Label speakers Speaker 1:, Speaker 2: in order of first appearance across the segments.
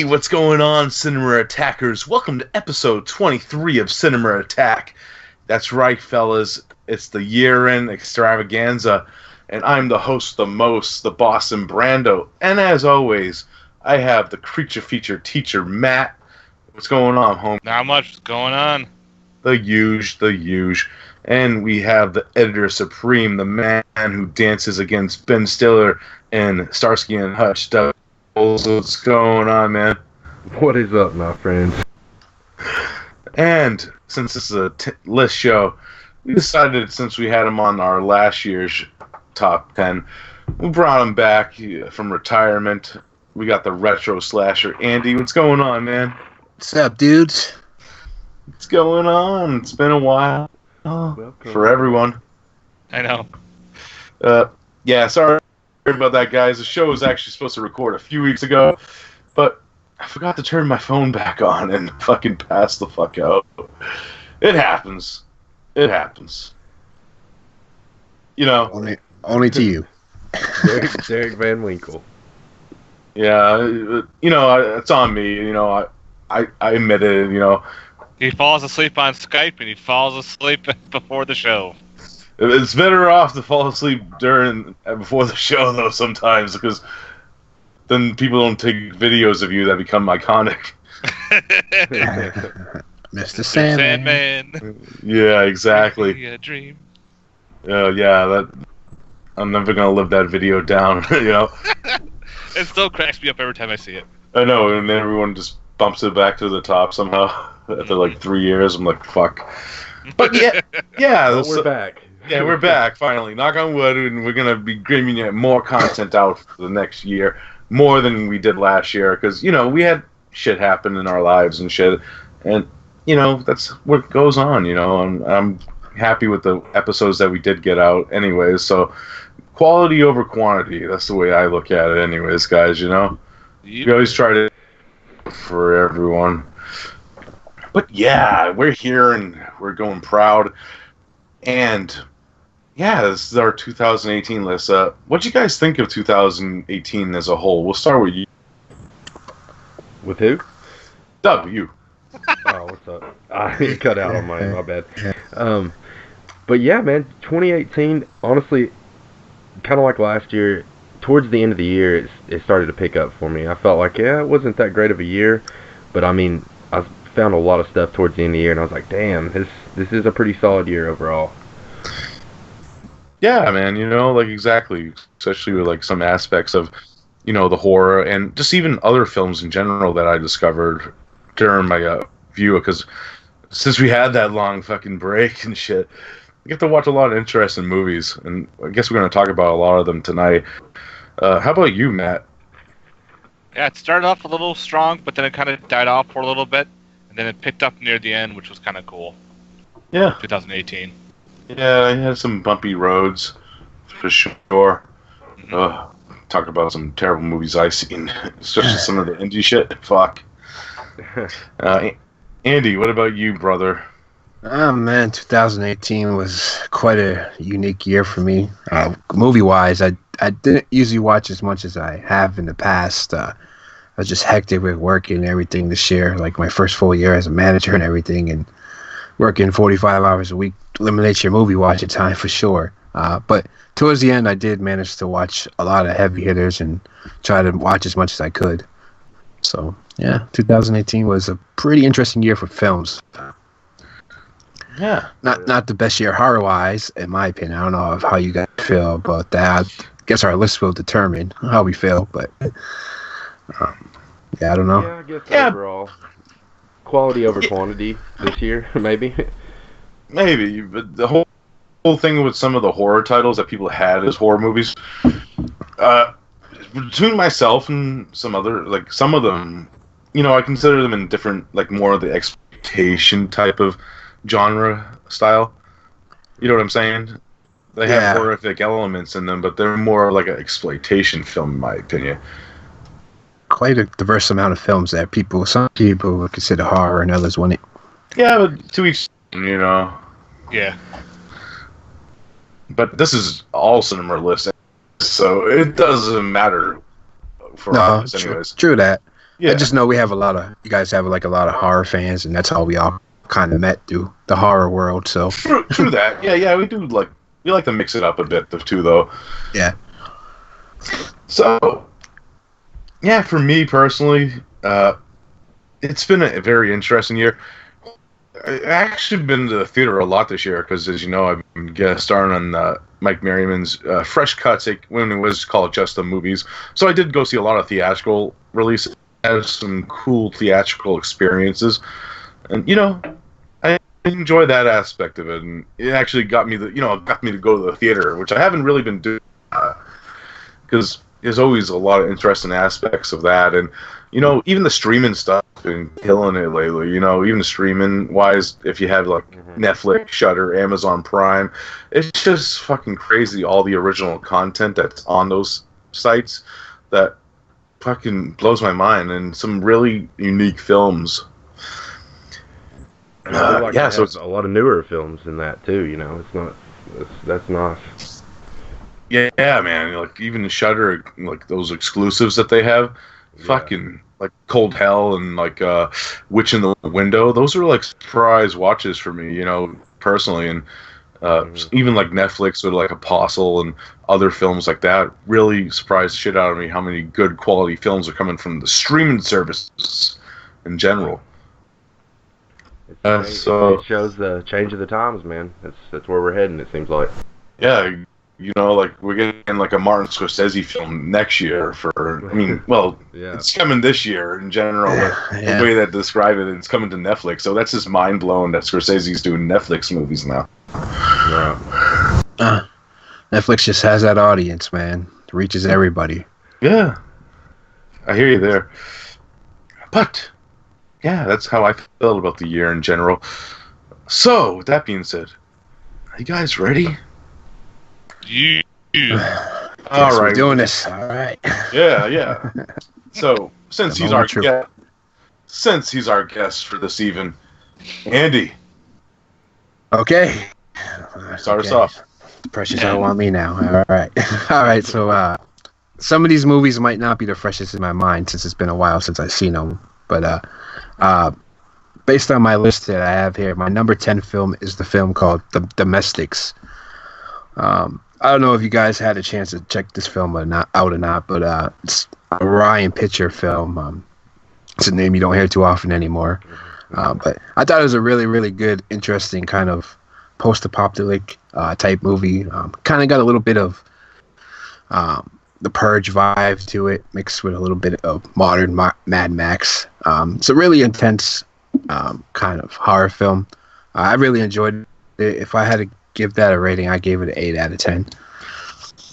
Speaker 1: Hey, what's going on, Cinema Attackers? Welcome to episode 23 of Cinema Attack. That's right, fellas. It's the year-end extravaganza, and I'm the host, the most, the boss, and Brando. And as always, I have the creature feature teacher, Matt. What's going on, homie?
Speaker 2: Not much. What's going on?
Speaker 1: The huge. And we have the editor supreme, the man who dances against Ben Stiller and Starsky and Hutch. What's going on, man?
Speaker 3: What is up, my friends?
Speaker 1: And since this is a list show, we decided, since we had him on our last year's top 10, we brought him back from retirement. We got the retro slasher. Andy, what's going on, man?
Speaker 4: What's up, dudes?
Speaker 1: What's going on? It's been a while for everyone.
Speaker 2: I know.
Speaker 1: Yeah, sorry about that, guys. The show was actually supposed to record a few weeks ago, but I forgot to turn my phone back on and fucking pass the fuck out. It happens. You know.
Speaker 4: Only to you.
Speaker 3: Derek Van Winkle.
Speaker 1: Yeah, it's on me. I admit it.
Speaker 2: He falls asleep on Skype and he falls asleep before the show.
Speaker 1: It's better off to fall asleep before the show, though, sometimes, because then people don't take videos of you that become iconic.
Speaker 4: Mr. Sandman.
Speaker 1: Yeah, exactly.
Speaker 2: A dream.
Speaker 1: Yeah, I'm never gonna live that video down.
Speaker 2: It still cracks me up every time I see it.
Speaker 1: I know, and then everyone just bumps it back to the top somehow after like 3 years. I'm like, fuck. But yeah,
Speaker 3: we're back.
Speaker 1: Yeah, we're back finally. Knock on wood, and we're gonna be giving you more content out for the next year, more than we did last year, because we had shit happen in our lives and shit, and that's what goes on. I'm happy with the episodes that we did get out, anyways. So quality over quantity. That's the way I look at it, anyways, guys. We always try to for everyone. But yeah, we're here and we're going proud. And yeah, this is our 2018 list. What do you guys think of 2018 as a whole? We'll start with you.
Speaker 3: With who?
Speaker 1: Doug, you.
Speaker 3: Oh, what's up? I cut out on my bad. But yeah, man, 2018, honestly, kind of like last year, towards the end of the year, it started to pick up for me. I felt like, it wasn't that great of a year, but I mean, I found a lot of stuff towards the end of the year, and I was like, damn, this is a pretty solid year overall.
Speaker 1: Yeah, man, exactly, especially with like some aspects of, the horror and just even other films in general that I discovered during my view, because since we had that long fucking break and shit, we get to watch a lot of interesting movies, and I guess we're going to talk about a lot of them tonight. How about you, Matt?
Speaker 2: Yeah, it started off a little strong, but then it kind of died off for a little bit, and then it picked up near the end, which was kind of cool.
Speaker 1: Yeah.
Speaker 2: 2018.
Speaker 1: Yeah, I had some bumpy roads, for sure.
Speaker 2: Mm-hmm.
Speaker 1: Talk about some terrible movies I've seen, especially some of the indie shit. Fuck. Andy, what about you, brother?
Speaker 4: Oh man, 2018 was quite a unique year for me. Movie-wise, I didn't usually watch as much as I have in the past. I was just hectic with work and everything this year, like my first full year as a manager and everything, and working 45 hours a week eliminates your movie watching time for sure. But towards the end, I did manage to watch a lot of heavy hitters and try to watch as much as I could. So, yeah, 2018 was a pretty interesting year for films.
Speaker 1: Yeah.
Speaker 4: Not the best year horror-wise, in my opinion. I don't know how you guys feel about that. I guess our list will determine how we feel, but yeah, I don't know.
Speaker 3: Yeah, I guess overall, quality over quantity this year, maybe.
Speaker 1: Maybe, but the whole thing with some of the horror titles that people had as horror movies, between myself and some other, like some of them, I consider them in different, like more of the exploitation type of genre style. You know what I'm saying? They have horrific elements in them, but they're more like an exploitation film, in my opinion.
Speaker 4: Quite a diverse amount of films that some people would consider horror and others wouldn't.
Speaker 1: Yeah, but to each,
Speaker 2: Yeah.
Speaker 1: But this is all cinema list, so it doesn't matter for us, anyways.
Speaker 4: True that. I just know we have you guys have like a lot of horror fans, and that's how we all kind of met through the horror world. So
Speaker 1: true that. Yeah, we like to mix it up a bit, the two though.
Speaker 4: Yeah.
Speaker 1: So, yeah, for me personally, it's been a very interesting year. I've actually been to the theater a lot this year because, as you know, I've been guest starring on Mike Merriman's Fresh Cuts when it was called Just the Movies. So I did go see a lot of theatrical releases, had some cool theatrical experiences, and I enjoy that aspect of it. And it actually got me to go to the theater, which I haven't really been doing because there's always a lot of interesting aspects of that. And even the streaming stuff has been killing it lately. Even streaming wise, if you have like Netflix, Shudder, Amazon Prime, it's just fucking crazy. All the original content that's on those sites that fucking blows my mind, and some really unique films.
Speaker 3: So it's a lot of newer films in that too. It's not. That's nice.
Speaker 1: Yeah, man. Like even Shudder, like those exclusives that they have. Fucking like Cold Hell and like Witch in the Window. Those are like surprise watches for me, personally. And even like Netflix or like Apostle and other films like that really surprised the shit out of me how many good quality films are coming from the streaming services in general. So
Speaker 3: it shows the change of the times, man. That's where we're heading. It seems like.
Speaker 1: Yeah. Like we're getting like a Martin Scorsese film next year it's coming this year in general. The way that describe it, it's coming to Netflix. So that's just mind blowing that Scorsese's doing Netflix movies now.
Speaker 3: Yeah.
Speaker 4: Netflix just has that audience, man. It reaches everybody.
Speaker 1: Yeah, I hear you there. But yeah, that's how I felt about the year in general. So with that being said, are you guys ready?
Speaker 4: All right, we're doing this. All right.
Speaker 1: Yeah. So since he's our guest for this evening, Andy.
Speaker 4: Okay.
Speaker 1: Start us off.
Speaker 4: Precious don't want me now. All right. All right. So some of these movies might not be the freshest in my mind since it's been a while since I've seen them, but based on my list that I have here, my number 10 film is the film called The Domestics. I don't know if you guys had a chance to check this film or not, but it's a Ryan Pitcher film. It's a name you don't hear too often anymore. But I thought it was a really, really good, interesting kind of post-apocalyptic type movie. Kind of got a little bit of the Purge vibe to it, mixed with a little bit of modern Mad Max. It's a really intense kind of horror film. I really enjoyed it. If I had to give that a rating, I gave it an 8 out of 10.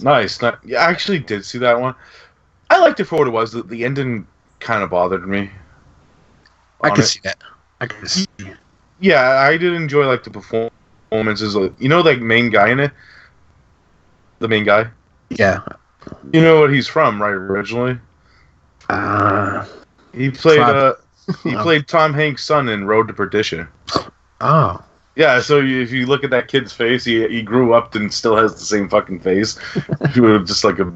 Speaker 1: Nice. Yeah, I actually did see that one. I liked it for what it was. The ending kind of bothered me.
Speaker 4: I can see that. I can see.
Speaker 1: Yeah, I did enjoy like the performances. Like main guy in it. The main guy.
Speaker 4: Yeah.
Speaker 1: You know what he's from, right? Originally. He played. He played Tom Hanks' son in Road to Perdition.
Speaker 4: Oh.
Speaker 1: Yeah, so if you look at that kid's face, he grew up and still has the same fucking face, with just like a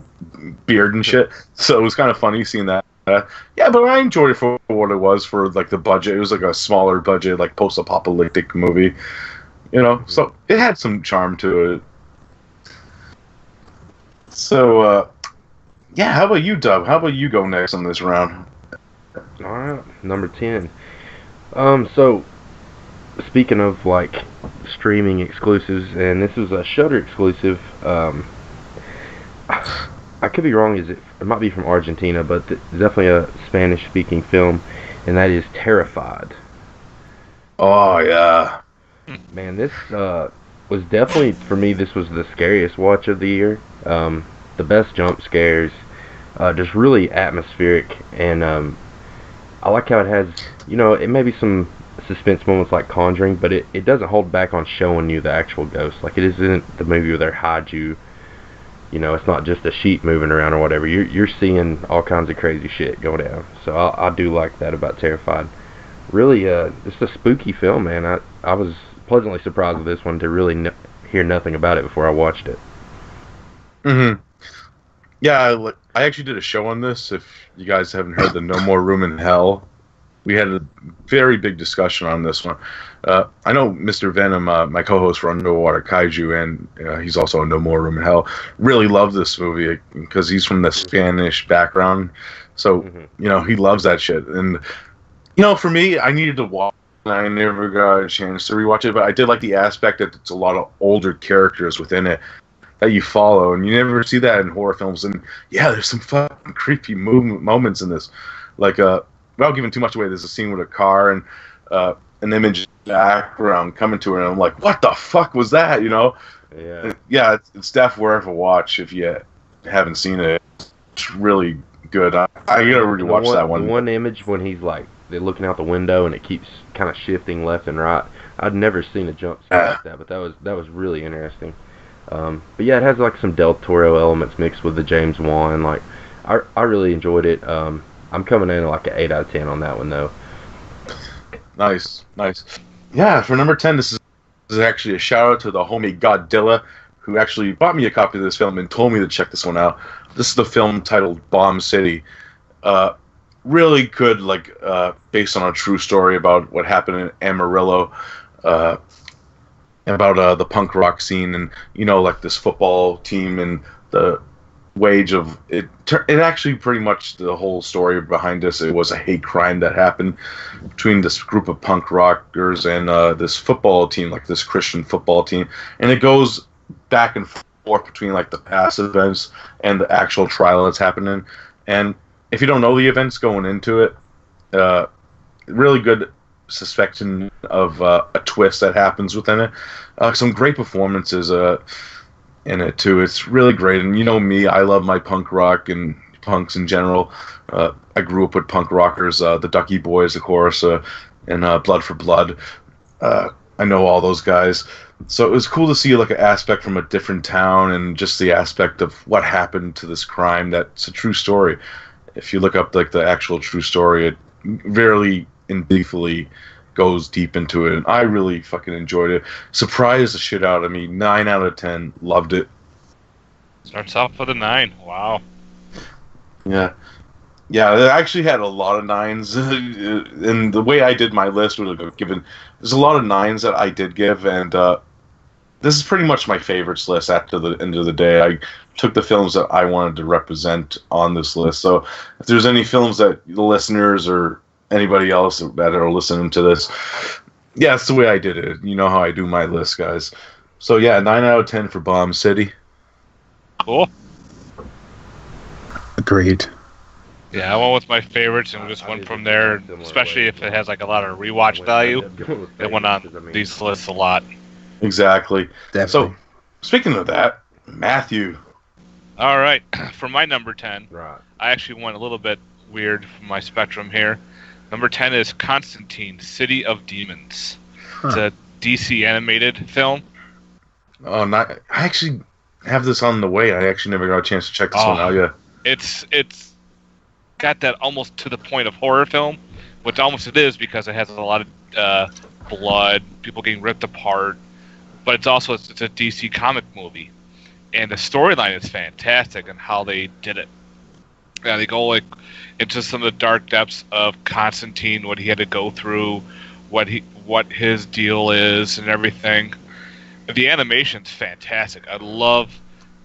Speaker 1: beard and shit. So it was kind of funny seeing that. Yeah, but I enjoyed it for what it was, for like the budget. It was like a smaller budget, like post-apocalyptic movie, So it had some charm to it. So yeah, how about you, Dub? How about you go next on this round?
Speaker 3: All right, number 10. So. Speaking of like streaming exclusives, and this is a Shudder exclusive. I could be wrong. It might be from Argentina, but it's definitely a Spanish-speaking film, and that is Terrified.
Speaker 1: Oh yeah,
Speaker 3: man, this was definitely for me. This was the scariest watch of the year. The best jump scares, just really atmospheric, and I like how it has. It may be some suspense moments like Conjuring, but it doesn't hold back on showing you the actual ghost. Like, it isn't the movie where they hide you. It's not just a sheet moving around or whatever. You're seeing all kinds of crazy shit go down. So I do like that about Terrified. Really, just a spooky film, man. I was pleasantly surprised with this one to really hear nothing about it before I watched it.
Speaker 1: Mm-hmm. Yeah, I actually did a show on this. If you guys haven't heard the No More Room in Hell, we had a very big discussion on this one. I know Mr. Venom, my co-host for Underwater Kaiju, and he's also on No More Room in Hell, really loved this movie because he's from the Spanish background. So, he loves that shit. And, for me, I needed to watch it. I never got a chance to rewatch it, but I did like the aspect that it's a lot of older characters within it that you follow, and you never see that in horror films. And, yeah, there's some fucking creepy moments in this. Like, without giving too much away, there's a scene with a car and an image in the background coming to it, and I'm like, what the fuck was that,
Speaker 3: Yeah.
Speaker 1: Yeah, it's definitely worth a watch if you haven't seen it. It's really good. I gotta really watch that one.
Speaker 3: The one image when he's like, they're looking out the window and it keeps kind of shifting left and right. I'd never seen a jump scare like that, but that was really interesting. But yeah, it has like some Del Toro elements mixed with the James Wan. Like, I really enjoyed it. I'm coming in like an 8 out of 10 on that one though.
Speaker 1: Nice. Yeah, for number 10, this is actually a shout out to the homie Godzilla, who actually bought me a copy of this film and told me to check this one out. This is the film titled Bomb City. Really good, based on a true story about what happened in Amarillo, about the punk rock scene, and this football team and the wage of it. It actually pretty much the whole story behind this. It was a hate crime that happened between this group of punk rockers and this football team, like this Christian football team, and it goes back and forth between the past events and the actual trial that's happening. And if you don't know the events going into it, really good suspicion of a twist that happens within it. Some great performances in it too. It's really great. And me, I love my punk rock and punks in general. I grew up with punk rockers, the Ducky Boys, of course, and Blood for Blood. I know all those guys. So it was cool to see an aspect from a different town, and just the aspect of what happened to this crime. That's a true story. If you look up the actual true story, it very indeedly goes deep into it, and I really fucking enjoyed it. Surprised the shit out of me. 9 out of 10. Loved it.
Speaker 2: Starts off with a 9. Wow.
Speaker 1: Yeah, I actually had a lot of 9s, and the way I did my list would have given. There's a lot of 9s that I did give, and this is pretty much my favorites list. After the end of the day, I took the films that I wanted to represent on this list. So if there's any films that the listeners or anybody else that are listening to this, yeah, that's the way I did it. You know how I do my list, guys. So yeah, 9 out of 10 for Bomb City.
Speaker 2: Cool.
Speaker 4: Agreed.
Speaker 2: Yeah, I went with my favorites and just went from there, especially if it has a lot of rewatch value. It went on these lists a lot.
Speaker 1: Exactly.
Speaker 4: Definitely.
Speaker 1: So, speaking of that, Matthew.
Speaker 2: All right, for my number 10,
Speaker 3: Right.
Speaker 2: I actually went a little bit weird from my spectrum here. Number 10 is Constantine, City of Demons. It's a DC animated film.
Speaker 1: Oh, I actually have this on the way. I actually never got a chance to check this one out yet.
Speaker 2: It's got that almost to the point of horror film, which almost it is because it has a lot of blood, people getting ripped apart, but it's a DC comic movie, and the storyline is fantastic and how they did it. Yeah, they go into some of the dark depths of Constantine, what he had to go through, what his deal is, and everything. The animation's fantastic. I love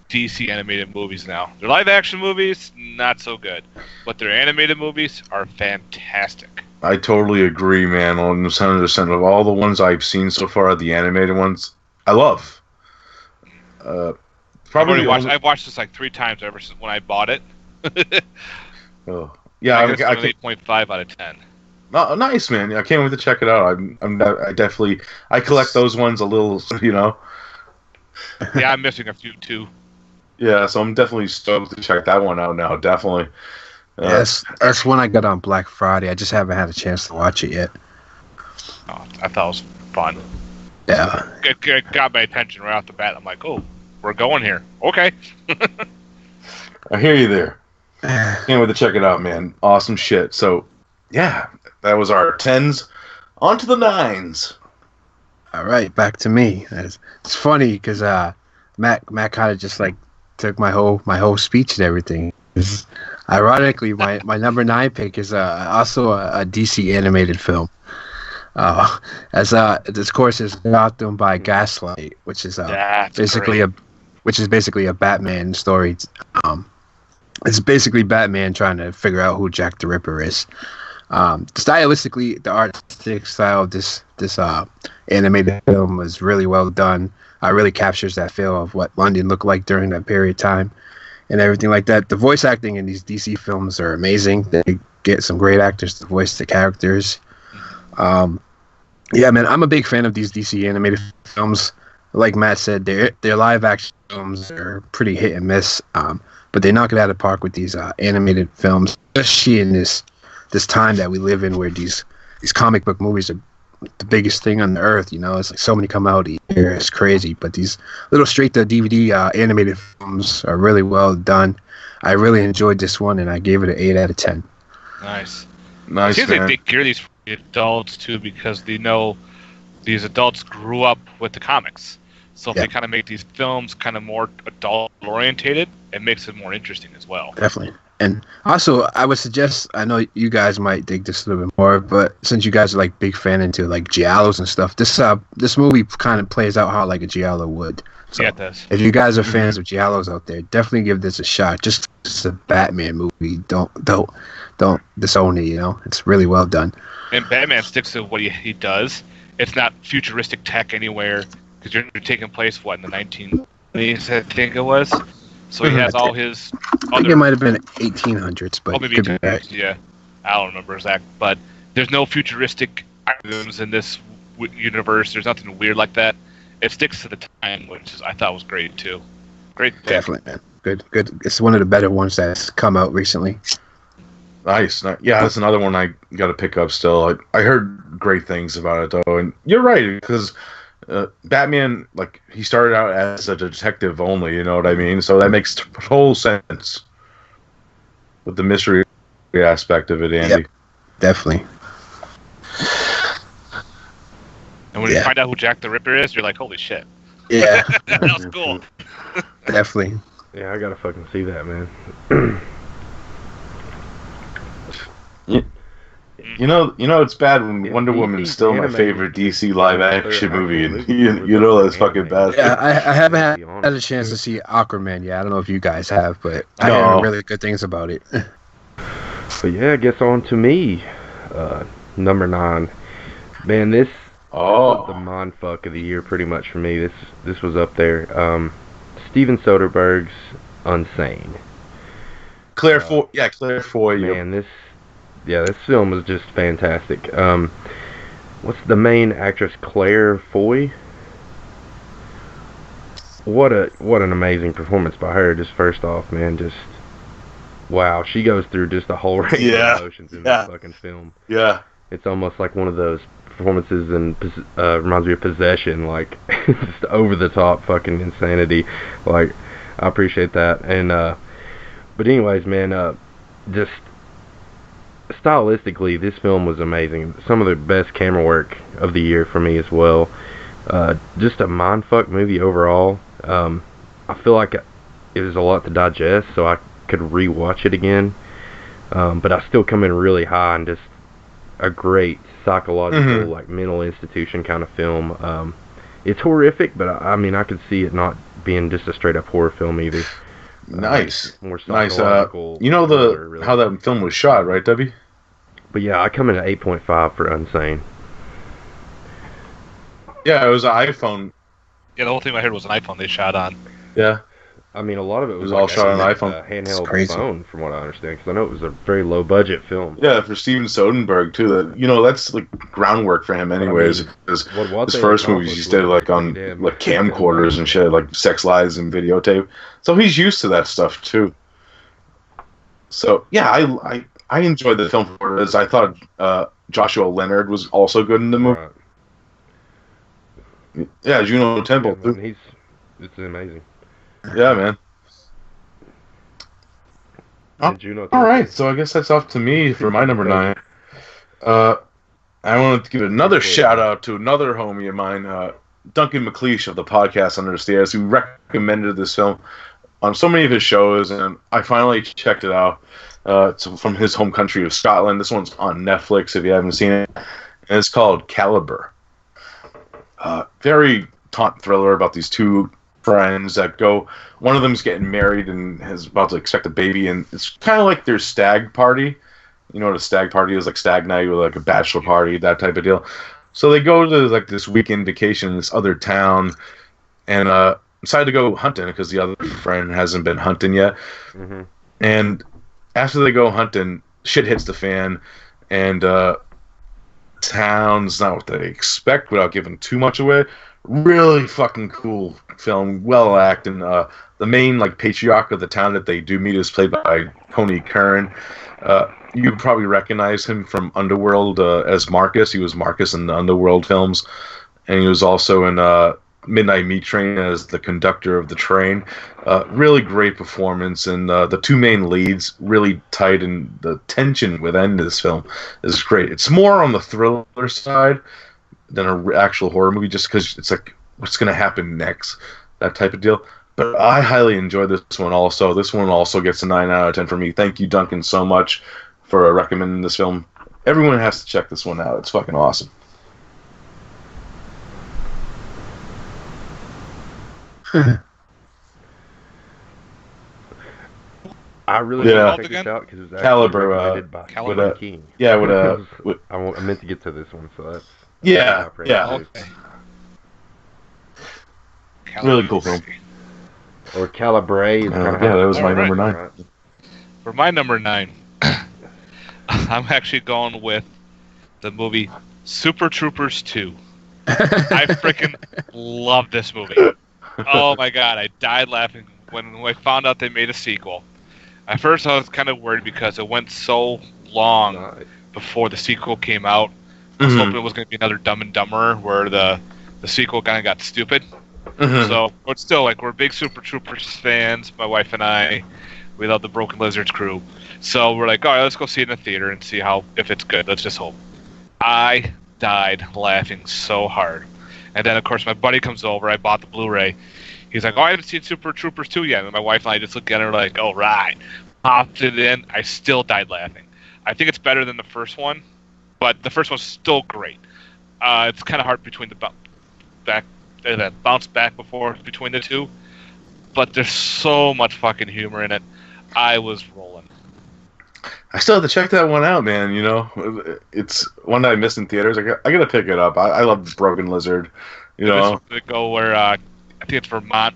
Speaker 2: DC animated movies now. Their live action movies, not so good, but their animated movies are fantastic.
Speaker 1: I totally agree, man. 100% of all the ones I've seen so far, the animated ones, I love.
Speaker 2: I've watched this 3 times ever since when I bought it.
Speaker 1: Oh. Yeah,
Speaker 2: I give it 8.5 out of 10.
Speaker 1: Oh, nice, man. I can't wait to check it out. I collect those ones a little,
Speaker 2: Yeah, I'm missing a few too.
Speaker 1: Yeah, so I'm definitely stoked to check that one out now. Definitely.
Speaker 4: Yes, that's one I got on Black Friday. I just haven't had a chance to watch it yet.
Speaker 2: Oh, I thought it was fun.
Speaker 4: Yeah.
Speaker 2: It got my attention right off the bat. I'm like, oh, we're going here. Okay.
Speaker 1: I hear you there. Can't wait to check it out, man. Awesome shit. So, yeah, that was our 10s. On to the 9s.
Speaker 4: All right, back to me. It's funny because Matt kind of just took my whole speech and everything. Ironically, my number 9 pick is also a DC animated film. This course is Gotham by Gaslight, which is basically a Batman story. It's basically Batman trying to figure out who Jack the Ripper is. Stylistically, the artistic style of this animated film was really well done. Really captures that feel of what London looked like during that period of time and everything like that. The voice acting in these DC films are amazing. They get some great actors to voice the characters. Yeah, man, I'm a big fan of these DC animated films. Like Matt said, their live action films are pretty hit and miss, but they knock it out of the park with these animated films, especially in this time that we live in, where these comic book movies are the biggest thing on the earth. You know, it's like so many come out a year, it's crazy. But these little straight to DVD animated films are really well done. I really enjoyed this one, and I gave it an 8 out of 10.
Speaker 2: Nice.
Speaker 1: Nice.
Speaker 2: It seems like they gear these for the adults too, because they know these adults grew up with the comics. So if they kind of make these films kind of more adult orientated, it makes it more interesting as well.
Speaker 4: Definitely. And also, I would suggest, I know you guys might dig this a little bit more, but since you guys are like big fan into like giallos and stuff, this movie kind of plays out how like a giallo would. So
Speaker 2: Yeah, it does.
Speaker 4: if you guys are fans of giallos out there, definitely give this a shot. Just it's a Batman movie. Don't disown it. You know, it's really well done.
Speaker 2: And Batman sticks to what he does. It's not futuristic tech anywhere, because you're taking place in the 1920s, I think it was. So he has all his
Speaker 4: I think it might have been 1800s, but
Speaker 2: maybe
Speaker 4: could be right.
Speaker 2: yeah, I don't remember exact. But there's no futuristic items in this universe. There's nothing weird like that. It sticks to the time, which I thought was great too. Great pick.
Speaker 4: Definitely, man. Good. It's one of the better ones that's come out recently.
Speaker 1: Nice. Yeah, that's another one I got to pick up still. I heard great things about it, though. And you're right, because Batman, like, he started out as a detective only, you know what I mean? So that makes total sense with the mystery aspect of it, Andy.
Speaker 4: Yep, definitely.
Speaker 2: And when you find out who Jack the Ripper is, you're like, holy shit.
Speaker 4: Yeah.
Speaker 2: That was cool.
Speaker 4: Definitely.
Speaker 3: Yeah, I gotta fucking see that, man.
Speaker 1: You know, it's bad when Wonder Woman's still my favorite DC live action movie, and you know that's fucking bad.
Speaker 4: Yeah, I haven't had a chance to see Aquaman yet. I don't know if you guys have, but I heard really good things about it.
Speaker 3: But yeah, it gets on to me. Number 9. Man, this was the mindfuck of the year pretty much for me. This was up there. Steven Soderbergh's Unsane.
Speaker 1: Claire Foy.
Speaker 3: Man, this film was just fantastic. What's the main actress, Claire Foy? What an amazing performance by her. Just first off, man, just wow. She goes through just a whole range of emotions in this fucking film. Yeah, it's almost like one of those performances and reminds me of Possession, like just over the top fucking insanity. Like, I appreciate that. And but anyways, man, just stylistically, this film was amazing. Some of the best camera work of the year for me as well. Just a mindfuck movie overall. I feel like it was a lot to digest, so I could rewatch it again. But I still come in really high and just a great psychological, like mental institution kind of film. It's horrific, but I mean, I could see it not being just a straight up horror film either.
Speaker 1: Nice.
Speaker 3: More
Speaker 1: nice.
Speaker 3: psychological.
Speaker 1: You know
Speaker 3: really.
Speaker 1: how that film was shot, right, Debbie?
Speaker 3: But yeah, I come in at 8.5 for Unsane.
Speaker 1: Yeah, it was an iPhone.
Speaker 2: Yeah, the whole thing I heard was an iPhone they shot on.
Speaker 1: Yeah.
Speaker 3: I mean, a lot of it was
Speaker 1: all shot on iPhone.
Speaker 3: A handheld phone, from what I understand, because I know it was a very low budget film.
Speaker 1: Yeah, for Steven Soderbergh too. That's like groundwork for him, anyways. Because his first movies he did like on like camcorders and shit, like Sex Lives and videotape. So he's used to that stuff too. So yeah, I enjoyed the film for it. I thought Joshua Leonard was also good in the movie. Right. Yeah, Juno Temple too.
Speaker 3: Man, it's amazing.
Speaker 1: Yeah, man. All right, so I guess that's off to me for my number 9. I wanted to give another shout out to another homie of mine, Duncan McLeish of the podcast Under the Stairs, who recommended this film. on so many of his shows, and I finally checked it out. It's from his home country of Scotland. This one's on Netflix if you haven't seen it. And it's called Caliber. Very taut thriller about these two friends that go. One of them's getting married and is about to expect a baby, and it's kind of like their stag party. You know what a stag party is? Like stag night with like a bachelor party, that type of deal. So they go to like this weekend vacation in this other town, and decide to go hunting because the other friend hasn't been hunting yet. Mm-hmm. And after they go hunting, shit hits the fan, and town's not what they expect without giving too much away. Really fucking cool film, well acted. The main like patriarch of the town that they do meet is played by Tony Curran. You probably recognize him from Underworld as Marcus. He was Marcus in the Underworld films, and he was also in Midnight Meat Train as the conductor of the train. Really great performance, and the two main leads really tight, and the tension within this film is great. It's more on the thriller side than an actual horror movie, just because it's like what's going to happen next, that type of deal. But I highly enjoyed this one also. This one also gets a 9 out of 10 for me. Thank you, Duncan, so much for recommending this film. Everyone has to check this one out. It's fucking awesome.
Speaker 3: I really want to check this out because it's actually
Speaker 1: Caliber,
Speaker 3: recommended by
Speaker 2: Caliber
Speaker 3: King.
Speaker 1: Yeah,
Speaker 3: I meant to get to this one, so that's
Speaker 1: yeah.
Speaker 2: Okay.
Speaker 1: Really cool film.
Speaker 3: Or Calibre. Is kind of
Speaker 1: that was my
Speaker 2: All right.
Speaker 1: number 9.
Speaker 2: For my number 9, I'm actually going with the movie Super Troopers 2. I freaking love this movie. Oh my god, I died laughing when I found out they made a sequel. At first I was kind of worried because it went so long before the sequel came out. I was hoping it was going to be another Dumb and Dumber where the sequel kind of got stupid. Mm-hmm. So, but still, like, we're big Super Troopers fans, my wife and I. We love the Broken Lizards crew. So we're like, all right, let's go see it in the theater and see if it's good. Let's just hope. I died laughing so hard. And then, of course, my buddy comes over. I bought the Blu-ray. He's like, oh, I haven't seen Super Troopers 2 yet. And my wife and I just look at her like, oh, right. Popped it in. I still died laughing. I think it's better than the first one, but the first one's still great. It's kind of hard between that bounce back between the two. But there's so much fucking humor in it. I was rolling.
Speaker 1: I still have to check that one out, man. You know, it's one that I missed in theaters. I got to pick it up. I love Broken Lizard. You know,
Speaker 2: they go where I think it's Vermont.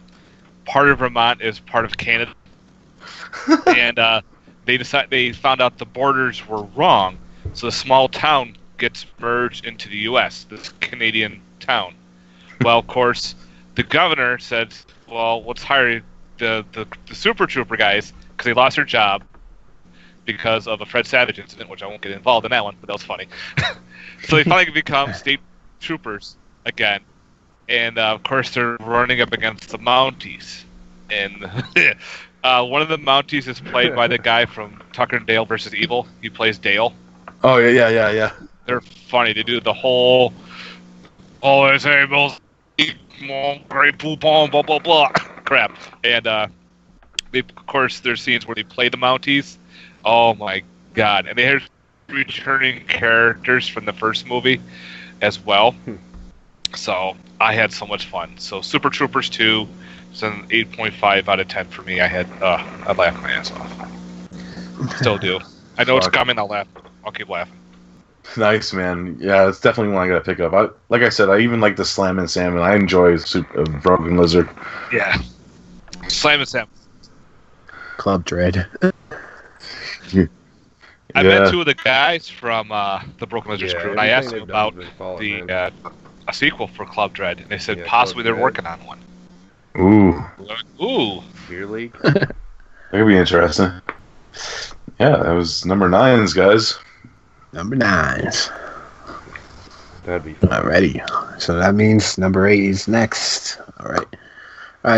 Speaker 2: Part of Vermont is part of Canada, and they found out the borders were wrong, so the small town gets merged into the U.S. This Canadian town. Well, of course, the governor said, "Well, let's hire the Super Trooper guys because they lost their job." Because of a Fred Savage incident, which I won't get involved in that one, but that was funny. So they finally become state troopers again. And, of course, they're running up against the Mounties. And one of the Mounties is played by the guy from Tucker and Dale versus Evil. He plays Dale.
Speaker 1: Oh, yeah.
Speaker 2: They're funny. They do the whole, it's able, great poupon, blah, blah, blah, crap. And, of course, there's scenes where they play the Mounties. Oh my god. And there's returning characters from the first movie as well. So I had so much fun. So Super Troopers 2 is an 8.5 out of 10 for me. I laughed my ass off. Still do. I know it's coming, I'll keep laughing.
Speaker 1: Nice, man. Yeah, it's definitely one I gotta pick up. Like I said, I even like the Slam and Salmon. I enjoy Broken Lizard.
Speaker 2: Yeah. Slam and Salmon.
Speaker 4: Club Dread.
Speaker 2: I met two of the guys from the Broken Lizards crew, and I asked them about a sequel for Club Dread, and they said possibly they're working on one.
Speaker 1: Ooh.
Speaker 3: Beer League?
Speaker 1: That could be interesting. Yeah, that was number 9s, guys.
Speaker 4: Number 9s.
Speaker 3: That'd be fun.
Speaker 4: Alrighty. So that means number 8 is next. Alright,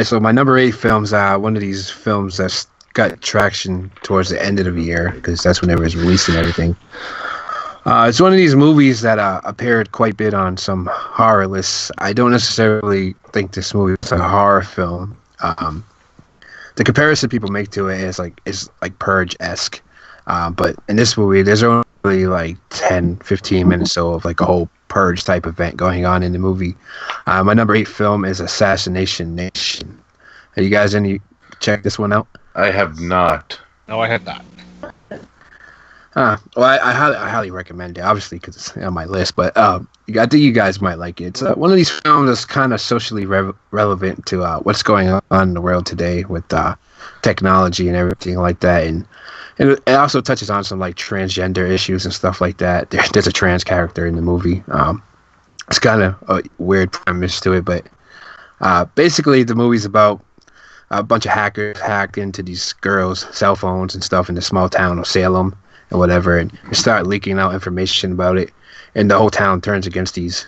Speaker 4: so my number 8 film's one of these films that's got traction towards the end of the year because that's when they was releasing everything. It's one of these movies that appeared quite a bit on some horror lists. I don't necessarily think this movie is a horror film. the comparison people make to it is like Purge-esque. But in this movie, there's only like 10, 15 minutes so of like a whole Purge type event going on in the movie. My number 8 film is Assassination Nation. Have you guys check this one out?
Speaker 1: I have not.
Speaker 2: No, I have not.
Speaker 4: Well, I highly recommend it, obviously, because it's on my list. But I think you guys might like it. It's one of these films that's kind of socially relevant to what's going on in the world today with technology and everything like that. And it also touches on some like transgender issues and stuff like that. There's a trans character in the movie. It's kind of a weird premise to it, but basically the movie's about a bunch of hackers hack into these girls' cell phones and stuff in the small town of Salem and whatever, and they start leaking out information about it, and the whole town turns against these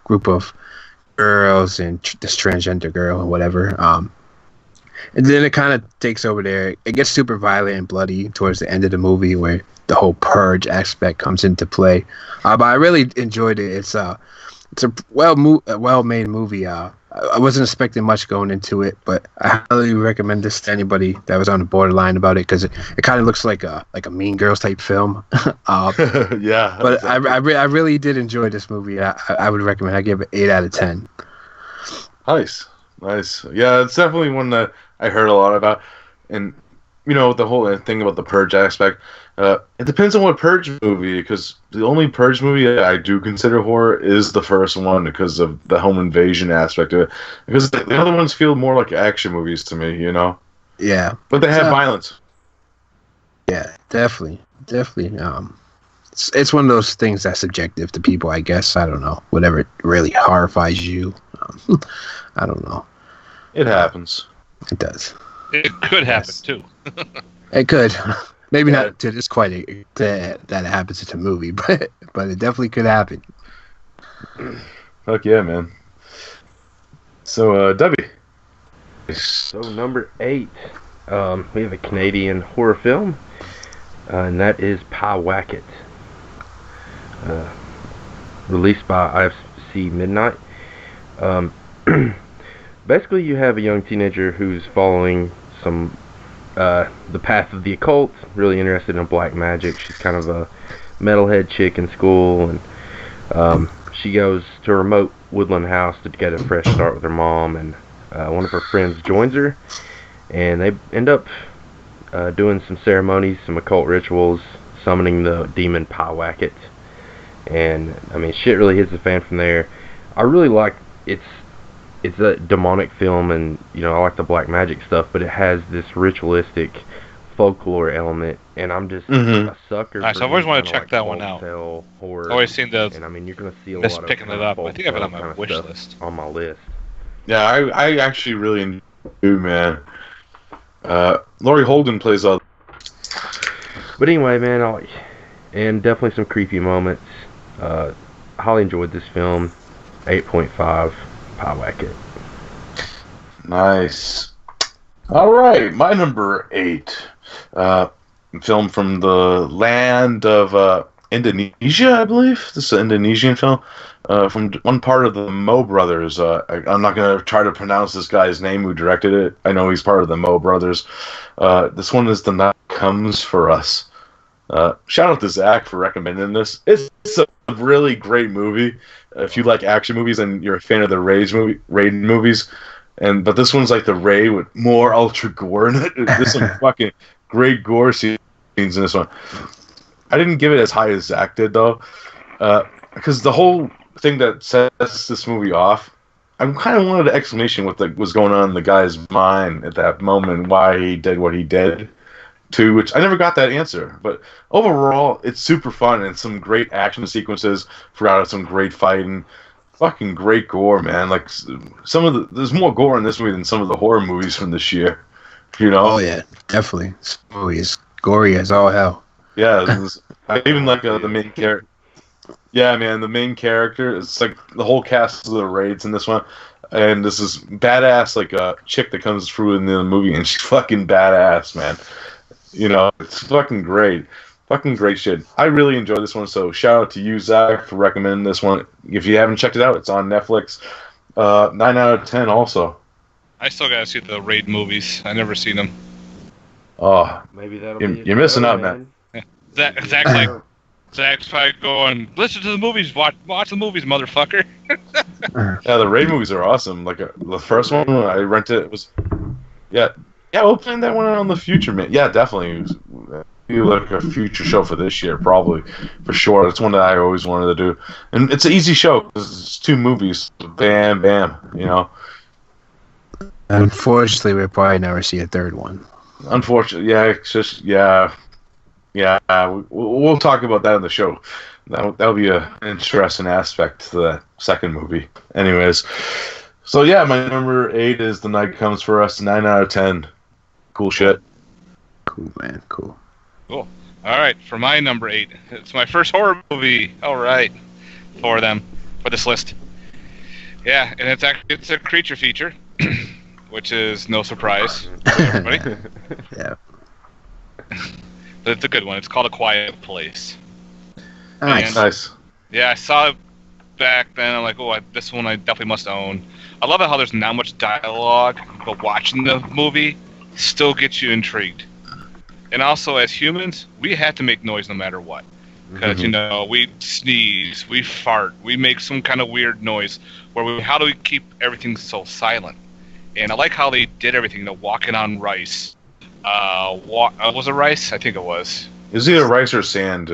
Speaker 4: group of girls and this transgender girl or whatever. And then it kind of takes over there. It gets super violent and bloody towards the end of the movie, where the whole purge aspect comes into play. But I really enjoyed it. It's a well-made movie. I wasn't expecting much going into it, but I highly recommend this to anybody that was on the borderline about it, because it kind of looks like a Mean Girls type film.
Speaker 1: Yeah.
Speaker 4: But exactly. I really did enjoy this movie. I would recommend. I give it 8 out of 10.
Speaker 1: Nice. Yeah, it's definitely one that I heard a lot about, and the whole thing about the Purge aspect. It depends on what Purge movie, because the only Purge movie I do consider horror is the first one because of the home invasion aspect of it. Because the other ones feel more like action movies to me,
Speaker 4: Yeah.
Speaker 1: But they have violence.
Speaker 4: Yeah, definitely. It's one of those things that's subjective to people, I guess. I don't know. Whatever really horrifies you. I don't know.
Speaker 1: It happens.
Speaker 4: It does.
Speaker 2: It could happen, too.
Speaker 4: It could. Maybe not to this quite that it happens in a movie, but it definitely could happen.
Speaker 1: Fuck yeah, man. So, Debbie.
Speaker 3: So, number 8, we have a Canadian horror film, and that is Pyewacket. Released by IFC Midnight. Basically, you have a young teenager who's following the path of the occult, really interested in black magic. She's kind of a metalhead chick in school, and she goes to a remote woodland house to get a fresh start with her mom, and one of her friends joins her, and they end up doing some ceremonies, some occult rituals, summoning the demon Pyewacket. And I mean, shit really hits the fan from there. I really like it's a demonic film, and I like the black magic stuff, but it has this ritualistic folklore element, and I'm just a sucker.
Speaker 2: Nice. I've always wanted to check that one out.
Speaker 3: Horror,
Speaker 2: I've always seen
Speaker 3: and I mean, you're gonna see a
Speaker 2: miss
Speaker 3: lot of
Speaker 2: picking it up. I think I have it on my wish list.
Speaker 3: On my list.
Speaker 1: Yeah, I actually really do, man. Laurie Holden plays all.
Speaker 3: But anyway, man, and definitely some creepy moments. Highly enjoyed this film. 8.5. Pyewacket.
Speaker 1: Nice. All right, my number 8. Film from the land of Indonesia, I believe. This is an Indonesian film from one part of the Mo Brothers. I'm not going to try to pronounce this guy's name who directed it. I know he's part of the Mo Brothers. This one is The Night Comes for Us. Shout out to Zach for recommending this. It's a really great movie. If you like action movies and you're a fan of the Raid movies, but this one's like the Raid with more ultra gore in it. There's some fucking great gore scenes in this one. I didn't give it as high as Zach did though, because the whole thing that sets this movie off, I kind of wanted an explanation what was going on in the guy's mind at that moment, why he did what he did. Too, which I never got that answer, but overall it's super fun and some great action sequences throughout, some great fighting, fucking great gore, man. Like there's more gore in this movie than some of the horror movies from this year,
Speaker 4: Oh yeah, definitely. This movie is gory as all hell.
Speaker 1: Yeah, I even like the main character. Yeah, man, the main character. It's like the whole cast of the Raids in this one. And this is badass, like a chick that comes through in the movie, and she's fucking badass, man. It's fucking great. Fucking great shit. I really enjoyed this one, so shout out to you, Zach, for recommending this one. If you haven't checked it out, it's on Netflix. 9 out of 10 also.
Speaker 2: I still gotta see the Raid movies. I never seen them.
Speaker 1: Oh,
Speaker 3: Maybe that'll
Speaker 1: you're missing out, man.
Speaker 2: Zach's probably going, listen to the movies, watch the movies, motherfucker.
Speaker 1: Yeah, the Raid movies are awesome. Like the first one I rented, it was, yeah, we'll plan that one out in the future, man. Yeah, definitely. Do like a future show for this year, probably for sure. It's one that I always wanted to do, and it's an easy show because it's 2 movies. Bam, bam. You know.
Speaker 4: Unfortunately, we'll probably never see a third one.
Speaker 1: Unfortunately, yeah, it's just yeah. We'll talk about that in the show. That'll be an interesting aspect to the second movie. Anyways, so yeah, my number 8 is The Night Comes for Us. 9 out of 10. Cool shit.
Speaker 4: Cool, man. Cool.
Speaker 2: Cool. All right, for my number 8, it's my first horror movie. All right, for this list. Yeah, and it's a creature feature, which is no surprise to everybody.
Speaker 4: Yeah.
Speaker 2: But it's a good one. It's called A Quiet Place.
Speaker 4: Nice.
Speaker 2: Yeah, I saw it back then. I'm like, this one I definitely must own. I love it how there's not much dialogue, but watching the movie still gets you intrigued. And also, as humans, we have to make noise no matter what. Because, we sneeze, we fart, we make some kind of weird noise. How do we keep everything so silent? And I like how they did everything, walking on rice. Was it rice? I think it was.
Speaker 1: It was either rice or sand.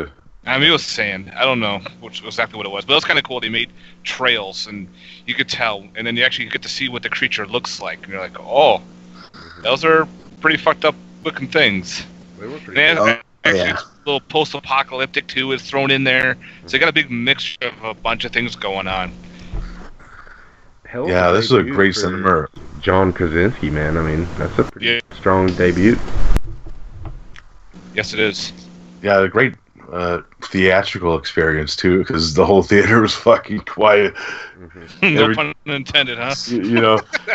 Speaker 2: I mean, it was sand. I don't know exactly what it was. But it was kind of cool. They made trails, and you could tell. And then you actually get to see what the creature looks like. And you're like, oh, those are pretty fucked up looking things.
Speaker 3: They were pretty
Speaker 2: cool. A little post-apocalyptic, too, is thrown in there. So you got a big mixture of a bunch of things going on.
Speaker 1: Yeah, this is a great cinema.
Speaker 3: John Krasinski, man. I mean, that's a pretty strong debut.
Speaker 2: Yes, it is.
Speaker 1: Yeah, a great theatrical experience, too, because the whole theater was fucking quiet.
Speaker 2: No pun intended, huh?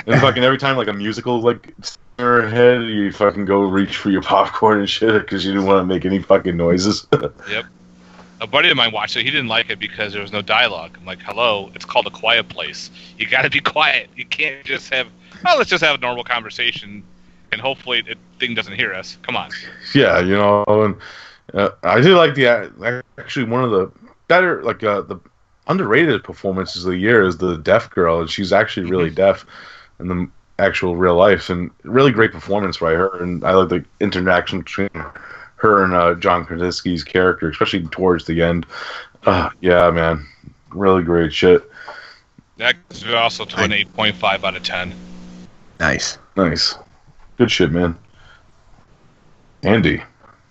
Speaker 1: And fucking every time, like, a musical, like, in your head, you fucking go reach for your popcorn and shit because you didn't want to make any fucking noises.
Speaker 2: Yep. A buddy of mine watched it. He didn't like it because there was no dialogue. I'm like, hello, it's called A Quiet Place. You got to be quiet. You can't just have, let's just have a normal conversation, and hopefully the thing doesn't hear us. Come on.
Speaker 1: Yeah, and I do like actually one of the better, like, the underrated performances of the year is the deaf girl, and she's actually really deaf in the actual real life, and really great performance by her, and I like the interaction between her and John Krasinski's character, especially towards the end. Yeah, man. Really great shit.
Speaker 2: That gives me also to an 8.5 out of 10.
Speaker 4: Nice.
Speaker 1: Good shit, man. Andy.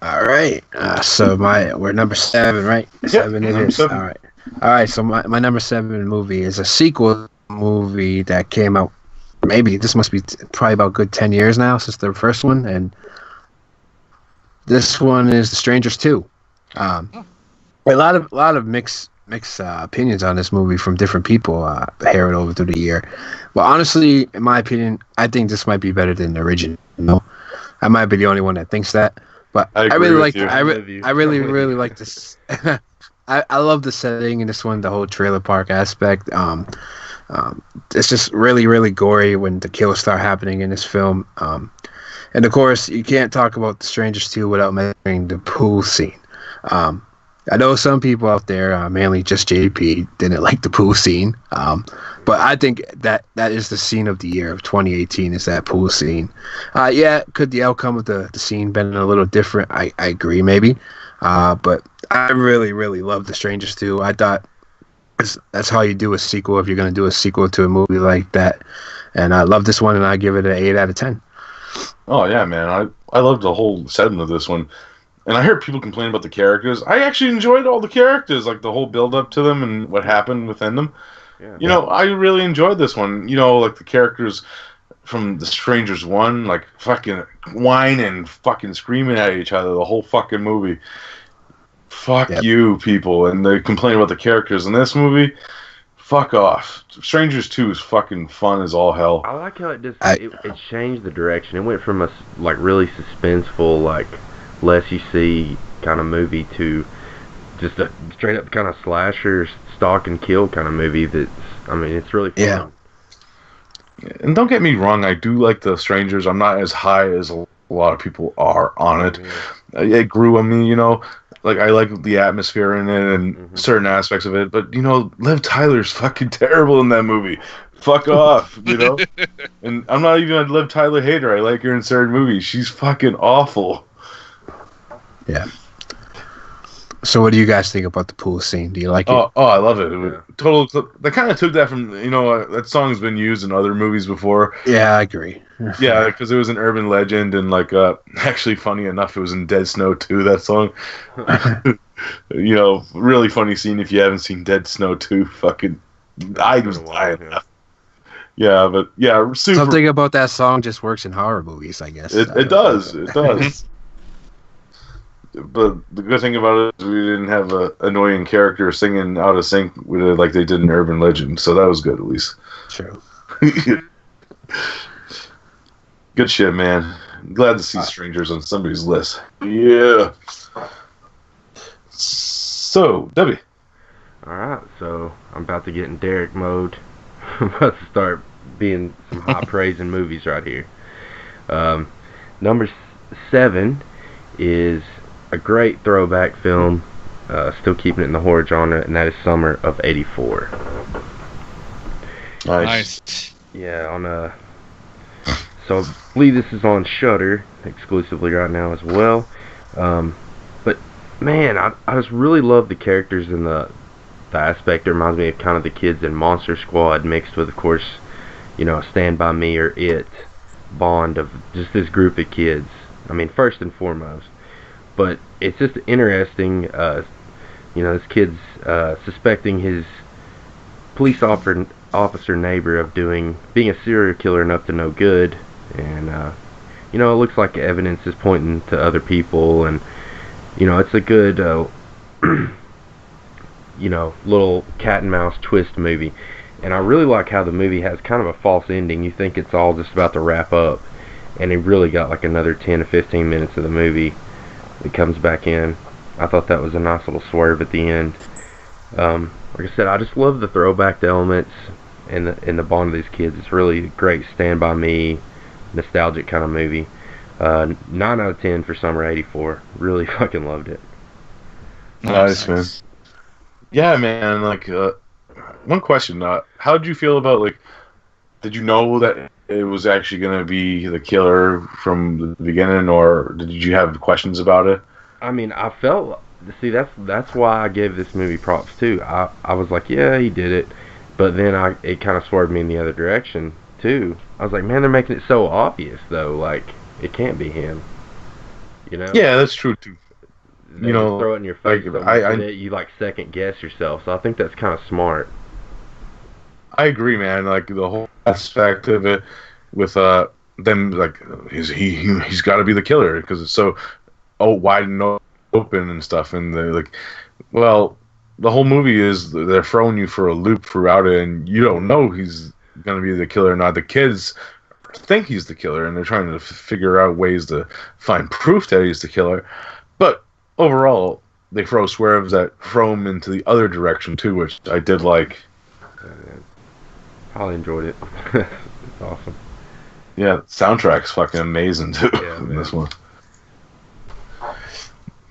Speaker 4: All right. So we're number 7, right? 7 it is.
Speaker 1: 7.
Speaker 4: All right. So my number 7 movie is a sequel movie that came out. Maybe this must be probably about good 10 years now since the first one, and this one is The Strangers 2. A lot of mixed opinions on this movie from different people heard over through the year. But honestly, in my opinion, I think this might be better than the original. I might be the only one that thinks that. But I really like this. I love the setting in this one, the whole trailer park aspect. It's just really, really gory when the kills start happening in this film. And of course, you can't talk about The Strangers 2 without mentioning the pool scene. I know some people out there, mainly just JP, didn't like the pool scene. But I think that is the scene of the year of 2018, is that pool scene. Could the outcome of the scene been a little different? I agree, maybe. But I really, really love The Strangers 2. I thought that's how you do a sequel if you're going to do a sequel to a movie like that. And I love this one, and I give it an 8 out of 10.
Speaker 1: Oh, yeah, man. I loved the whole setting of this one. And I heard people complain about the characters. I actually enjoyed all the characters, like the whole build-up to them and what happened within them. Yeah, I really enjoyed this one. Like the characters from The Strangers 1, like fucking whining, fucking screaming at each other the whole fucking movie. Fuck you, people. And they complain about the characters in this movie. Fuck off. Strangers 2 is fucking fun as all hell.
Speaker 3: I like how it changed the direction. It went from a really suspenseful, less you see kind of movie to just a straight up kind of slasher, stalk and kill kind of movie. It's really fun.
Speaker 1: And don't get me wrong, I do like The Strangers. I'm not as high as a lot of people are on it. It grew on me, Like, I like the atmosphere in it and certain aspects of it. But, Liv Tyler's fucking terrible in that movie. Fuck off, And I'm not even a Liv Tyler hater. I like her in certain movies. She's fucking awful.
Speaker 4: Yeah. So what do you guys think about the pool scene? Do you like it?
Speaker 1: Oh, I love it. They kind of took that from, that song's been used in other movies before.
Speaker 4: Yeah, I agree.
Speaker 1: Yeah, because it was an urban legend, and actually, funny enough, it was in Dead Snow 2, that song. Really funny scene if you haven't seen Dead Snow 2. Fucking, I was dying. Yeah, but yeah, super.
Speaker 4: Something about that song just works in horror movies, I guess.
Speaker 1: It does. It does. But the good thing about it is we didn't have an annoying character singing out of sync with it like they did in Urban Legend, so that was good at least.
Speaker 4: True.
Speaker 1: Good shit, man. Glad to see Strangers on somebody's list. Yeah. So, Debbie.
Speaker 3: Alright, so I'm about to get in Derek mode. I'm about to start being some high praise in movies right here. Number 7 is a great throwback film, still keeping it in the horror genre, and that is Summer of '84.
Speaker 1: Nice.
Speaker 3: Yeah, so I believe this is on Shudder exclusively right now as well. But man, I just really love the characters and the aspect. It reminds me of kind of the kids in Monster Squad mixed with, of course, Stand By Me or It bond of just this group of kids. I mean, first and foremost. But it's just interesting, this kid's suspecting his police officer neighbor of being a serial killer and up to no good. And, it looks like evidence is pointing to other people. And, it's a good, little cat and mouse twist movie. And I really like how the movie has kind of a false ending. You think it's all just about to wrap up. And it really got like another 10 to 15 minutes of the movie. It comes back in. I thought that was a nice little swerve at the end. Like I said, I just love the throwback elements in the bond of these kids. It's really a great Stand By Me, nostalgic kind of movie. 9 out of 10 for Summer '84. Really fucking loved it.
Speaker 1: Nice, man. Yeah, man. One question. How did you feel about did you know that it was actually going to be the killer from the beginning, or did you have questions about it?
Speaker 3: I mean, I felt... See, that's why I gave this movie props, too. I was like, yeah, he did it. But then it kind of swerved me in the other direction, too. I was like, man, they're making it so obvious, though. Like, it can't be him.
Speaker 1: Yeah, that's true, too.
Speaker 3: They throw it in your face. You, second guess yourself. So I think that's kind of smart.
Speaker 1: I agree, man. The whole aspect of it with them, he's got to be the killer because it's so wide and open and stuff. And they're well, the whole movie is they're throwing you for a loop throughout it, and you don't know he's gonna be the killer or not. The kids think he's the killer, and they're trying to figure out ways to find proof that he's the killer. But overall, they throw swerves that throw him into the other direction too, which I did like.
Speaker 3: I enjoyed it. It's awesome.
Speaker 1: Yeah, soundtrack's fucking amazing too. In this one.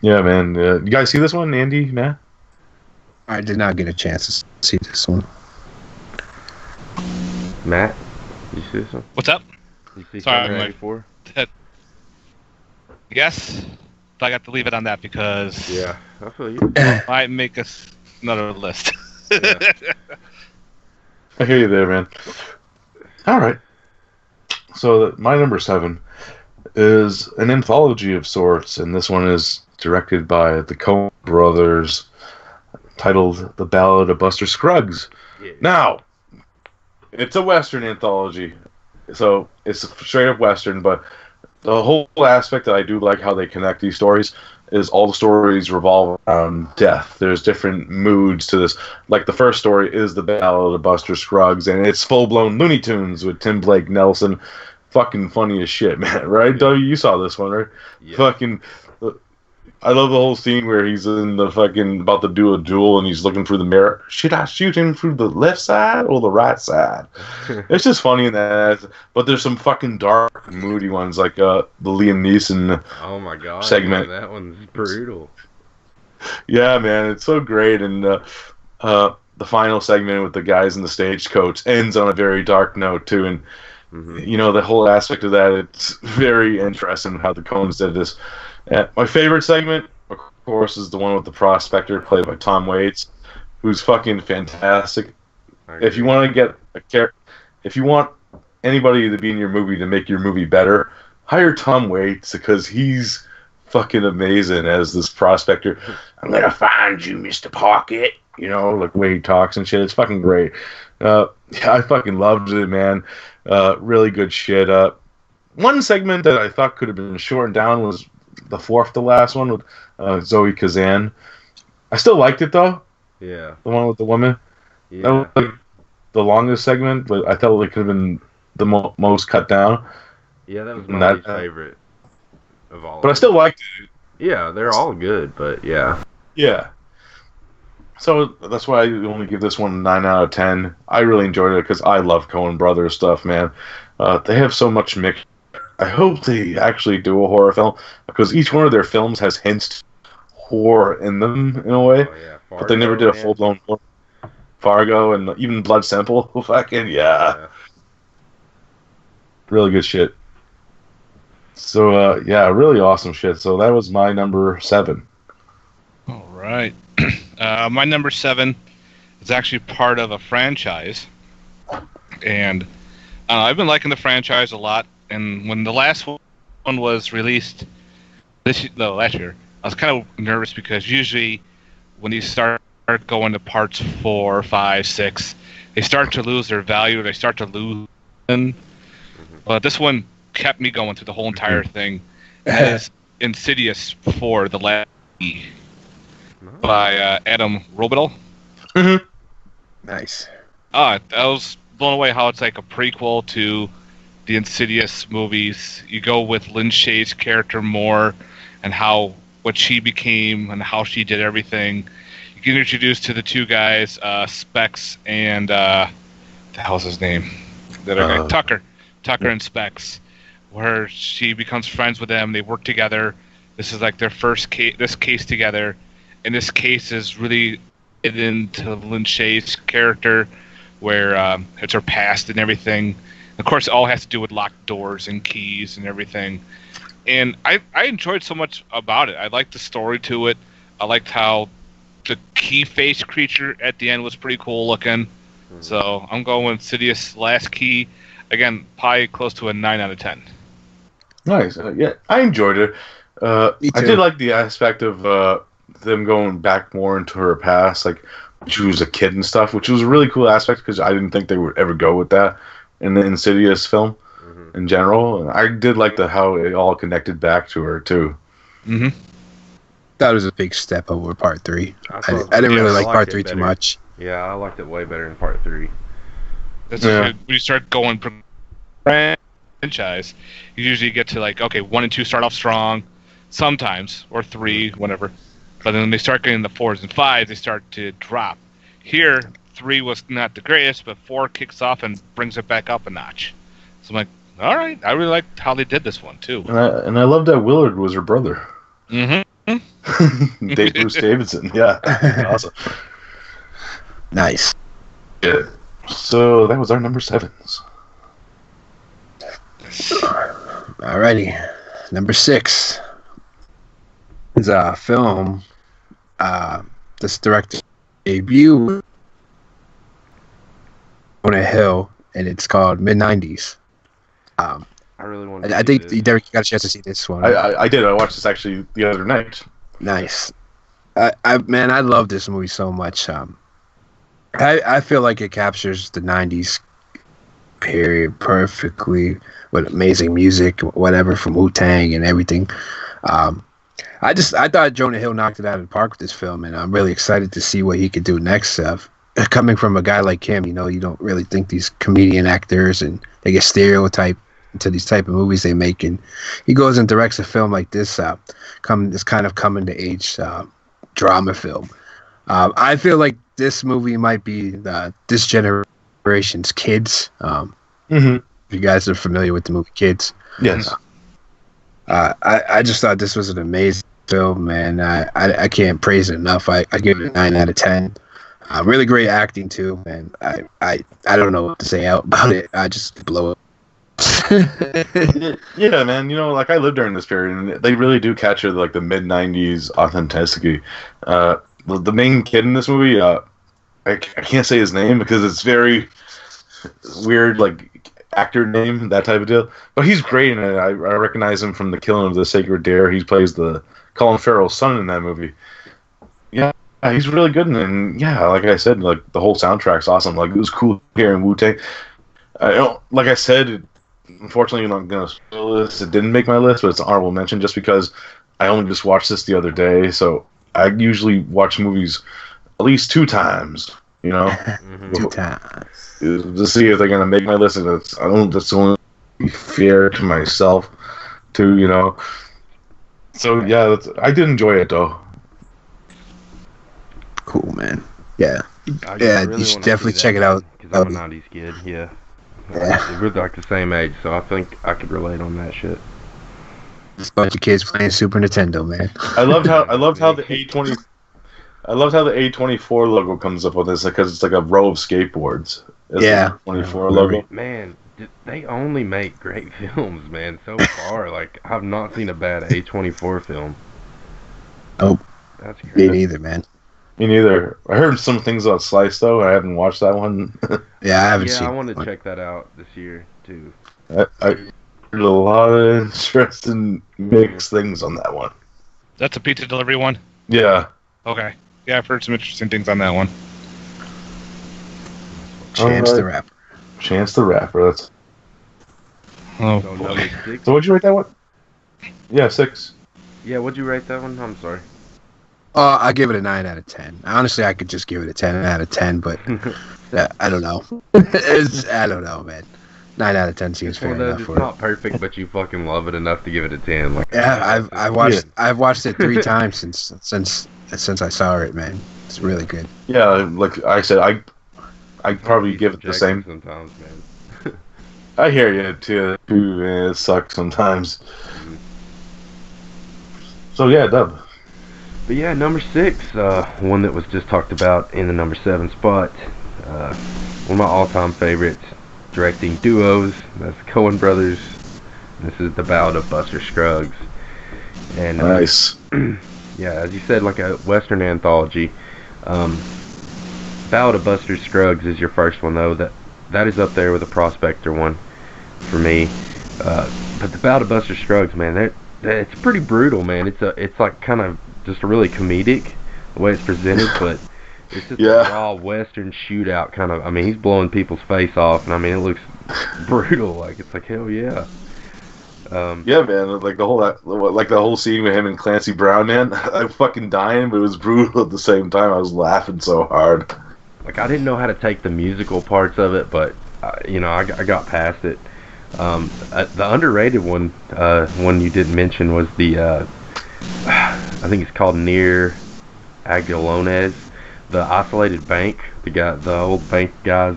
Speaker 1: Yeah, man. You guys see this one, Andy, Matt?
Speaker 4: I did not get a chance to see this one.
Speaker 3: Matt, you see this one?
Speaker 2: What's up?
Speaker 3: You see
Speaker 2: Sorry,
Speaker 3: Summer '84?
Speaker 2: Yes, but I got to leave it on that because
Speaker 3: Yeah, I feel you.
Speaker 2: might make us another list.
Speaker 3: Yeah.
Speaker 1: I hear you there, man. All right. So my number 7 is an anthology of sorts, and this one is directed by the Coen Brothers, titled "The Ballad of Buster Scruggs."
Speaker 3: Yeah.
Speaker 1: Now, it's a Western anthology, so it's a straight up Western, but the whole aspect that I do like how they connect these stories is all the stories revolve around death. There's different moods to this. Like the first story is the Ballad of Buster Scruggs, and it's full-blown Looney Tunes with Tim Blake Nelson. Fucking funny as shit, man. Right? W, you saw this one, right?
Speaker 3: Yeah.
Speaker 1: Fucking I love the whole scene where he's in the fucking about to do a duel and he's looking through the mirror. Should I shoot him through the left side or the right side? It's just funny in that. But there's some fucking dark, moody ones like the Liam Neeson.
Speaker 3: Oh my god!
Speaker 1: Segment.
Speaker 3: Man, that one's brutal.
Speaker 1: Yeah, man, it's so great. And the final segment with the guys in the stagecoach ends on a very dark note too. And you know, the whole aspect of that, it's very interesting how the Coens did this. My favorite segment, of course, is the one with the prospector played by Tom Waits, who's fucking fantastic. If you want to get if you want anybody to be in your movie to make your movie better, hire Tom Waits because he's fucking amazing as this prospector. I'm gonna find you, Mr. Pocket. You know, like the way he talks and shit. It's fucking great. Yeah, I fucking loved it, man. Really good shit. One segment that I thought could have been shortened down was the fourth to last one with Zoe Kazan. I still liked it though.
Speaker 3: Yeah.
Speaker 1: The one with the woman.
Speaker 3: Yeah.
Speaker 1: That was like the longest segment, but I felt it could have been the most cut down.
Speaker 3: Yeah, that was my least favorite of all.
Speaker 1: But I still liked it.
Speaker 3: Yeah, they're all good, but yeah.
Speaker 1: Yeah. So that's why I only give this one a 9 out of 10. I really enjoyed it because I love Coen Brothers stuff, man. They have so much mix. I hope they actually do a horror film because each one of their films has hints horror in them in a way.
Speaker 3: Oh, yeah. Fargo,
Speaker 1: but they never did a full-blown one. Fargo and even Blood Simple. Fucking yeah. Really good shit. So, yeah, really awesome shit. So that was my number 7.
Speaker 2: All right. My number 7 is actually part of a franchise. And I've been liking the franchise a lot. And when the last one was released last year, I was kind of nervous because usually when these start going to parts 4, 5, 6, they start to lose their value. They start to lose. But this one kept me going through the whole entire thing. That is Insidious The Last Key by Adam Robital.
Speaker 4: Nice.
Speaker 2: I was blown away how it's like a prequel to the Insidious movies. You go with Lynn Shaye's character more and what she became and how she did everything. You get introduced to the two guys, Specs and the hell's his name? Tucker and Specs, where she becomes friends with them. They work together. This is like their first case together, and this case is really into Lynn Shaye's character, where it's her past and everything. Of course, it all has to do with locked doors and keys and everything. And I enjoyed so much about it. I liked the story to it. I liked how the key-faced creature at the end was pretty cool looking. So I'm going with Insidious Last Key. Again, probably close to a 9 out of 10.
Speaker 1: Nice. Yeah, I enjoyed it. I did like the aspect of them going back more into her past, like she was a kid and stuff, which was a really cool aspect because I didn't think they would ever go with that in the Insidious film in general. And I did like how it all connected back to her too.
Speaker 4: That was a big step over part 3. I didn't really like part 3 too much.
Speaker 3: Yeah, I liked it way better in part 3.
Speaker 2: That's when you start going from franchise, you usually get to like, okay, 1 and 2 start off strong, sometimes, or 3, whatever. But then when they start getting the 4s and 5s, they start to drop. Here, 3 was not the greatest, but 4 kicks off and brings it back up a notch. So I'm like, all right, I really liked how they did this one too.
Speaker 1: And I loved that Willard was her brother. Bruce Davidson, yeah, awesome.
Speaker 4: Nice.
Speaker 1: Yeah. So that was our number 7s.
Speaker 4: Alrighty, number 6 is a film. This director's debut on a hill, and it's called Mid-90s.
Speaker 3: I really want to.
Speaker 4: I think Derek, you got a chance to see this one.
Speaker 1: I did. I watched this actually the other night.
Speaker 4: Nice. I love this movie so much. I feel like it captures the 90s period perfectly with amazing music, whatever, from Wu-Tang and everything. I thought Jonah Hill knocked it out of the park with this film, and I'm really excited to see what he could do next. Coming from a guy like him, you know, you don't really think these comedian actors and they get stereotyped into these type of movies they make, and he goes and directs a film like this. This kind of coming to age drama film. I feel like this movie might be this generation's Kids. If you guys are familiar with the movie Kids,
Speaker 1: yes.
Speaker 4: I just thought this was an amazing film, man. I can't praise it enough. I give it a 9 out of 10. Really great acting too, man. I don't know what to say about it. I just blow it.
Speaker 1: Yeah, man. You know, like I lived during this period, and they really do capture like the mid '90s authenticity. The main kid in this movie, I can't say his name because it's very weird, like actor name, that type of deal. But he's great in it. I recognize him from The Killing of the Sacred Deer. He plays the Colin Farrell's son in that movie. Yeah. He's really good in it, and yeah, like I said, like the whole soundtrack's awesome. Like it was cool hearing Wu-Tang. Like I said, unfortunately, I'm not gonna spoil this. It didn't make my list, but it's an honorable mention just because I only just watched this the other day. So I usually watch movies at least 2 times. You know,
Speaker 4: 2 times
Speaker 1: to see if they're gonna make my list. And that's only fair to myself, too. You know. So yeah, I did enjoy it though.
Speaker 4: Cool, man. Yeah.
Speaker 3: Really
Speaker 4: you should definitely check it out.
Speaker 3: Because I'm a 90s kid, yeah. We're like the same age, so I think I could relate on that shit.
Speaker 4: Just a bunch of kids playing Super Nintendo, man.
Speaker 1: I loved how the A24 logo comes up with this because it's like a row of skateboards. It's
Speaker 4: yeah.
Speaker 1: The A24 logo.
Speaker 3: Man, they only make great films, man. So far, like I've not seen a bad A24 film.
Speaker 4: Oh,
Speaker 3: that's great.
Speaker 4: Me neither, man.
Speaker 1: Me neither. I heard some things about Slice though. I haven't watched that one.
Speaker 4: Yeah, I haven't seen.
Speaker 3: Yeah, I want to check that out this year too.
Speaker 1: I heard a lot of interesting mixed things on that one.
Speaker 2: That's a pizza delivery one?
Speaker 1: Yeah.
Speaker 2: Okay. Yeah, I've heard some interesting things on that one.
Speaker 4: Chance the Rapper.
Speaker 1: Chance the Rapper. That's.
Speaker 2: Oh.
Speaker 3: So, number 6?
Speaker 1: So what'd you rate that one? Yeah, 6.
Speaker 3: Yeah, what'd you rate that one? I'm sorry.
Speaker 4: I give it a 9 out of 10. Honestly, I could just give it a 10 out of 10, but I don't know. I don't know, man. 9 out of 10 seems fair enough
Speaker 3: it's
Speaker 4: for
Speaker 3: not perfect, but you fucking love it enough to give it a 10. Like,
Speaker 4: yeah, I've watched it 3 times since I saw it, man. It's really good.
Speaker 1: Yeah, like I said, I'd probably give it the same.
Speaker 3: Sometimes, man.
Speaker 1: I hear you too. Man, it sucks sometimes.
Speaker 3: Mm-hmm.
Speaker 1: So yeah, Dub.
Speaker 3: But yeah, number 6, one that was just talked about in the number 7 spot. One of my all-time favorites, directing duos. That's Coen Brothers. This is The Ballad of Buster Scruggs. And
Speaker 1: Nice.
Speaker 3: yeah, as you said, like a Western anthology. Ballad of Buster Scruggs is your first one, though. That is up there with the Prospector one for me. But The Ballad of Buster Scruggs, man, it's pretty brutal, man. It's like kind of just really comedic the way it's presented, but it's just a raw Western shootout kind of. I mean, he's blowing people's face off, and I mean, it looks brutal. Like it's like hell yeah.
Speaker 1: Yeah, man. Like the whole scene with him and Clancy Brown, man. I'm fucking dying, but it was brutal at the same time. I was laughing so hard.
Speaker 3: Like I didn't know how to take the musical parts of it, but I got past it. The underrated one you didn't mention was the I think it's called Near Aguilones, the isolated bank. The old bank guy's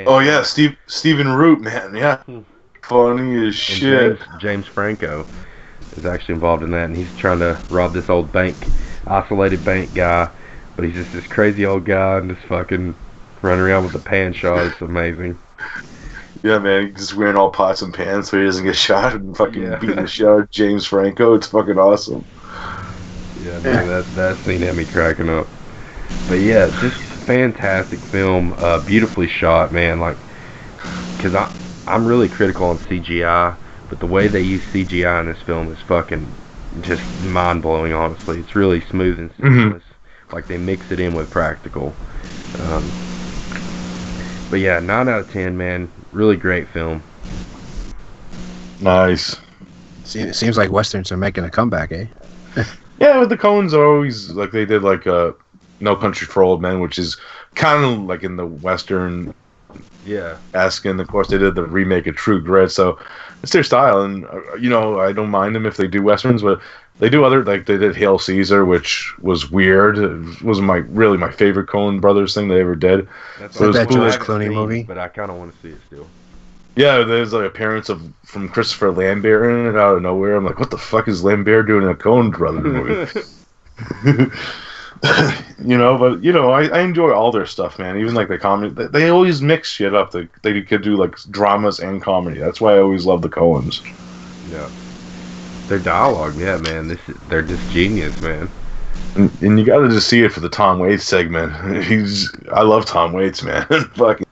Speaker 1: Oh yeah, Stephen Root, man. Yeah, funny as shit.
Speaker 3: James Franco is actually involved in that, and he's trying to rob this old bank, isolated bank guy. But he's just this crazy old guy and just fucking running around with a pan shot. It's amazing.
Speaker 1: Yeah, man, he's just wearing all pots and pans so he doesn't get shot and fucking beating the shit out of James Franco. It's fucking awesome.
Speaker 3: Yeah, man, that scene had me cracking up. But yeah, just fantastic film, beautifully shot, man. Like, because I'm really critical on CGI, but the way they use CGI in this film is fucking just mind blowing. Honestly, it's really smooth and seamless. Like they mix it in with practical. But yeah, 9 out of 10, man. Really great film.
Speaker 1: Nice.
Speaker 4: It seems like Westerns are making a comeback, eh?
Speaker 1: Yeah, but the Coens are always like they did like No Country for Old Men, which is kind of like in the Western
Speaker 3: Yeah.
Speaker 1: Asking, of course, they did the remake of True Grit, so it's their style, and I don't mind them if they do westerns, but they do other, like they did Hail Caesar, which was weird. It wasn't really my favorite Coen Brothers thing they ever did.
Speaker 3: That's
Speaker 1: So
Speaker 4: that
Speaker 1: cool.
Speaker 4: George Clooney movie,
Speaker 3: but I kind of want to see it still.
Speaker 1: Yeah, there's like appearance from Christopher Lambert in it out of nowhere. I'm like, what the fuck is Lambert doing in a Coen Brothers movie? I enjoy all their stuff, man. Even like the comedy, they always mix shit up. They could do like dramas and comedy. That's why I always love the Coens.
Speaker 3: Yeah. Their dialogue, yeah, man. They're just genius, man.
Speaker 1: And you got to just see it for the Tom Waits segment. I love Tom Waits, man. Fucking.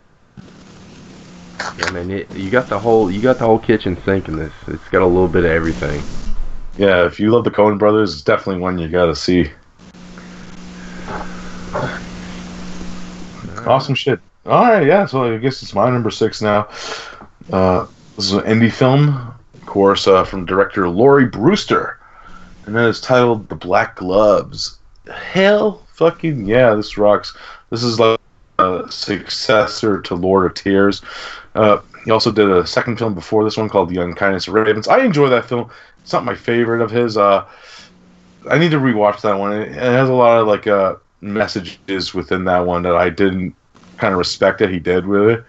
Speaker 3: Yeah, man. You got the whole kitchen sink in this. It's got a little bit of everything.
Speaker 1: Yeah, if you love the Coen Brothers, it's definitely one you got to see. Awesome shit. All right, yeah. So I guess it's my number 6 now. This is an indie film, of course, from director Laurie Brewster, and that is titled "The Black Gloves." Hell, fucking yeah, this rocks. This is like a successor to Lord of Tears. He also did a second film before this one called The Unkindness of Ravens. I enjoy that film. It's not my favorite of his. I need to rewatch that one. It has a lot of like messages within that one that I didn't kind of respect that he did with it.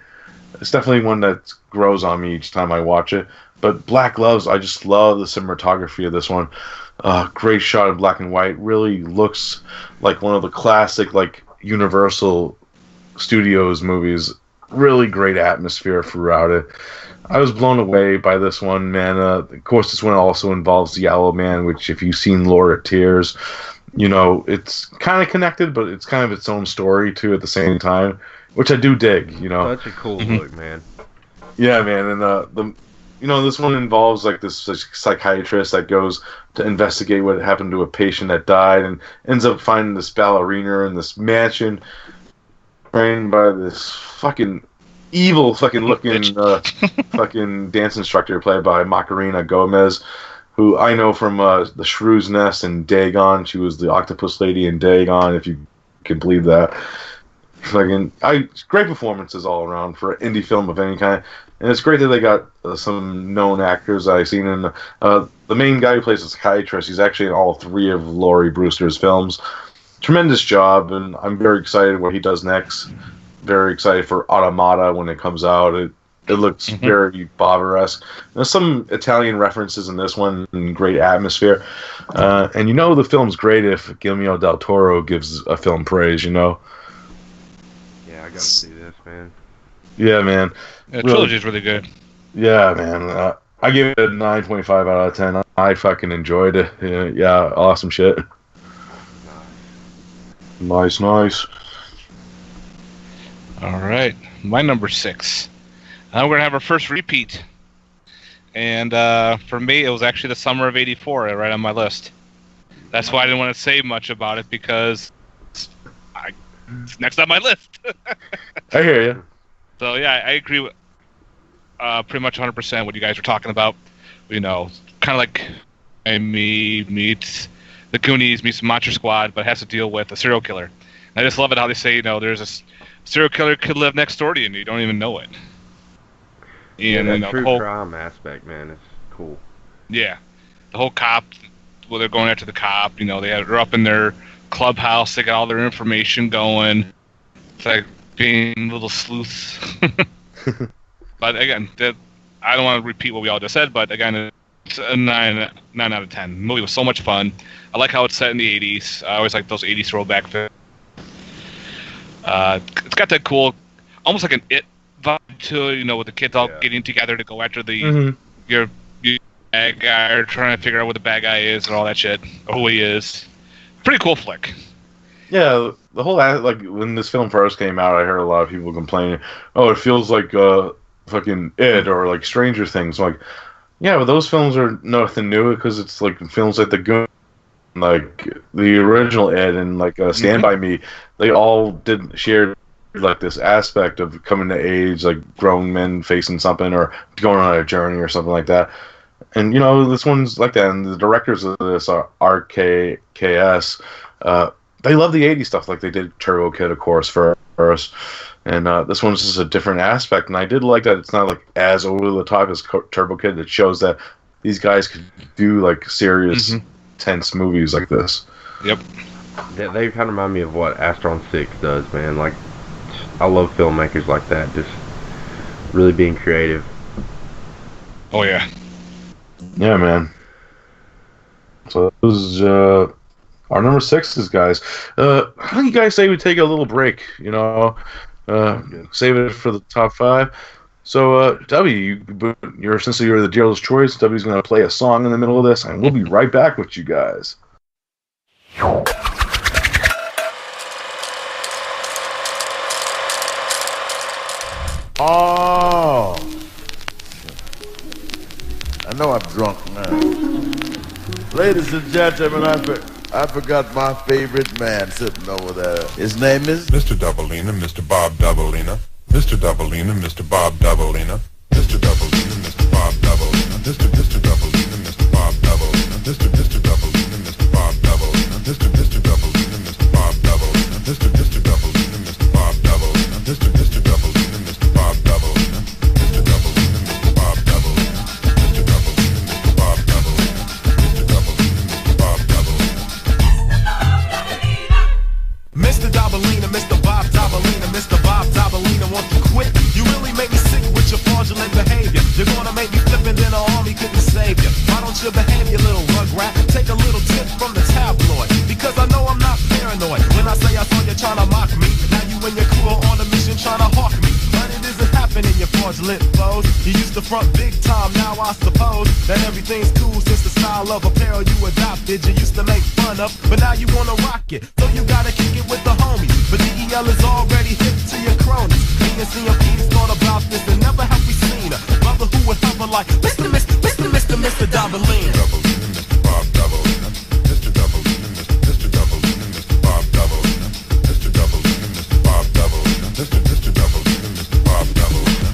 Speaker 1: It's definitely one that grows on me each time I watch it. But Black Gloves, I just love the cinematography of this one. Great shot in black and white. Really looks like one of the classic like Universal Studios movies. Really great atmosphere throughout it. I was blown away by this one, man. Of course, this one also involves the Yellow Man, which if you've seen Lord of Tears, it's kind of connected, but it's kind of its own story too at the same time, which I do dig.
Speaker 3: Such a cool look, man.
Speaker 1: Yeah, man, and this one involves like this psychiatrist that goes to investigate what happened to a patient that died, and ends up finding this ballerina in this mansion, trained by this fucking evil fucking looking fucking dance instructor played by Macarena Gomez, who I know from The Shrew's Nest and Dagon. She was the octopus lady in Dagon, if you can believe that. Great performances all around for an indie film of any kind. And it's great that they got some known actors I've seen in the main guy who plays the psychiatrist. He's actually in all 3 of Laurie Brewster's films. Tremendous job, and I'm very excited what he does next. Very excited for Automata when it comes out. It looks very Bava-esque. There's some Italian references in this one and great atmosphere. And the film's great if Guillermo del Toro gives a film praise,
Speaker 3: Yeah, I gotta see this, man.
Speaker 1: Yeah, man.
Speaker 2: The trilogy's really good.
Speaker 1: Yeah, man. I give it a 9.5 out of 10. I fucking enjoyed it. Yeah, awesome shit. Nice.
Speaker 2: All right, my number 6. Now we're gonna have our first repeat, and for me, it was actually the summer of '84, right on my list. That's why I didn't want to say much about it because it's next on my list.
Speaker 1: I hear you.
Speaker 2: So yeah, I agree with pretty much 100% what you guys were talking about. Kind of like me meets the Goonies meets Monster Squad, but has to deal with a serial killer. And I just love it how they say, there's a serial killer could live next door to you and you don't even know it.
Speaker 3: And that true crime aspect, man, it's cool.
Speaker 2: Yeah, the whole cop. Well, they're going after the cop. They're up in their clubhouse. They got all their information going. It's like being little sleuths. But again, I don't want to repeat what we all just said. But again, it's a 9 out of 10. The movie was so much fun. I like how it's set in the 80s. I always like those 80s throwback films. It's got that cool, almost like an It vibe to it, with the kids all getting together to go after your bad guy, or trying to figure out what the bad guy is and all that shit, or who he is. Pretty cool flick.
Speaker 1: Yeah, the whole when this film first came out, I heard a lot of people complaining, "Oh, it feels like fucking It or like Stranger Things." Like, yeah, but those films are nothing new because it's like films like The Goon, like the original It, and like Stand By Me. They all shared like this aspect of coming to age, like grown men facing something or going on a journey or something like that. And this one's like that. And the directors of this are RKKS. They love the 80s stuff, like they did Turbo Kid, of course, for Brothers. And this one's just a different aspect, and I did like that it's not like as over the top as Turbo Kid. It shows that these guys could do like serious, tense movies like this.
Speaker 2: Yep.
Speaker 3: They kind of remind me of what Astron 6 does, man. Like, I love filmmakers like that, just really being creative.
Speaker 2: Oh yeah.
Speaker 1: Yeah, man. So this is our number 6s, guys. How do you guys say we take a little break? You know, save it for the top 5. So, W, since you're the dealer's choice, W's going to play a song in the middle of this, and we'll be right back with you guys.
Speaker 5: Oh, I know I'm drunk now. Ladies and gentlemen, I forgot my favorite man sitting over there. His name is
Speaker 6: Mr. Doubleina, Mr. Bob Doubleina, Mr. Doubleina, Mr. Bob Doubleina, Mr. Doubleina, Mr. Bob Doubleina, Mr. Doubleina, Mr. Bob Doubleina, Mr. Doubleina, Mr. Bob Doubleina, Mr. Doubleina, Mr. Bob Doubleina, Mr. Doubleina, Mr. Bob Doubleina, Mr. Doubleina, Mr. Bob Doubleina, Mr. Doubleina, Mr. Bob Doubleina, Mr. Doubleina, Mr. Bob Doubleina, Mr. Doubleina, Mr. Bob Doubleina.
Speaker 7: Mr. Doubleina, Mr. Bob Doubleina, Mr. Bob Doubleina, won't you quit? You really make me sick with your fraudulent behavior. You're gonna make me flip and then the army couldn't save you. Why don't you behave, you little rugrat? Take a little tip from the tabloid, because I know I'm not paranoid. When I say I saw you trying to mock me, now you and your crew are on a mission trying to hawk me. But it isn't happening, you fraudulent foes. You used to front big time, now I suppose that everything's cool since the style of apparel you adopted. You used to make fun of, but now you wanna rock it. So you gotta kick it with the homies. But DEL is already hip to your cronies. Me and CMP's thought about this and never have we seen a brother who would hover like Mr. Doubleina.
Speaker 6: Doubleina, Mr. Bob Doubleina, Mr. Doubleina, Mr. Doubleina, Mr. Bob Doubleina, Mr. Doubleina, Mr. Bob Doubleina, Mr. Doubleina, Mr. Bob Doubleina.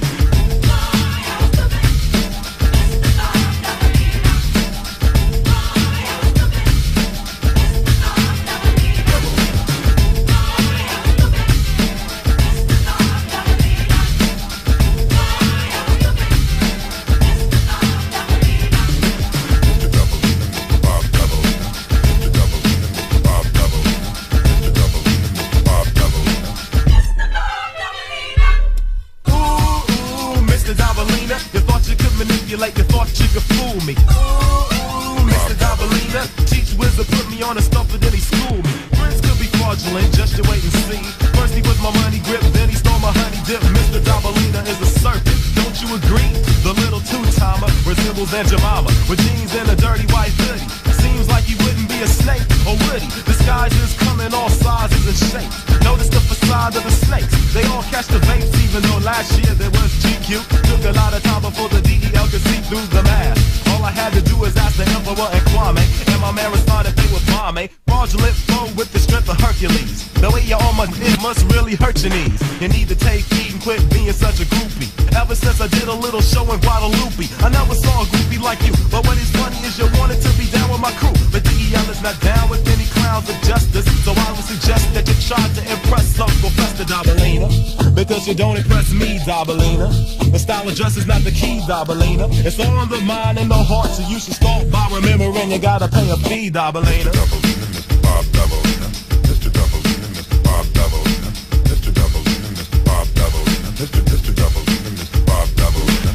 Speaker 7: Manipulate, you thought you could fool me. Ooh, Mr. Doubleina, teach wizard put me on a stumper, then he schooled me. Friends could be fraudulent, just you wait and see. First he was my money grip, then he stole my honey dip. Mr. Doubleina is a serpent, don't you agree? The little two-timer resembles Aunt Jemima, with jeans and a dirty white hoodie. Seems like he wouldn't be a snake, or would he? Disguises come in all sizes and shapes. Notice the facade of the snakes, they all catch the vapes, even though last year there was GQ. Took a lot of time before the DEL could see through the mask. All I had to do was ask the Emperor and Kwame, and my man responded they were bomb. Fraudulent foe with the strength of Hercules. The way you're on my dick must really hurt your knees. You need to take heed and quit being such a groupie. Ever since I did a little show in Guadalupe, I never saw a groupie like you. But what is funny is you wanted to be down with my crew, but DEL is not down with any clowns of justice. So I would suggest that you try to impress Uncle Fester Doubleina, because you don't impress me, Doubleina. The style of dress is not the key, Doubleina. It's on the mind and the heart, so you should start by remembering you gotta pay a fee, Doubleina.
Speaker 6: Doubleina, Mr. Bob Doubleina, Mr. Doubleina, Mr. Bob Doubleina, Mr. Doubleina, Mr. Bob Doubleina, Mr. Doubleina, Mr. Bob Doubleina.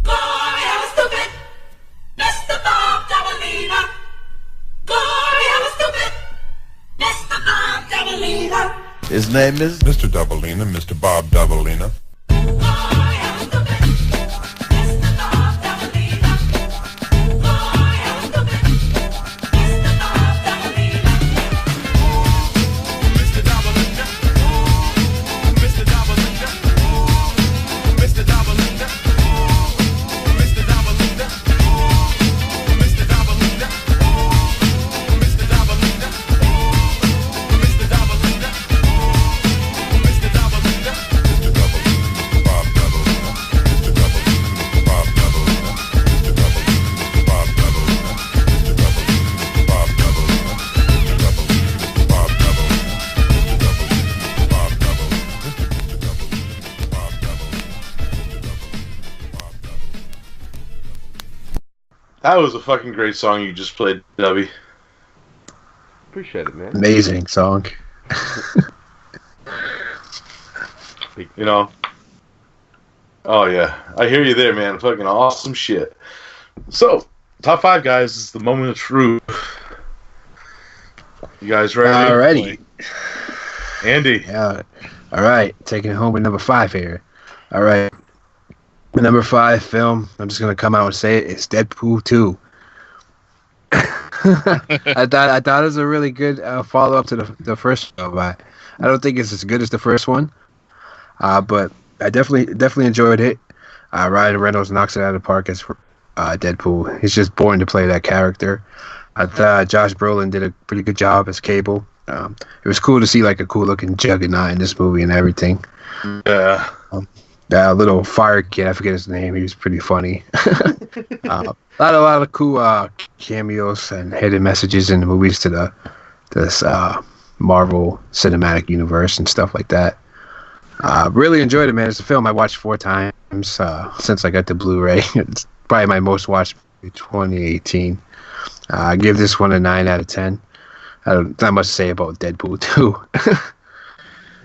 Speaker 8: Boy, I was stupid, Mr. Bob Doubleina. Boy, I was stupid, Mr. Bob Doubleina.
Speaker 5: His name is
Speaker 6: Mr. Doubleina, Mr. Bob Doubleina. Mr. Doubleina.
Speaker 1: That was a fucking great song you just played, Dubby.
Speaker 3: Appreciate it, man.
Speaker 4: Amazing song.
Speaker 1: You know. Oh yeah, I hear you there, man. Fucking awesome shit. So, top 5, guys, is the moment of truth. You guys ready?
Speaker 4: Alrighty.
Speaker 1: Andy.
Speaker 4: Yeah. All right, taking it home with number 5 here. All right, the number 5 film. I'm just gonna come out and say it. It's Deadpool 2. I thought it was a really good follow up to the first film. I don't think it's as good as the first one, but I definitely enjoyed it. Ryan Reynolds knocks it out of the park as Deadpool. He's just born to play that character. I thought Josh Brolin did a pretty good job as Cable. It was cool to see like a cool looking Juggernaut in this movie and everything.
Speaker 1: Yeah.
Speaker 4: That little fire kid, I forget his name. He was pretty funny. A lot of cool cameos and hidden messages in the movies to this Marvel Cinematic Universe and stuff like that. Really enjoyed it, man. It's a film I watched 4 times since I got the Blu-ray. It's probably my most watched movie 2018. I give this one a 9 out of 10. Not much to say about Deadpool 2.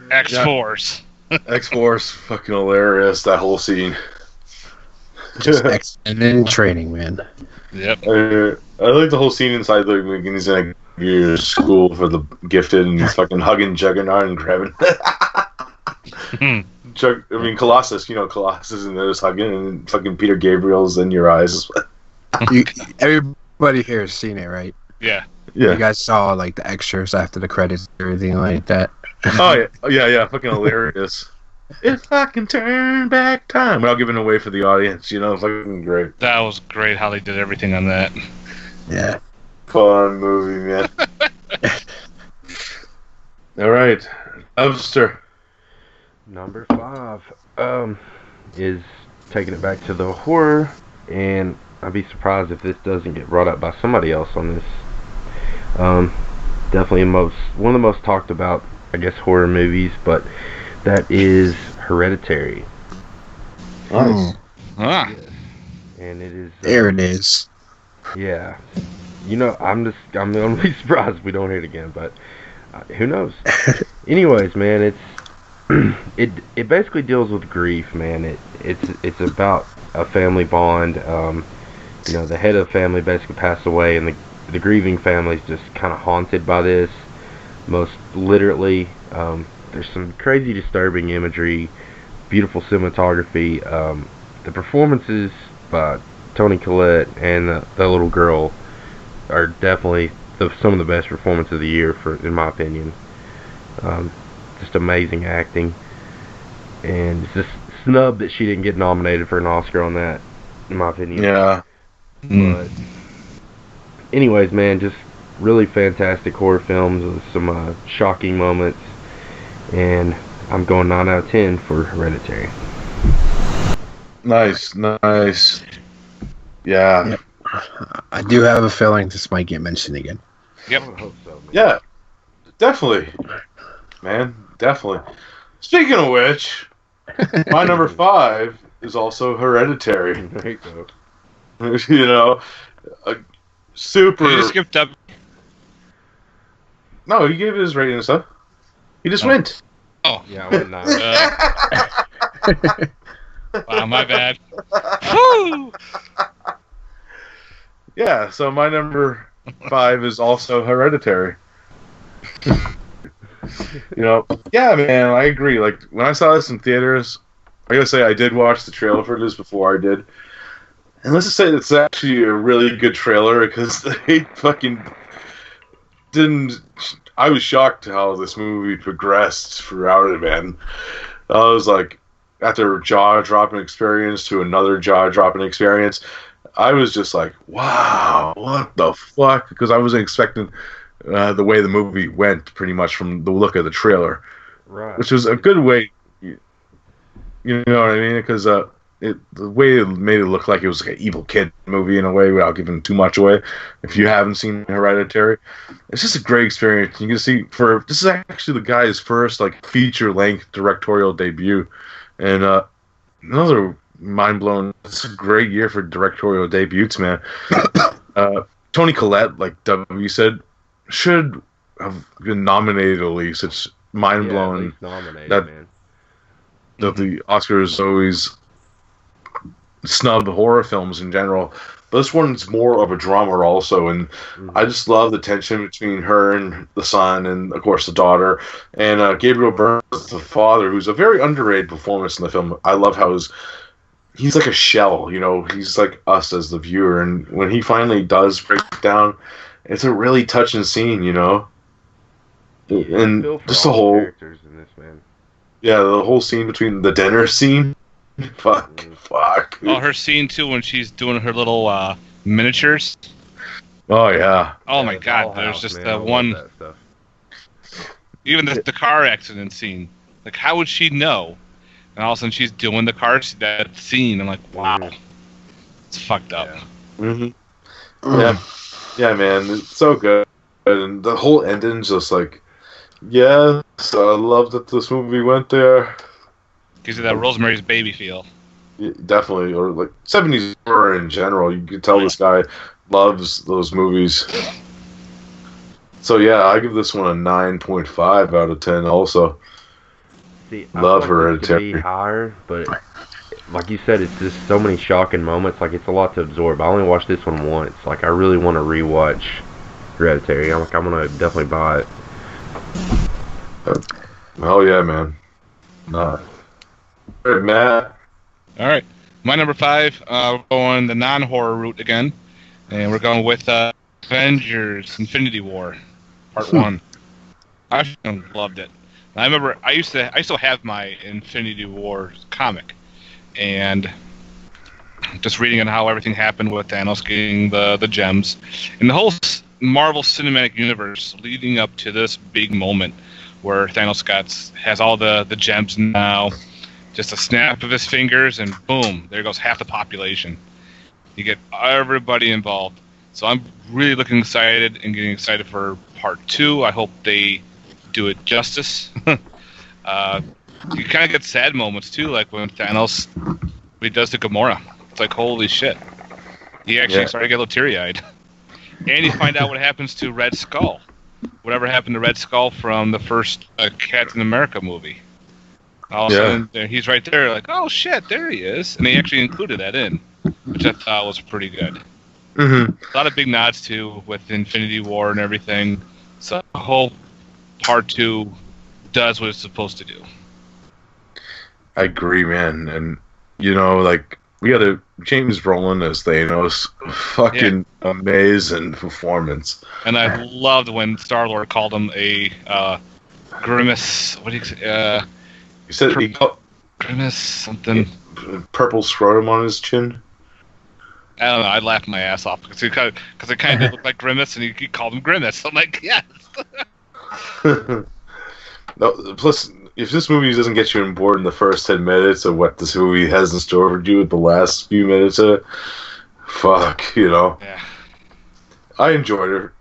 Speaker 2: X-Force.
Speaker 1: X-Force, fucking hilarious, that whole scene.
Speaker 4: Just excellent training, man.
Speaker 2: Yep.
Speaker 1: I like the whole scene inside when he's in a school for the gifted and he's fucking hugging Juggernaut and grabbing. Colossus, Colossus, and they're just hugging, and fucking Peter Gabriel's in your eyes.
Speaker 4: Everybody here has seen it, right?
Speaker 2: Yeah.
Speaker 1: Yeah.
Speaker 4: You guys saw like the extras after the credits and everything like that.
Speaker 1: Oh yeah, fucking hilarious. If I can turn back time, without giving away for the audience, fucking great.
Speaker 2: That was great how they did everything on that.
Speaker 4: Yeah.
Speaker 1: Fun movie, man. All right, Webster.
Speaker 3: Number 5 is taking it back to the horror, and I'd be surprised if this doesn't get brought up by somebody else on this. Definitely one of the most talked about, I guess, horror movies, but that is Hereditary.
Speaker 1: Nice.
Speaker 2: Ah.
Speaker 3: And it is.
Speaker 4: There it is.
Speaker 3: Yeah. I'm gonna be surprised if we don't hear it again, but who knows? Anyways, man, it basically deals with grief, man. It's about a family bond. The head of the family basically passed away, and the grieving family's just kind of haunted by this. Most literally, there's some crazy, disturbing imagery, beautiful cinematography. The performances by Toni Collette and the little girl are definitely some of the best performances of the year, in my opinion. Just amazing acting, and it's just snub that she didn't get nominated for an Oscar on that, in my opinion.
Speaker 1: Yeah.
Speaker 3: But anyways, man, just really fantastic horror films with some shocking moments, and I'm going 9 out of 10 for Hereditary.
Speaker 1: Nice. Yeah.
Speaker 4: Yep. I do have a feeling this might get mentioned again.
Speaker 2: Yep.
Speaker 3: I hope so, man.
Speaker 1: Yeah. Definitely. Man, definitely. Speaking of which, my number 5 is also Hereditary.
Speaker 3: There you go.
Speaker 1: Super.
Speaker 2: You just skipped up.
Speaker 1: No, he gave his rating and stuff. He just went.
Speaker 2: Oh.
Speaker 3: Yeah, I went 9.
Speaker 2: Wow, my bad. Woo!
Speaker 1: Yeah, so my number 5 is also Hereditary. Yeah, man, I agree. Like, when I saw this in theaters, I gotta say, I did watch the trailer for this before I did. And let's just say it's actually a really good trailer, because they fucking didn't... I was shocked how this movie progressed throughout it, man. I was like, after a jaw-dropping experience to another jaw-dropping experience, I was just like, wow, what the fuck? Because I wasn't expecting the way the movie went, pretty much, from the look of the trailer.
Speaker 3: Right.
Speaker 1: Which was a good way, you know what I mean? Because the way it made it look like it was like an evil kid movie in a way, without giving too much away. If you haven't seen Hereditary, it's just a great experience. You can see this is actually the guy's first like feature-length directorial debut, and another mind blown. It's a great year for directorial debuts, man. Toni Collette, like W said, should have been nominated at least. It's mind blowing that
Speaker 3: man.
Speaker 1: That the Oscars always snub horror films in general. But this one's more of a drama also, and I just love the tension between her and the son, and of course the daughter, and Gabriel Byrne, the father, who's a very underrated performance in the film. I love how he's like a shell, you know. He's like us as the viewer, and when he finally does break down, it's a really touching scene, you know. And just the whole
Speaker 3: characters in this, man.
Speaker 1: Yeah, the whole scene between the dinner scene. Fuck.
Speaker 2: Oh, her scene too when she's doing her little miniatures.
Speaker 1: Oh yeah.
Speaker 2: Oh my God, there's just the one. Even the car accident scene. Like, how would she know? And all of a sudden she's doing that scene. I'm like, wow, it's fucked up.
Speaker 1: Yeah, man, it's so good, and the whole ending's just like, yes, I love that this movie went there.
Speaker 2: Gives you that Rosemary's Baby feel.
Speaker 1: Yeah, definitely, or like 70s horror in general. You can tell this guy loves those movies. So yeah, I give this one a 9.5 out of 10. Also,
Speaker 3: see,
Speaker 1: love
Speaker 3: Hereditary. It could
Speaker 1: Hereditary.
Speaker 3: be higher, but like you said, it's just so many shocking moments. Like, it's a lot to absorb. I only watched this one once. Like, I really want to rewatch Hereditary. I'm gonna definitely buy it.
Speaker 1: Oh yeah, man. All right, Matt.
Speaker 2: All right, my number 5. We're going the non-horror route again, and we're going with Avengers: Infinity War, Part 1. I loved it. I remember I used to have my Infinity War comic, and just reading on how everything happened with Thanos getting the gems, and the whole Marvel Cinematic Universe leading up to this big moment where Thanos has all the gems now. Just a snap of his fingers, and boom, there goes half the population. You get everybody involved. So I'm really getting excited for Part 2. I hope they do it justice. You kind of get sad moments, too, like when Thanos, he does to Gamora. It's like, holy shit. He actually started to get a little teary-eyed. And you find out what happens to Red Skull. Whatever happened to Red Skull from the first Captain America movie. All of a sudden, he's right there, like, oh shit, there he is. And they actually included that in, which I thought was pretty good. A lot of big nods, too, with Infinity War and everything. So I hope Part 2 does what it's supposed to do.
Speaker 1: I agree, man. And, you know, like, we got James Brolin as Thanos. Fucking amazing performance.
Speaker 2: And I loved when Star-Lord called him a grimace. What do you say?
Speaker 1: You said he called
Speaker 2: grimace something.
Speaker 1: Purple scrotum on his chin.
Speaker 2: I don't know. I laughed my ass off because it kind of did look like Grimace, and he called him Grimace. I'm like, yes.
Speaker 1: No, plus, if this movie doesn't get you on board in the first 10 minutes of what this movie has in store for you with the last few minutes of it, fuck, you know.
Speaker 2: Yeah.
Speaker 1: I enjoyed it.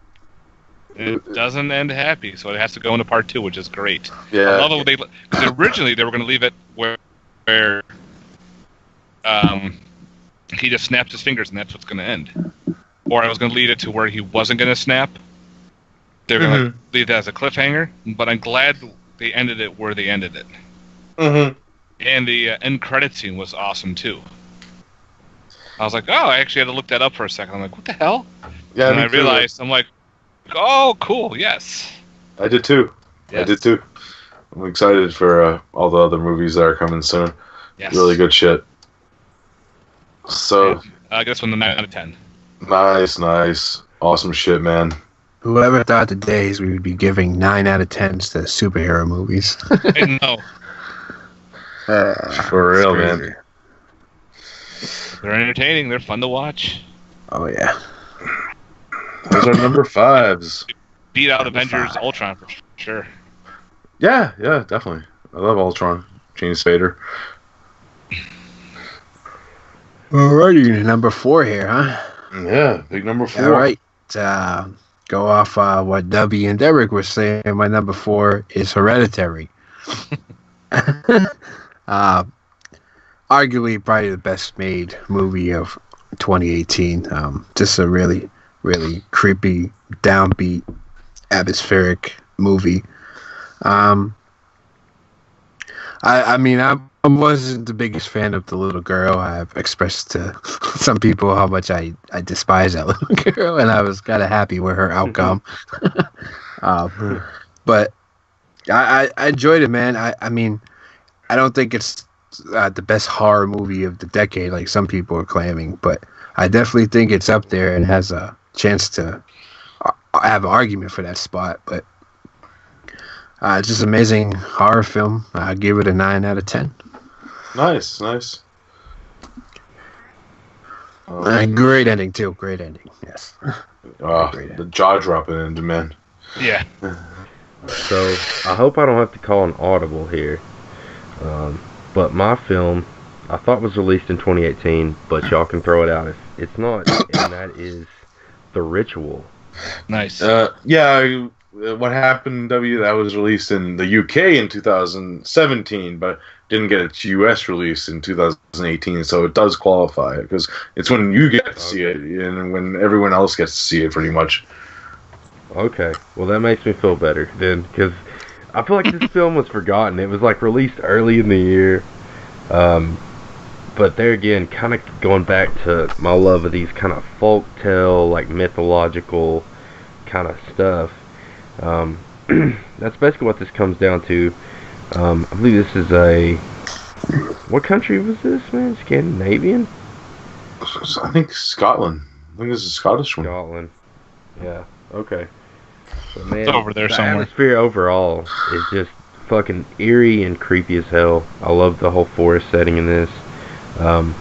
Speaker 2: It doesn't end happy, so it has to go into Part 2, which is great.
Speaker 1: Yeah.
Speaker 2: I love it. Because originally they were going to leave it where he just snaps his fingers and that's what's going to end. Or I was going to lead it to where he wasn't going to snap. They're going to leave that as a cliffhanger, but I'm glad they ended it where they ended it. And the end credit scene was awesome, too. I was like, oh, I actually had to look that up for a second. I'm like, what the hell?
Speaker 1: Yeah,
Speaker 2: and I realized, I'm like, oh, cool, yes.
Speaker 1: I did too.
Speaker 2: Yes.
Speaker 1: I did too. I'm excited for all the other movies that are coming soon.
Speaker 2: Yes.
Speaker 1: Really good shit. So,
Speaker 2: I guess one, a 9 out of 10.
Speaker 1: Nice. Awesome shit, man.
Speaker 4: Whoever thought the days we would be giving 9 out of 10s to superhero movies?
Speaker 2: I know.
Speaker 1: For real, man.
Speaker 2: They're entertaining. They're fun to watch.
Speaker 4: Oh, yeah.
Speaker 1: Those are number 5s.
Speaker 2: Beat out Avengers Ultron for sure.
Speaker 1: Yeah, definitely. I love Ultron. James Spader.
Speaker 4: Alrighty, number 4 here, huh?
Speaker 1: Yeah, big number 4.
Speaker 4: All right. Go off what W and Derek were saying. My number 4 is Hereditary. arguably probably the best made movie of 2018. Just a really, really creepy, downbeat, atmospheric movie. I mean, I wasn't the biggest fan of the little girl. I've expressed to some people how much I despise that little girl, and I was kind of happy with her outcome. But I enjoyed it, man. I mean, I don't think it's the best horror movie of the decade, like some people are claiming, but I definitely think it's up there and has a chance to have an argument for that spot. But it's just amazing horror film. I give it a 9 out of 10.
Speaker 1: Nice.
Speaker 4: Great ending too. Great ending. Yes.
Speaker 1: The jaw dropping ending, man.
Speaker 2: Yeah.
Speaker 3: So I hope I don't have to call an audible here. But my film, I thought was released in 2018, but y'all can throw it out if it's not, and that is The Ritual.
Speaker 2: Nice.
Speaker 1: Yeah. What happened, W? That was released in the UK in 2017, but didn't get its US release in 2018, so it does qualify because it's when you get to see it and when everyone else gets to see it, pretty much.
Speaker 3: Okay, well that makes me feel better then, because I feel like this film was forgotten. It was like released early in the year, but there again, kind of going back to my love of these kind of folk tale, like mythological kind of stuff. That's basically what this comes down to. I believe this is what country was this, man? Scandinavian?
Speaker 1: I think Scotland. I think this is a Scottish one.
Speaker 3: Scotland. Yeah. Okay. But man,
Speaker 2: It's over there
Speaker 3: the
Speaker 2: somewhere.
Speaker 3: atmosphere overall is just fucking eerie and creepy as hell. I love the whole forest setting in this. Like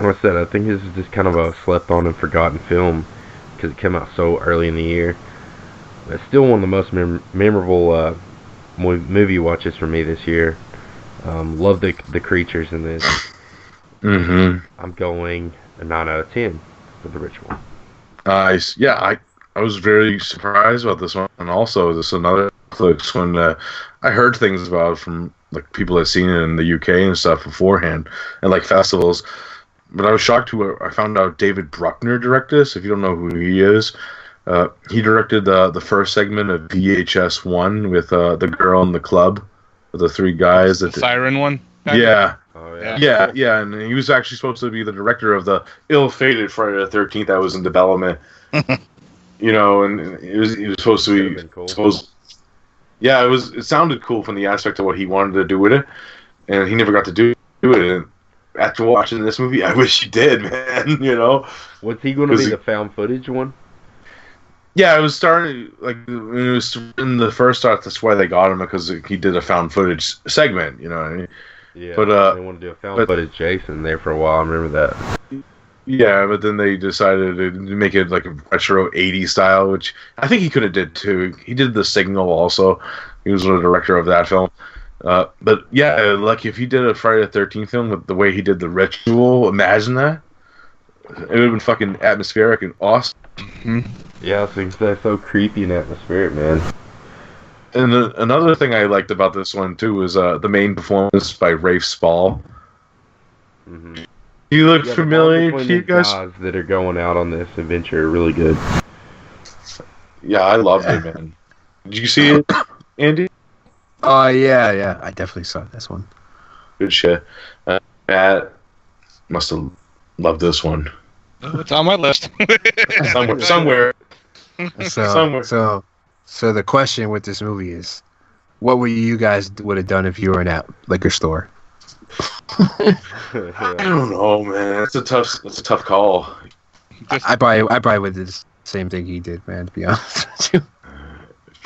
Speaker 3: I said, I think this is just kind of a slept-on and forgotten film because it came out so early in the year. It's still one of the most memorable movie watches for me this year. Love the creatures in this.
Speaker 1: Mm-hmm.
Speaker 3: I'm going a 9 out of 10 for The Ritual.
Speaker 1: Nice. Yeah, I was very surprised about this one, and also this another Netflix when I heard things about it from like people that seen it in the UK and stuff beforehand, and like festivals. But I was shocked I found out David Bruckner directed this. If you don't know who he is, he directed the first segment of VHS 1 with the girl in the club with the three guys.
Speaker 2: The siren one?
Speaker 1: Yeah.
Speaker 3: Oh
Speaker 1: Yeah, and he was actually supposed to be the director of the ill-fated Friday the 13th that was in development. You know, and he was supposed to be
Speaker 3: cool.
Speaker 1: Yeah, it sounded cool from the aspect of what he wanted to do with it, and he never got to do it. And after watching this movie, I wish he did, man. You know,
Speaker 3: was he going to be the found footage one?
Speaker 1: Yeah, it was starting like when it was in the first start. That's why they got him, because he did a found footage segment. You know what I mean?
Speaker 3: Yeah,
Speaker 1: but
Speaker 3: they wanted to do a found footage Jason there for a while. I remember that.
Speaker 1: Yeah, but then they decided to make it like a retro 80s style, which I think he could have did too. He did The Signal also. He was the director of that film. But yeah, like if he did a Friday the 13th film with the way he did The Ritual, imagine that. It would have been fucking atmospheric and awesome.
Speaker 2: Mm-hmm.
Speaker 3: Yeah, they're so creepy and atmospheric, man.
Speaker 1: And another thing I liked about this one too was the main performance by Rafe Spall.
Speaker 3: Mm-hmm.
Speaker 1: He looked familiar to you guys?
Speaker 3: Guys that are going out on this adventure are really good.
Speaker 1: Yeah, I loved it, man. Did you see it, Andy?
Speaker 4: Oh, yeah. I definitely saw this one.
Speaker 1: Good shit. Matt must have loved this one.
Speaker 2: Oh, it's on my list.
Speaker 1: Somewhere.
Speaker 4: So the question with this movie is, what would you guys would have done if you were in that liquor store?
Speaker 1: I don't know, man. It's a tough call.
Speaker 4: I probably would do the same thing he did, man. To be honest with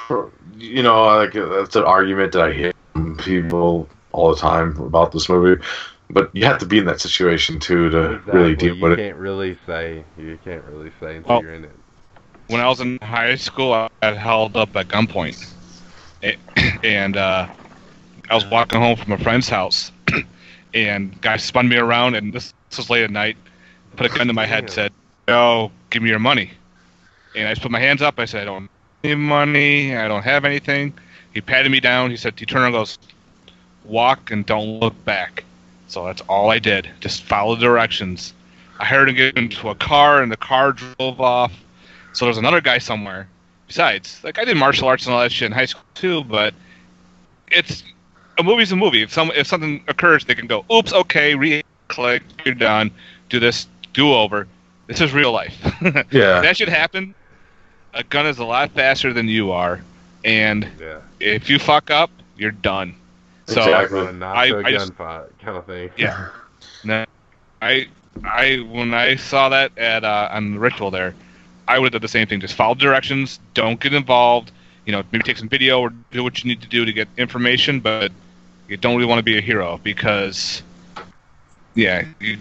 Speaker 4: you.
Speaker 1: You know, like that's an argument that I hear from people all the time about this movie. But you have to be in that situation too to really deal with it.
Speaker 3: You can't really say until you're in it.
Speaker 2: When I was in high school, I got held up at gunpoint, and I was walking home from a friend's house, and guy spun me around, and this was late at night, put a gun to my head, and said, "Yo, give me your money." And I just put my hands up. I said, "I don't have any money. I don't have anything." He patted me down. He said, he turned around and goes, "Walk and don't look back." So that's all I did. Just follow the directions. I heard him get into a car, and the car drove off. So there's another guy somewhere. Besides, like, I did martial arts and all that shit in high school too, but it's a movie's a movie. If something occurs, they can go, oops, okay, re-click, you're done. Do this, do over. This is real life.
Speaker 1: Yeah.
Speaker 2: That should happen. A gun is a lot faster than you are, and if you fuck up, you're done. So
Speaker 1: Exactly.
Speaker 3: Not to a
Speaker 2: I just-
Speaker 3: gunfight kind of thing.
Speaker 2: yeah. No, I when I saw that at on the ritual there, I would have done the same thing. Just follow directions. Don't get involved. You know, maybe take some video or do what you need to do to get information, but you don't really want to be a hero because, yeah, you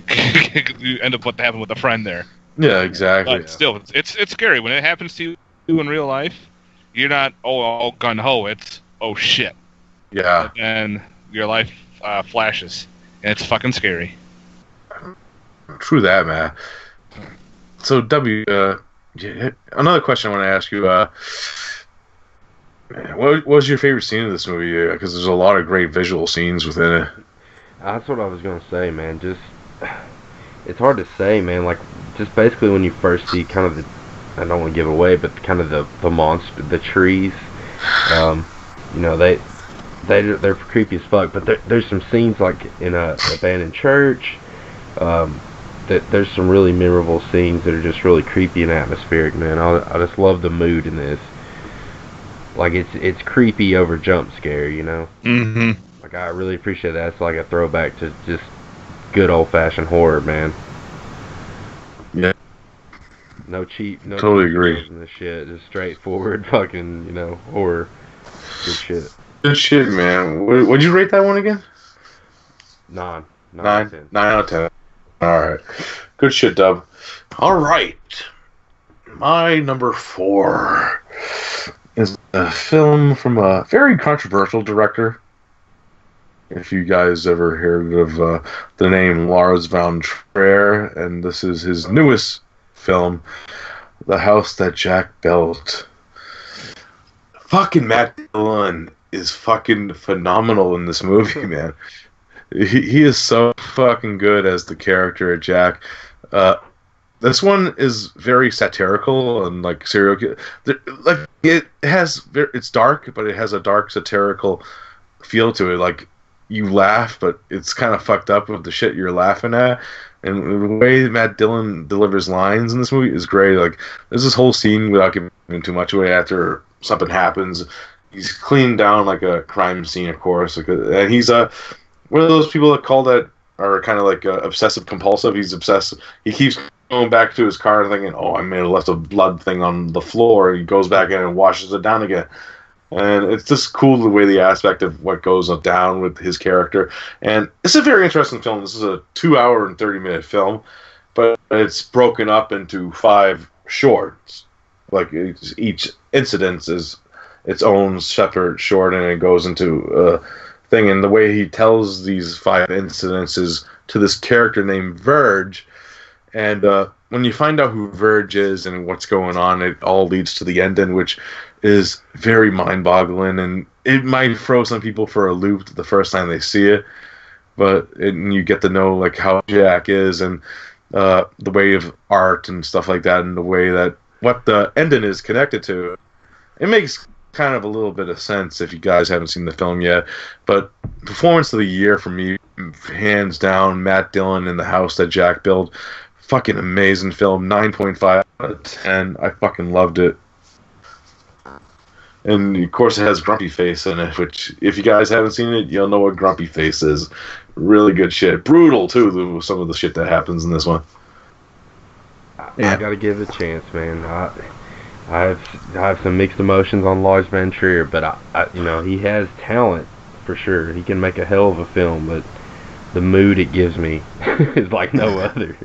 Speaker 2: end up what happened with a friend there.
Speaker 1: Yeah, exactly.
Speaker 2: But still, it's scary when it happens to you in real life. You're not all gun ho. It's oh shit,
Speaker 1: Yeah.
Speaker 2: and your life flashes, and it's fucking scary.
Speaker 1: True that, man. So, another question I want to ask you. What was your favorite scene of this movie? Because there's a lot of great visual scenes within it.
Speaker 3: That's what I was gonna say, man. Just it's hard to say, man. Like, just basically when you first see kind of the, I don't want to give away, but kind of the monster, the trees. You know, they're creepy as fuck. But there's some scenes like in a abandoned church. That there's some really memorable scenes that are just really creepy and atmospheric, man. I just love the mood in this. Like, it's creepy over jump scare, you know?
Speaker 2: Mm-hmm.
Speaker 3: Like, I really appreciate that. It's like a throwback to just good old-fashioned horror, man.
Speaker 1: Yeah.
Speaker 3: No cheap, no
Speaker 1: Totally
Speaker 3: cheap
Speaker 1: agree.
Speaker 3: thrills in this shit. Just straightforward fucking, you know, horror. Good shit.
Speaker 1: Good shit, man. What'd you rate that one again?
Speaker 3: 9
Speaker 1: 9
Speaker 3: out of 10.
Speaker 1: 9 out of 10. All right. Good shit, Dub. All right. My number 4 is a film from a very controversial director. If you guys ever heard of the name Lars von Trier, and this is his newest film, The House That Jack Built. Fucking Matt Dillon is fucking phenomenal in this movie, man. He is so fucking good as the character of Jack. This one is very satirical and like serial. Like it's dark, but it has a dark satirical feel to it. Like you laugh, but it's kind of fucked up with the shit you're laughing at. And the way Matt Dillon delivers lines in this movie is great. Like there's this whole scene without giving too much away after something happens. He's cleaned down like a crime scene, of course, and he's one of those people that call that are kind of like obsessive compulsive. He's obsessed. He keeps going back to his car thinking, "Oh, I may have left a blood thing on the floor." He goes back in and washes it down again. And it's just cool the way the aspect of what goes down with his character. And it's a very interesting film. This is a 2-hour and 30-minute film, but it's broken up into 5 shorts. Like each incident is its own separate short, and it goes into thing. And the way he tells these 5 incidences to this character named Verge, and when you find out who Verge is and what's going on, it all leads to the ending, which is very mind-boggling, and it might throw some people for a loop the first time they see it, but you get to know like how Jack is, and the way of art and stuff like that, and the way that what the ending is connected to. It makes kind of a little bit of sense if you guys haven't seen the film yet. But performance of the year for me, hands down, Matt Dillon in The House That Jack Built. Fucking amazing film. 9.5 out of 10. I fucking loved it. And of course it has Grumpy Face in it, which if you guys haven't seen it, you'll know what Grumpy Face is. Really good shit. Brutal too, some of the shit that happens in this one.
Speaker 3: I gotta give it a chance, man. I have some mixed emotions on Lars von Trier, but I you know, he has talent for sure. He can make a hell of a film, but the mood it gives me is like no other.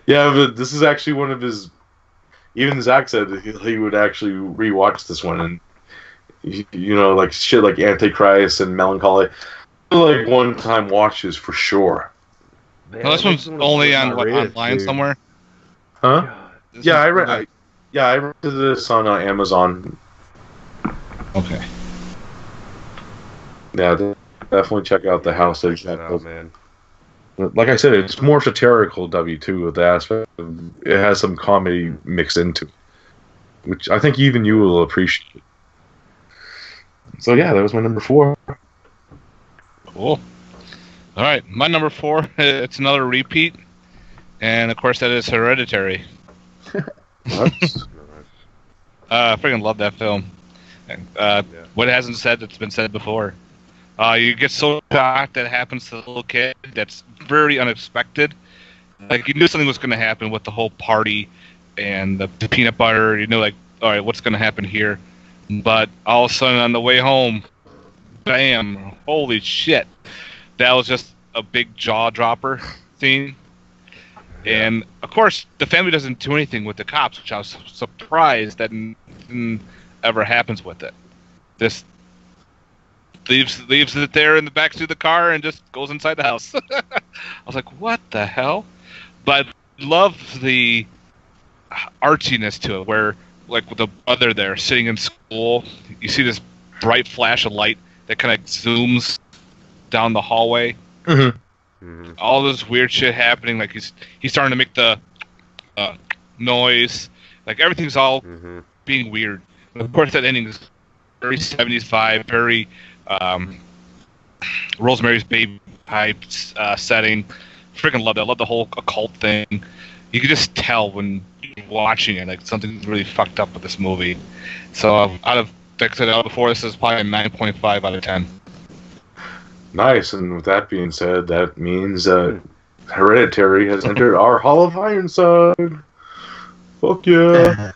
Speaker 1: Yeah, but this is actually one of his. Even Zach said that he would actually rewatch this one, and you know, like shit like Antichrist and Melancholy, like one-time watches for sure.
Speaker 2: Well, this one's only on online somewhere.
Speaker 1: Huh?
Speaker 2: God,
Speaker 1: yeah, I rented this on Amazon.
Speaker 2: Okay.
Speaker 1: Yeah, definitely check out The House That Jack Built.
Speaker 3: Man.
Speaker 1: But like I said, it's more satirical W2 with the aspect. It has some comedy mixed into it, which I think even you will appreciate. So yeah, that was my number 4.
Speaker 2: Cool. All right, my number 4. It's another repeat, and of course that is Hereditary. I freaking love that film. What hasn't said that's been said before. You get so shocked that happens to the little kid. That's very unexpected. Like, you knew something was going to happen with the whole party and the peanut butter. You know, like, all right, what's going to happen here? But all of a sudden on the way home, bam, holy shit. That was just a big jaw dropper scene. And, of course, the family doesn't do anything with the cops, which I was surprised that nothing ever happens with it. Just leaves it there in the backseat of the car and just goes inside the house. I was like, what the hell? But I love the archiness to it, where, like, with the brother there sitting in school, you see this bright flash of light that kind of zooms down the hallway.
Speaker 1: Mm-hmm.
Speaker 2: All this weird shit happening, like he's starting to make the noise, like everything's all being weird. And of course, that ending is very 70s vibe, very Rosemary's Baby type setting. Freaking love that. I love the whole occult thing. You can just tell when you're watching it, like something's really fucked up with this movie. So out of, like I said before, this is probably a 9.5 out of 10.
Speaker 1: Nice, and with that being said, that means Hereditary has entered our Hall of Ironside. Fuck yeah.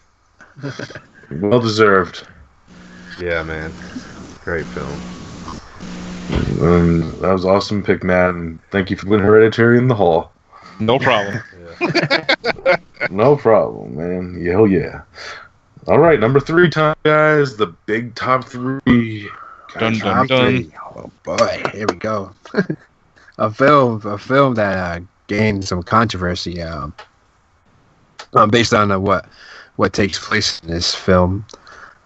Speaker 1: Well deserved.
Speaker 3: Yeah, man. Great film.
Speaker 1: That was awesome pick, Matt, and thank you for putting Hereditary in the Hall.
Speaker 2: No problem.
Speaker 1: No problem, man. Hell yeah. All right, number 3 time, guys. The big top 3.
Speaker 2: Dun, dun, dun.
Speaker 4: Oh boy, here we go. a film that gained some controversy based on what takes place in this film.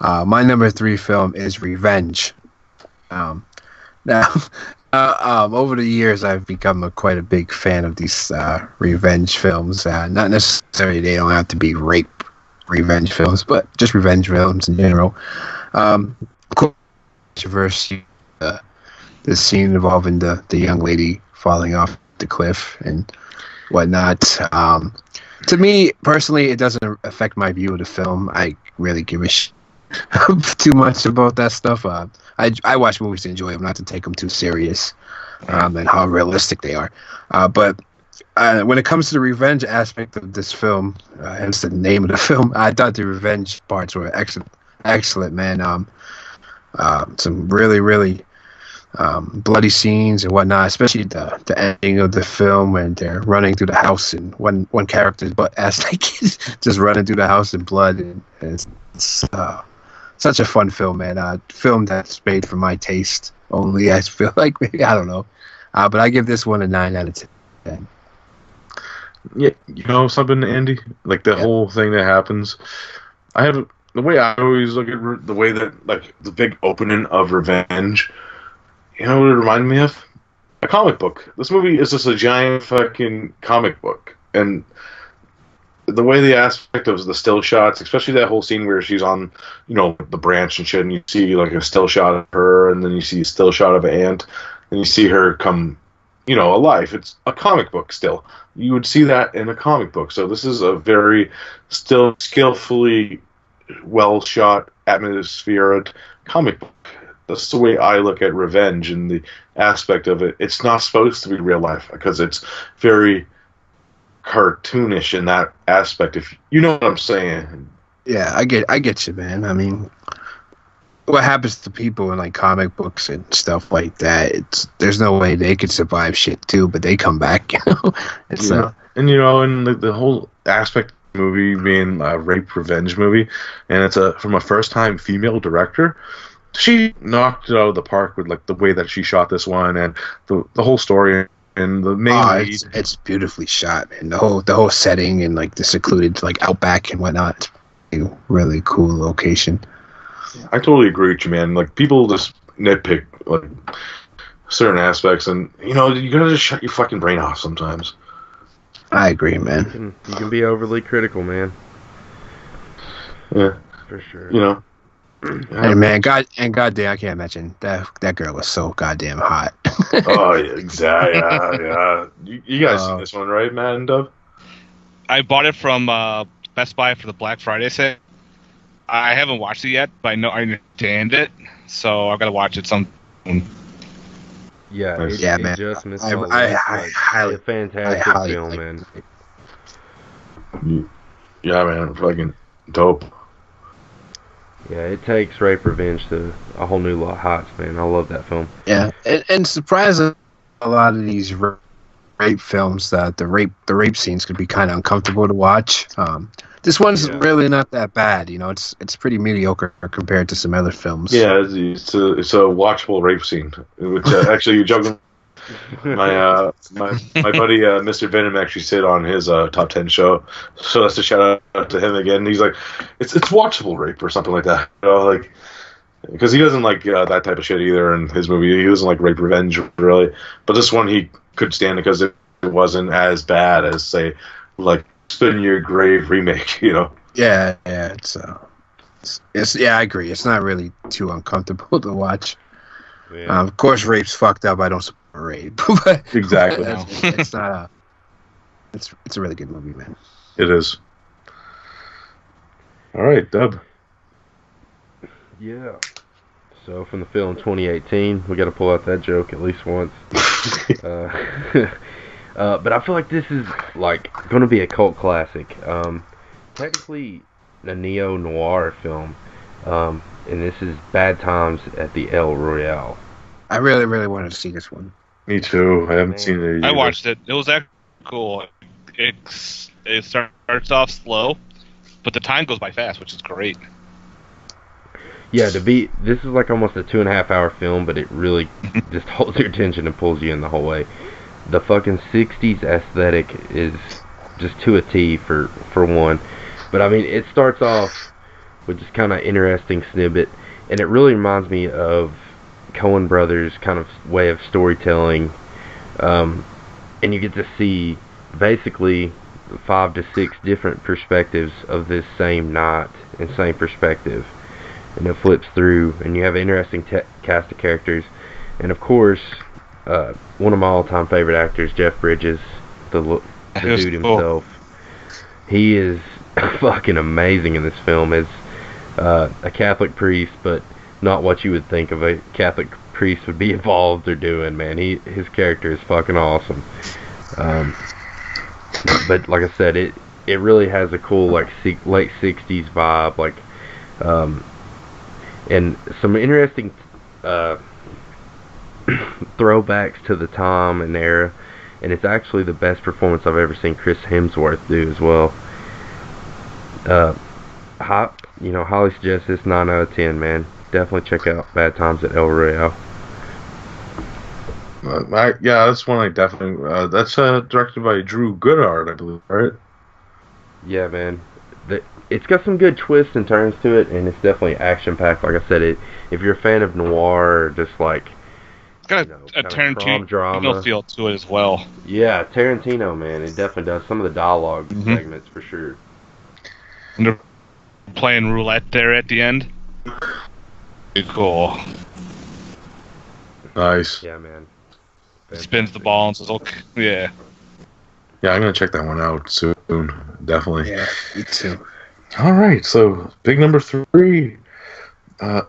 Speaker 4: My number 3 film is Revenge. Now, over the years, I've become quite a big fan of these revenge films. Not necessarily they don't have to be rape revenge films, but just revenge films in general. Controversy, the scene involving the young lady falling off the cliff and whatnot. To me, personally, it doesn't affect my view of the film. I really give a shit too much about that stuff. I watch movies to enjoy them, not to take them too serious, and how realistic they are. But when it comes to the revenge aspect of this film, hence the name of the film, I thought the revenge parts were excellent, man. Some really, really bloody scenes and whatnot, especially the ending of the film when they're running through the house and one character's butt ass naked, just running through the house in blood. And it's such a fun film, man. Film that's made for my taste only, I feel like. Maybe, I don't know. But I give this one a 9 out of 10.
Speaker 1: Yeah, you know something, Andy? Like the whole thing that happens. The way I always look at the way that, like, the big opening of Revenge, you know what it reminded me of? A comic book. This movie is just a giant fucking comic book. And the way the aspect of the still shots, especially that whole scene where she's on, you know, the branch and shit, and you see, like, a still shot of her, and then you see a still shot of an ant, and you see her come, you know, alive. It's a comic book still. You would see that in a comic book. So this is a very still skillfully well shot, atmospheric comic book. That's the way I look at Revenge and the aspect of it. It's not supposed to be real life because it's very cartoonish in that aspect. If you know what I'm saying.
Speaker 4: Yeah, I get you, man. I mean, what happens to people in, like, comic books and stuff like that? There's no way they could survive shit too, but they come back. You know,
Speaker 1: and you know, and the whole aspect of the movie being a rape revenge movie, and it's from a first time female director. She knocked it out of the park with, like, the way that she shot this one and the whole story and the main lead.
Speaker 4: It's beautifully shot, and the whole setting and, like, the secluded, like, outback and whatnot. It's a really cool location.
Speaker 1: I totally agree with you, man. Like, people just nitpick, like, certain aspects, and you know, you gotta just shut your fucking brain off sometimes.
Speaker 4: I agree, man.
Speaker 3: You can be overly critical, man.
Speaker 1: Yeah,
Speaker 3: For sure.
Speaker 1: you know.
Speaker 4: Hey, man, goddamn, I can't imagine that girl was so goddamn hot.
Speaker 1: Oh yeah, exactly. Yeah. You guys seen this one, right, Matt and Dub?
Speaker 2: I bought it from Best Buy for the Black Friday sale. I haven't watched it yet, but I know I understand it, so I've got to watch it some.
Speaker 3: Yeah,
Speaker 1: Nice.
Speaker 3: it
Speaker 4: man.
Speaker 3: just missed
Speaker 4: I
Speaker 3: all
Speaker 4: highly,
Speaker 3: a fantastic film, man.
Speaker 1: Yeah, man, fucking dope.
Speaker 3: Yeah, it takes rape revenge to a whole new lot heights, man. I love that film.
Speaker 4: Yeah, and surprising, a lot of these rape films, that the rape scenes could be kind of uncomfortable to watch. This one's really not that bad, you know. It's pretty mediocre compared to some other films.
Speaker 1: Yeah, it's a watchable rape scene. Which actually, you're joking. My buddy Mr. Venom actually said on his top 10 show, so that's a shout out to him again. He's like, it's watchable rape or something like that, you know, like, because he doesn't like that type of shit either in his movie. He doesn't like rape revenge really, but this one he could stand it because it wasn't as bad as say like Spin Your Grave remake, you know.
Speaker 4: Yeah, it's yeah, I agree. It's not really too uncomfortable to watch.
Speaker 3: Yeah.
Speaker 4: Of course, rape's fucked up. I don't support rape, but
Speaker 1: Exactly.
Speaker 4: it's not a. It's a really good movie, man.
Speaker 1: It is. All right, Dub.
Speaker 3: Yeah. So from the film 2018, we got to pull out that joke at least once. But I feel like this is like going to be a cult classic. Technically, a neo-noir film, and this is Bad Times at the El Royale.
Speaker 4: I really, really wanted to see this one.
Speaker 1: Me too. I haven't seen it either.
Speaker 2: I watched it. It was actually cool. It starts off slow, but the time goes by fast, which is great.
Speaker 3: Yeah, this is like almost a 2.5 hour film, but it really just holds your attention and pulls you in the whole way. The fucking 60s aesthetic is just to a T for one. But I mean, it starts off with just kind of interesting snippet, and it really reminds me of Coen Brothers kind of way of storytelling. And you get to see basically 5 to 6 different perspectives of this same night and same perspective. And it flips through, and you have an interesting cast of characters. And of course, one of my all-time favorite actors, Jeff Bridges, the dude himself. He is fucking amazing in this film as a Catholic priest, but not what you would think of a Catholic priest would be involved or doing, man. His character is fucking awesome. But like I said, it really has a cool like late 60s vibe, like and some interesting throwbacks to the time and era, and it's actually the best performance I've ever seen Chris Hemsworth do as well. Highly suggest this 9 out of 10, man. Definitely check out Bad Times at El Royale.
Speaker 1: That's one I definitely. That's directed by Drew Goddard, I believe, right?
Speaker 3: Yeah, man. It's got some good twists and turns to it, and it's definitely action-packed. Like I said, if you're a fan of noir, or just like
Speaker 2: it's got a Tarantino drama feel to it as well.
Speaker 3: Yeah, Tarantino, man, it definitely does. Some of the dialogue segments for sure.
Speaker 2: And they're playing roulette there at the end. Pretty cool.
Speaker 1: Nice.
Speaker 3: Yeah, man.
Speaker 2: Spins the ball and says, "Okay, yeah."
Speaker 1: Yeah, I'm gonna check that one out soon. Definitely.
Speaker 4: Yeah, me too.
Speaker 1: All right, so big number 3. This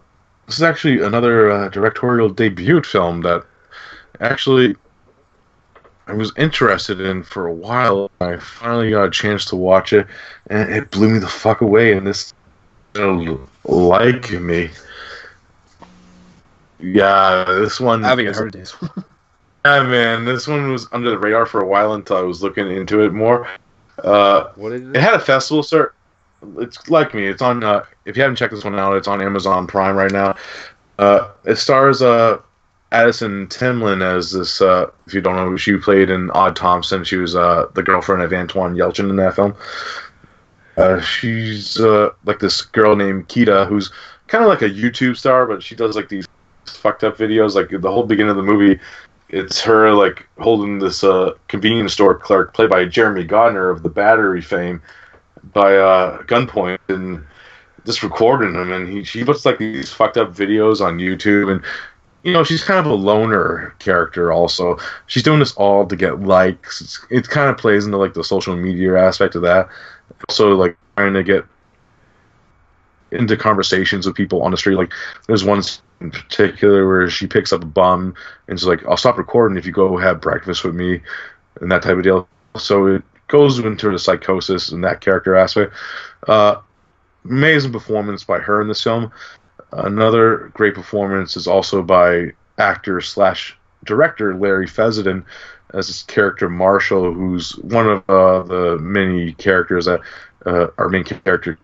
Speaker 1: is actually another directorial debut film that actually I was interested in for a while. I finally got a chance to watch it, and it blew me the fuck away. And this, like me. Yeah, this one.
Speaker 4: I haven't heard this.
Speaker 1: Yeah, man, this one was under the radar for a while until I was looking into it more.
Speaker 3: What is it?
Speaker 1: It had a festival cert. It's like me. It's on. If you haven't checked this one out, it's on Amazon Prime right now. It stars Addison Timlin as this. If you don't know, she played in Odd Thompson. She was the girlfriend of Antoine Yelchin in that film. She's like this girl named Kita, who's kind of like a YouTube star, but she does like these fucked up videos. Like the whole beginning of the movie, it's her like holding this convenience store clerk, played by Jeremy Gardner of The Battery fame, by gunpoint, and just recording him. And she puts like these fucked up videos on YouTube, and you know, she's kind of a loner character also. She's doing this all to get likes. It kind of plays into like the social media aspect of that. Also, like trying to get into conversations with people on the street. Like there's one in particular where she picks up a bum and she's like, I'll stop recording if you go have breakfast with me, and that type of deal. So it goes into the psychosis and that character aspect. Amazing performance by her in this film. Another great performance is also by actor/director Larry Fessenden as his character Marshall, who's one of the many characters that our main character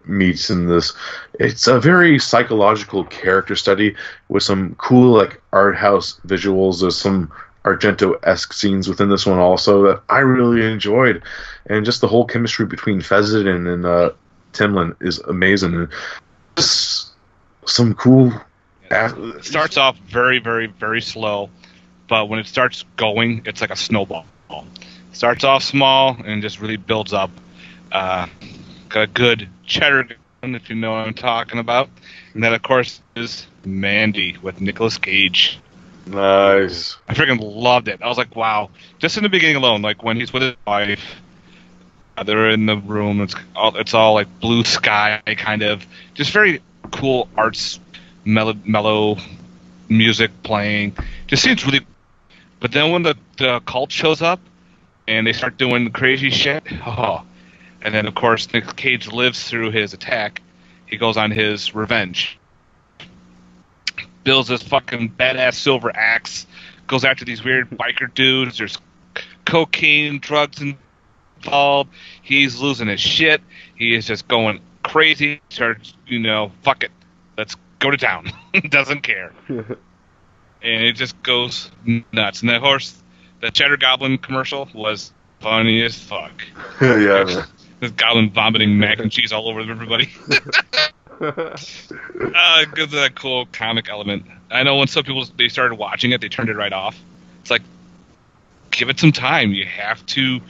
Speaker 1: meets in this. It's a very psychological character study with some cool like art house visuals. There's some Argento-esque scenes within this one also that I really enjoyed, and just the whole chemistry between Fessenden and Timlin is amazing. And just some cool.
Speaker 2: It starts off very, very, very slow, but when it starts going, it's like a snowball. It starts off small and just really builds up. Got a good cheddar gun, if you know what I'm talking about. And then, of course, is Mandy with Nicolas Cage.
Speaker 1: Nice.
Speaker 2: I freaking loved it. I was like, wow. Just in the beginning alone, like when he's with his wife, they're in the room. It's all like blue sky, kind of. Just very cool arts, mellow music playing. Just seems really. But then when the cult shows up and they start doing crazy shit, and then of course Nick Cage lives through his attack. He goes on his revenge. Builds this fucking badass silver axe. Goes after these weird biker dudes. There's cocaine, drugs involved. He's losing his shit. He is just going crazy. Starts, fuck it, let's go to town. Doesn't care. And it just goes nuts. And of course, the Cheddar Goblin commercial was funny as fuck.
Speaker 1: Yeah, man.
Speaker 2: This goblin vomiting mac and cheese all over everybody. Gives that cool comic element. I know when some people, they started watching it, they turned it right off. It's like, give it some time. You have to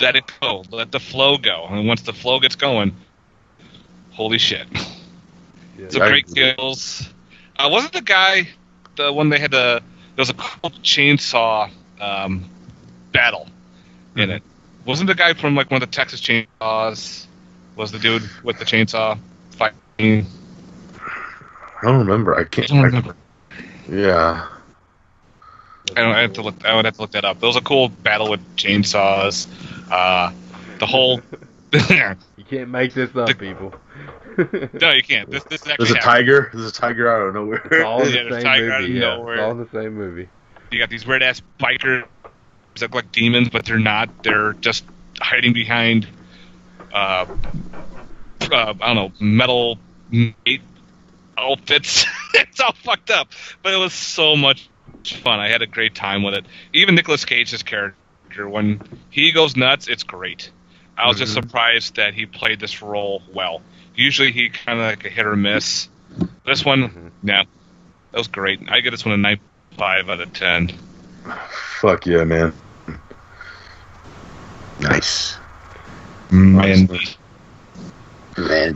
Speaker 2: let it go. Let the flow go. And once the flow gets going, holy shit.
Speaker 3: Yeah,
Speaker 2: Some great kills. Wasn't the guy the one they had there was a cool chainsaw battle in it. Wasn't the guy from like one of the Texas Chainsaws was the dude with the chainsaw fighting?
Speaker 1: I don't remember. I don't remember. Yeah.
Speaker 2: I would have to look that up. There was a cool battle with chainsaws. The whole.
Speaker 3: You can't make this up, people.
Speaker 2: No, you can't. This is actually.
Speaker 1: There's a tiger. There's a tiger out of nowhere.
Speaker 3: It's all in the
Speaker 2: there's a
Speaker 3: same
Speaker 2: tiger out of
Speaker 3: movie. Yeah,
Speaker 2: nowhere.
Speaker 3: it's all in the same movie.
Speaker 2: You got these weird ass bikers that look like demons, but they're not. They're just hiding behind. I don't know, metal outfits. It's all fucked up, but it was so much fun. I had a great time with it. Even Nicolas Cage's character, when he goes nuts, it's great. I was just surprised that he played this role well. Usually he kind of like a hit or miss. This one, yeah, that was great. I give this one a 9.5 out of 10.
Speaker 1: Fuck yeah, man.
Speaker 4: Nice.
Speaker 2: Mandy.
Speaker 1: Yeah,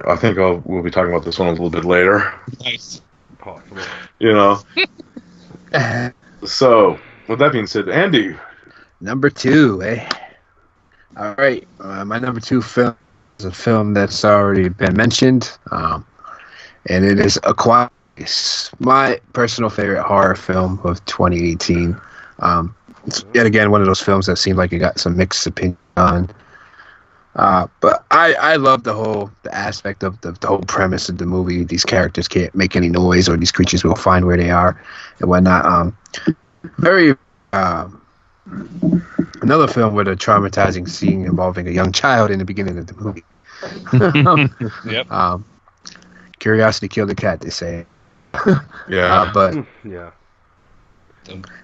Speaker 1: I think we'll be talking about this one a little bit later.
Speaker 2: Nice.
Speaker 3: Possible.
Speaker 1: So, with that being said, Andy.
Speaker 4: Number 2, eh? All right. My number 2 film is a film that's already been mentioned, and it is A Quiet Place, my personal favorite horror film of 2018. It's yet again one of those films that seemed like it got some mixed opinion on. But I love the aspect of the whole premise of the movie. These characters can't make any noise, or these creatures will find where they are and whatnot. Very another film with a traumatizing scene involving a young child in the beginning of the movie.
Speaker 2: Yep.
Speaker 4: Curiosity killed the cat, they say.
Speaker 1: Yeah.
Speaker 4: But
Speaker 3: Yeah.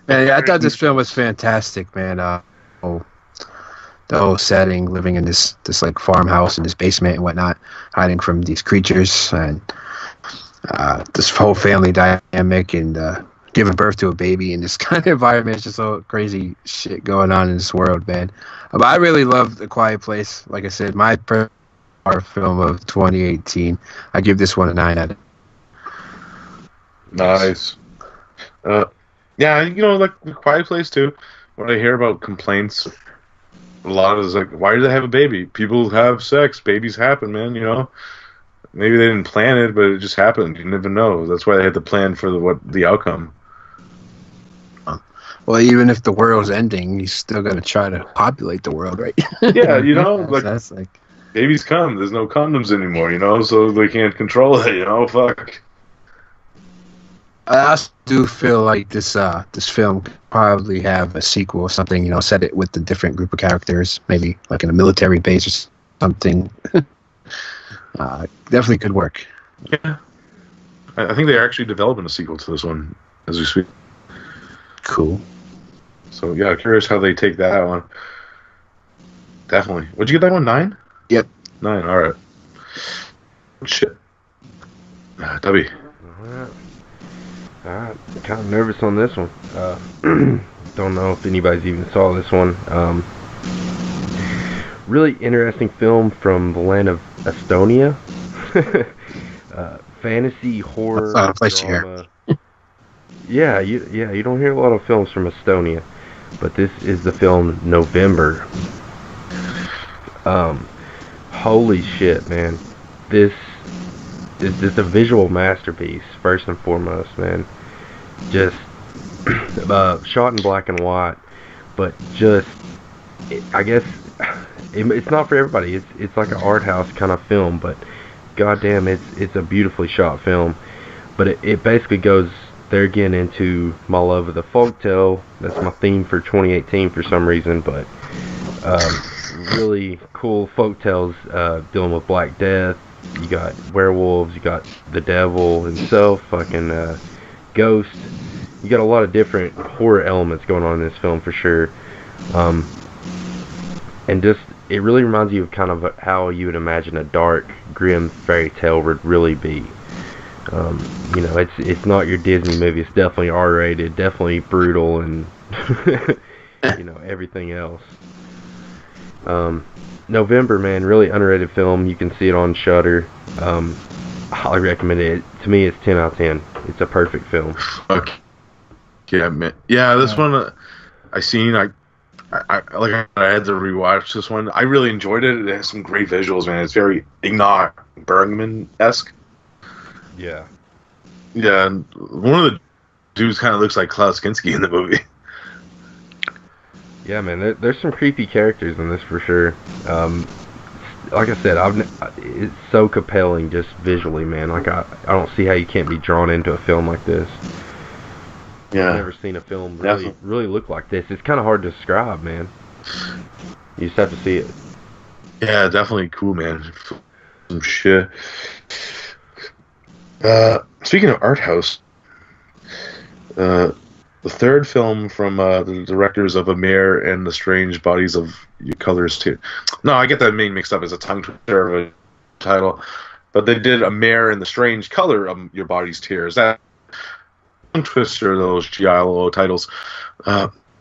Speaker 4: man, I thought this film was fantastic, man. The whole setting, living in this like farmhouse in this basement and whatnot, hiding from these creatures, and this whole family dynamic and giving birth to a baby in this kind of environment. It's just so crazy shit going on in this world, man. But I really love The Quiet Place. Like I said, my horror film of 2018. I give this one a 9 out of.
Speaker 1: Nice. Yeah, like The Quiet Place too. When I hear about complaints, a lot of it's like, why do they have a baby? People have sex. Babies happen, man. Maybe they didn't plan it, but it just happened. You never know. That's why they had to plan for the outcome.
Speaker 4: Well, even if the world's ending, he's still gonna try to populate the world, right?
Speaker 1: Yeah,
Speaker 4: that's like
Speaker 1: babies come. There's no condoms anymore, so they can't control it. Fuck.
Speaker 4: I also do feel like this film could probably have a sequel or something. Set it with a different group of characters, maybe like in a military base or something. Definitely could work.
Speaker 1: Yeah, I think they're actually developing a sequel to this one as we speak.
Speaker 4: Cool.
Speaker 1: So yeah, curious how they take that one. Definitely. What'd you get that one? 9?
Speaker 4: Yep.
Speaker 1: 9. All right. Shit. W.
Speaker 3: I'm kind of nervous on this one. Don't know if anybody's even saw this one. Really interesting film from the land of Estonia. Fantasy horror
Speaker 4: That's not a place
Speaker 3: drama. Yeah, you don't hear a lot of films from Estonia, but this is the film November. Holy shit, man! This is just a visual masterpiece, first and foremost, man. Just shot in black and white, but I guess it's not for everybody. It's like an art house kind of film, but goddamn, it's a beautifully shot film. But it basically goes there again into my love of the folktale. That's my theme for 2018 for some reason, but really cool folktales dealing with Black Death. You got werewolves, you got the devil himself, fucking ghosts. You got a lot of different horror elements going on in this film for sure. And just, it really reminds you of kind of how you would imagine a dark, grim fairy tale would really be. It's not your Disney movie. It's definitely R-rated, definitely brutal, and everything else. November, man, really underrated film. You can see it on Shudder. I highly recommend it. To me, it's 10 out of 10. It's a perfect film.
Speaker 1: Fuck. Yeah, man. Yeah, this one I seen. I had to rewatch this one. I really enjoyed it. It has some great visuals, man. It's very Ingmar Bergman-esque.
Speaker 3: Yeah.
Speaker 1: Yeah, and one of the dudes kind of looks like Klaus Kinski in the movie.
Speaker 3: Yeah, man, there's some creepy characters in this for sure. Like I said, it's so compelling just visually, man. Like I don't see how you can't be drawn into a film like this.
Speaker 1: Yeah.
Speaker 3: I've never seen a film really look like this. It's kind of hard to describe, man. You just have to see it.
Speaker 1: Yeah, definitely cool, man. Some shit. Speaking of art house, the third film from the directors of Amir and the Strange Bodies of Your Colors too. No, I get that name mixed up as a tongue twister of a title, but they did Amir and the Strange Color of Your Body's Tears. That tongue twister, those giallo titles.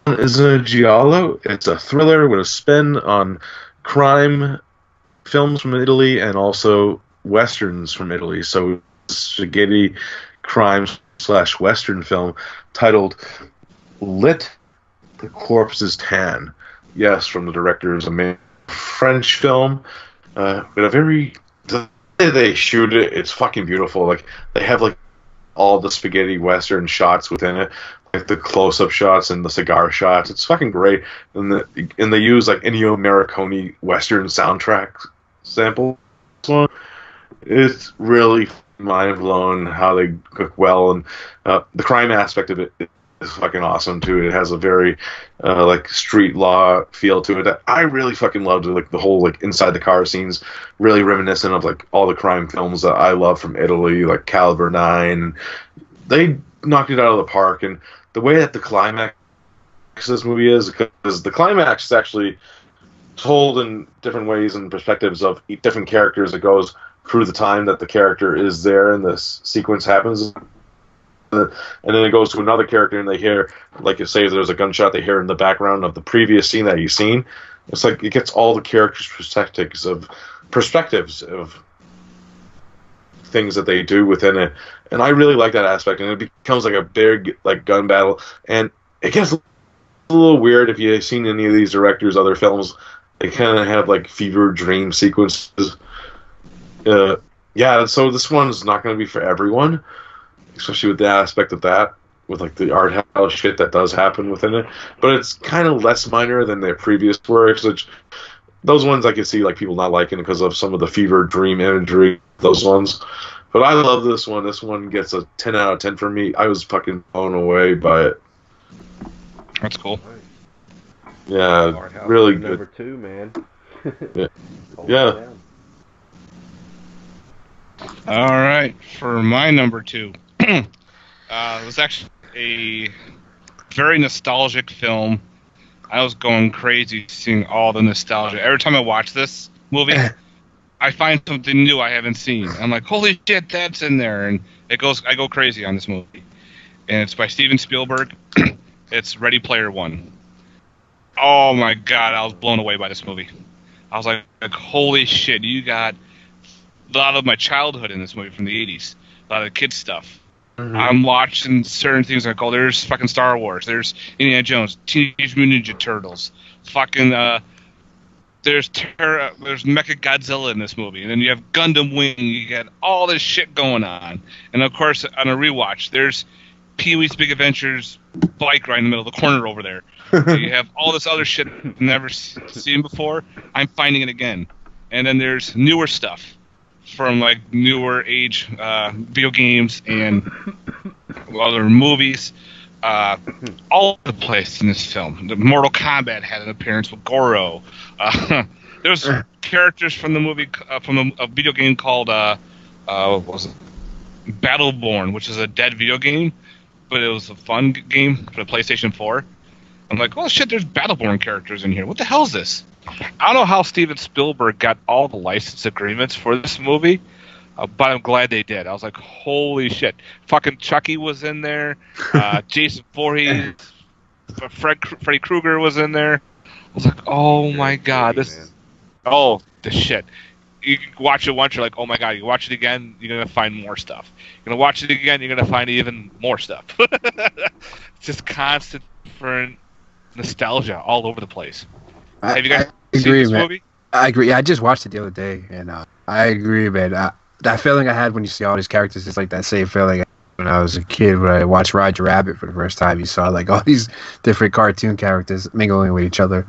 Speaker 1: Isn't a giallo? It's a thriller with a spin on crime films from Italy and also westerns from Italy. So spaghetti crime/western film titled Lit the Corpse's Tan. Yes, from the directors of a French film. With a very, the way they shoot it, it's fucking beautiful. Like they have like all the spaghetti western shots within it, like the close-up shots and the cigar shots. It's fucking great. And they use like Ennio Morricone western soundtrack sample. So it's really mind blown how they cook well, and the crime aspect of it is fucking awesome too. It has a very like street law feel to it that I really fucking loved. Like the whole like inside the car scenes, really reminiscent of like all the crime films that I love from Italy, like Caliber 9. They knocked it out of the park, and the way that the climax of this movie is, because the climax is actually told in different ways and perspectives of different characters. It goes through the time that the character is there and this sequence happens. And then it goes to another character and they hear, like you say, there's a gunshot they hear in the background of the previous scene that you've seen. It's like it gets all the characters' perspectives of things that they do within it. And I really like that aspect. And it becomes like a big like gun battle. And it gets a little weird if you've seen any of these directors' other films. They kind of have like fever dream sequences. Yeah, so this one's not going to be for everyone, especially with the aspect of that, with like the art house shit that does happen within it. But it's kind of less minor than their previous works, which those ones I can see like people not liking because of some of the fever dream imagery, those ones. But I love this one. This one gets a 10 out of 10 for me. I was fucking blown away by it.
Speaker 2: That's cool.
Speaker 1: Yeah, really good.
Speaker 3: Number 2, man.
Speaker 1: Yeah. Yeah.
Speaker 2: All right, for my number 2, it was actually a very nostalgic film. I was going crazy seeing all the nostalgia. Every time I watch this movie, I find something new I haven't seen. I'm like, holy shit, that's in there, and I go crazy on this movie. And it's by Steven Spielberg. It's Ready Player One. Oh my god, I was blown away by this movie. I was like holy shit, you got a lot of my childhood in this movie from the 80s. A lot of the kids stuff. Mm-hmm. I'm watching certain things like, oh, there's fucking Star Wars. There's Indiana Jones, Teenage Mutant Ninja Turtles. Fucking, there's Mecha Godzilla in this movie. And then you have Gundam Wing. You got all this shit going on. And of course, on a rewatch, there's Pee-wee's Big Adventures bike right in the middle of the corner over there. So you have all this other shit I've never seen before. I'm finding it again. And then there's newer stuff from like newer age video games and other movies. All over the place in this film. The Mortal Kombat had an appearance with Goro. There's characters from the movie, from a video game called what was it? Battleborn, which is a dead video game, but it was a fun game for the PlayStation 4. I'm like, oh shit, there's Battleborn characters in here. What the hell is this? I don't know how Steven Spielberg got all the license agreements for this movie, but I'm glad they did. I was like, holy shit. Fucking Chucky was in there. Jason Voorhees. Freddy Krueger was in there. I was like, oh my god. Oh, the shit. You can watch it once, you're like, oh my god. You watch it again, you're going to find more stuff. You're going to watch it again, you're going to find even more stuff. It's just constant for nostalgia all over the place. Have you guys seen this movie?
Speaker 4: I agree. I just watched it the other day, and I agree, man. That feeling I had when you see all these characters is like that same feeling when I was a kid when I watched Roger Rabbit for the first time. You saw like all these different cartoon characters mingling with each other.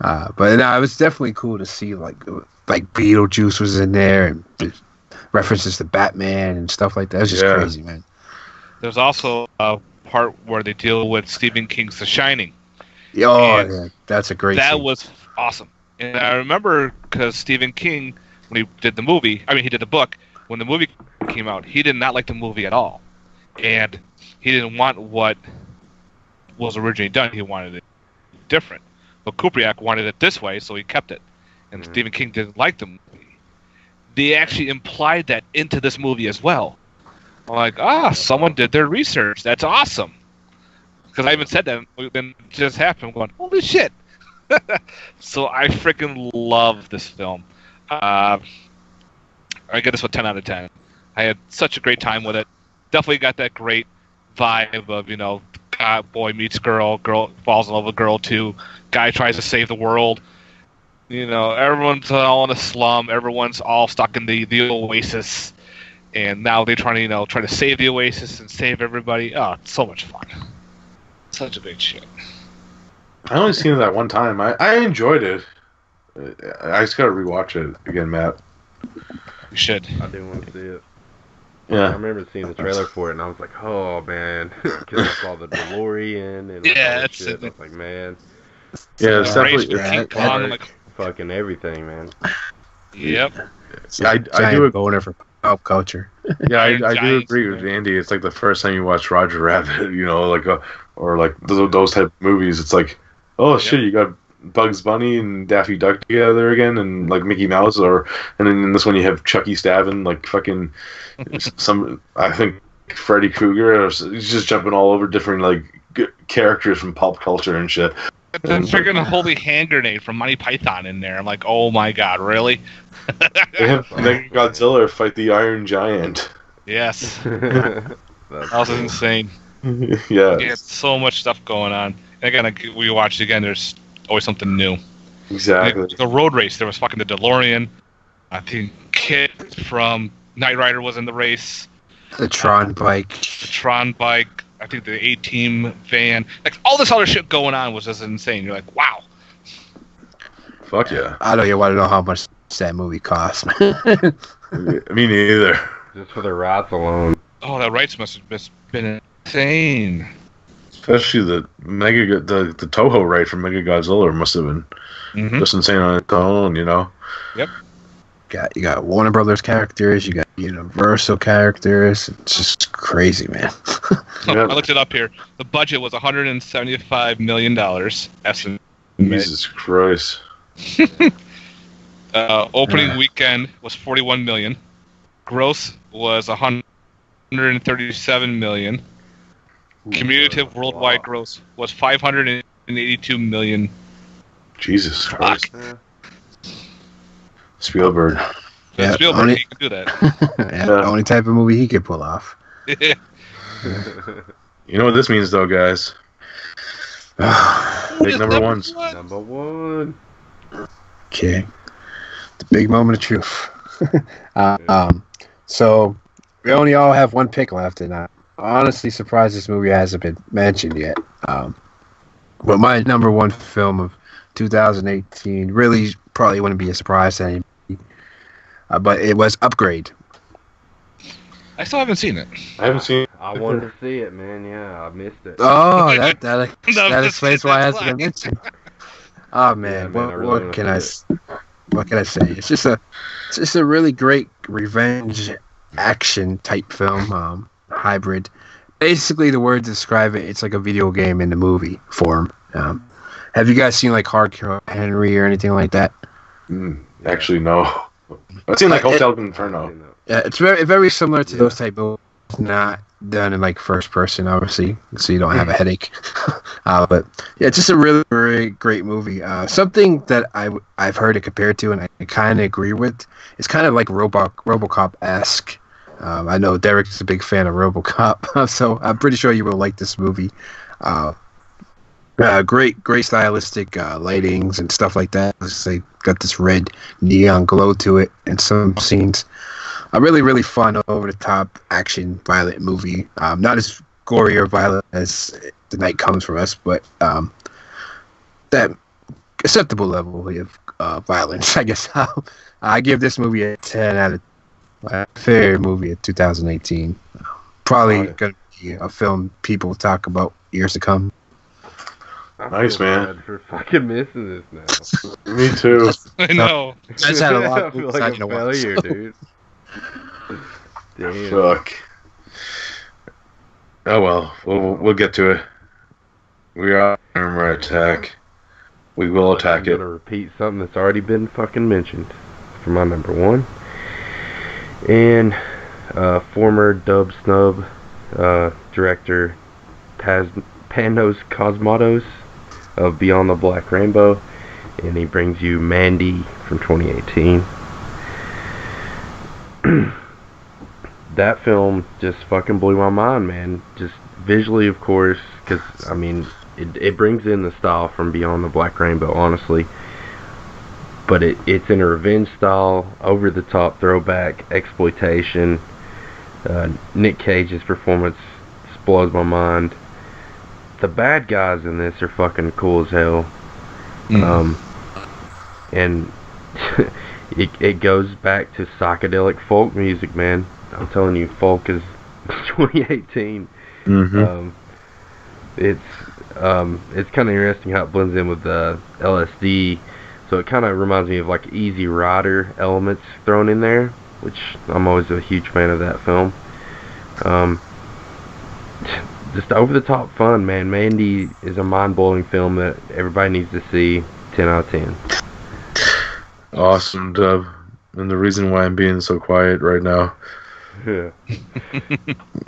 Speaker 4: But no, it was definitely cool to see like Beetlejuice was in there and references to Batman and stuff like that. It was just crazy, man.
Speaker 2: There's also a part where they deal with Stephen King's The Shining.
Speaker 4: Oh, yeah, that's a great scene.
Speaker 2: That was awesome. And I remember because Stephen King, when he did the movie, he did the book, when the movie came out, he did not like the movie at all. And he didn't want what was originally done. He wanted it different. But Kubrick wanted it this way, so he kept it. And Stephen King didn't like the movie. They actually implied that into this movie as well. I'm like, someone did their research. That's awesome. Because I even said that, then it just happened. I'm going, holy shit. So I freaking love this film. I get this with 10 out of 10. I had such a great time with it. Definitely got that great vibe of, boy meets girl falls in love with girl too, guy tries to save the world. Everyone's all in a slum. Everyone's all stuck in the oasis. And now they're trying to save the oasis and save everybody. Oh, it's so much fun. Such a big shit.
Speaker 1: I only seen it that one time. I enjoyed it. I just gotta rewatch it again, Matt.
Speaker 2: You should.
Speaker 3: I do want to see it.
Speaker 1: Yeah.
Speaker 3: I remember seeing the trailer for it, and I was like, oh man, because I saw the DeLorean and all that shit. I was like, man.
Speaker 1: Yeah, it's definitely
Speaker 2: King Kong,
Speaker 3: fucking everything, man.
Speaker 2: Yep.
Speaker 1: I do
Speaker 4: go there for pop culture.
Speaker 1: Yeah, I do agree with Andy. It's like the first time you watch Roger Rabbit, or like those type of movies. It's like, oh shit, you got Bugs Bunny and Daffy Duck together again, and like Mickey Mouse, and then in this one you have Chucky stabbing like fucking I think Freddy Krueger. He's just jumping all over different like characters from pop culture and shit.
Speaker 2: It's a freaking holy hand grenade from Monty Python in there. I'm like, oh my god, really?
Speaker 1: They have Mechagodzilla fight the Iron Giant.
Speaker 2: Yes. That was insane.
Speaker 1: Yeah.
Speaker 2: You had so much stuff going on. And again, like, we watched it again, there's always something new.
Speaker 1: Exactly.
Speaker 2: Like, the road race, there was fucking the DeLorean. I think Kid from Knight Rider was in the race.
Speaker 4: The Tron bike.
Speaker 2: The Tron bike. I think the A-Team van. Like, all this other shit going on was just insane. You're like, wow.
Speaker 1: Fuck yeah.
Speaker 4: I don't even want to know how much that movie cost.
Speaker 1: Me neither.
Speaker 3: Just for the rides alone.
Speaker 2: Oh, that rights must have just been insane.
Speaker 1: Especially the Toho ride from Mechagodzilla must have been just insane on its own, you know?
Speaker 2: Yep.
Speaker 4: You got Warner Brothers characters, you got Universal characters. It's just crazy, man.
Speaker 1: Yeah.
Speaker 2: I looked it up here. The budget was $175 million. Estimate.
Speaker 1: Jesus Christ.
Speaker 2: Opening weekend was $41 million. Gross was $137 million. Cumulative worldwide gross was $582 million.
Speaker 1: Jesus Christ. Spielberg.
Speaker 4: Yeah,
Speaker 2: Spielberg, he can do that.
Speaker 4: Yeah, the only type of movie he could pull off.
Speaker 1: You know what this means, though, guys? Big number ones.
Speaker 3: Number one.
Speaker 4: Okay. The big moment of truth. So, we only all have one pick left, and I'm honestly surprised this movie hasn't been mentioned yet. But my number one film of 2018 really probably wouldn't be a surprise to anybody. But it was Upgrade.
Speaker 2: I still haven't seen it.
Speaker 1: I haven't seen it.
Speaker 3: I wanted to see it, man. Yeah, I missed it.
Speaker 4: Oh, that explains why it hasn't been mentioned. Oh man,
Speaker 3: Yeah, man,
Speaker 4: what can I say? It's just a really great revenge action type film, hybrid. Basically, the words describe it. It's like a video game in the movie form. Have you guys seen like Hardcore Henry or anything like that?
Speaker 1: Actually, no. I've seen like Hotel Inferno.
Speaker 4: Yeah, it's very similar to those type of, not done in like first person, obviously, so you don't have a headache. But yeah, it's just a really, really great movie. Something that I've heard it compared to, and I kind of agree with. It's kind of like RoboCop-esque. I know Derek's a big fan of RoboCop, so I'm pretty sure you will like this movie. Great stylistic lightings and stuff like that. They got this red neon glow to it in some scenes. A really, really fun, over-the-top, action, violent movie. Not as gory or violent as The Night Comes For Us, but that acceptable level of violence, I guess. I give this movie a 10 out of my favorite movie of 2018. Probably going to be a film people talk about years to come.
Speaker 1: Nice, man.
Speaker 3: Bad for fucking missing this now.
Speaker 1: Me too.
Speaker 2: I know.
Speaker 4: Guys had a lot
Speaker 3: I
Speaker 4: of
Speaker 3: feel
Speaker 4: movies I
Speaker 3: like
Speaker 4: need
Speaker 3: a
Speaker 4: to watch.
Speaker 3: failure, dude. Damn.
Speaker 1: Fuck. Oh well, we'll get to it. We are under attack. We will attack
Speaker 3: I'm
Speaker 1: it.
Speaker 3: gonna repeat something that's already been fucking mentioned for my number one. And former dub snub director Panos Cosmatos of Beyond the Black Rainbow, and he brings you Mandy from 2018. That film just fucking blew my mind, man. Just visually, of course, because I mean, it brings in the style from Beyond the Black Rainbow, honestly. But it's in a revenge style, over the top throwback exploitation. Nick Cage's performance just blows my mind. The bad guys in this are fucking cool as hell. And it goes back to psychedelic folk music, man. I'm telling you, folk is 2018. It's kind of interesting how it blends in with the LSD. So it kind of reminds me of like Easy Rider elements thrown in there, which I'm always a huge fan of that film. Just over the top fun, man. Mandy is a mind-blowing film that everybody needs to see. 10 out of 10.
Speaker 1: Awesome, Dub. And the reason why I'm being so quiet right now,
Speaker 3: Yeah.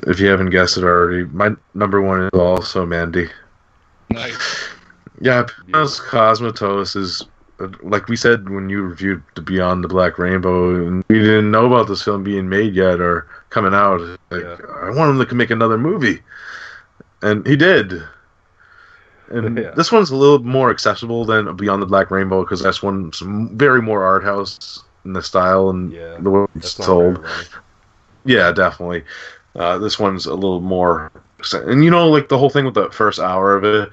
Speaker 1: if you haven't guessed it already, my number one is also Mandy.
Speaker 2: Nice.
Speaker 1: Yeah, Panos Cosmatos is, like we said when you reviewed the Beyond the Black Rainbow, and we didn't know about this film being made yet or coming out. Like, I want him to make another movie. And he did. And this one's a little more accessible than Beyond the Black Rainbow, because that's one's very more art house in the style and the way it's told. Yeah, definitely. This one's a little more, and like the whole thing with the first hour of it,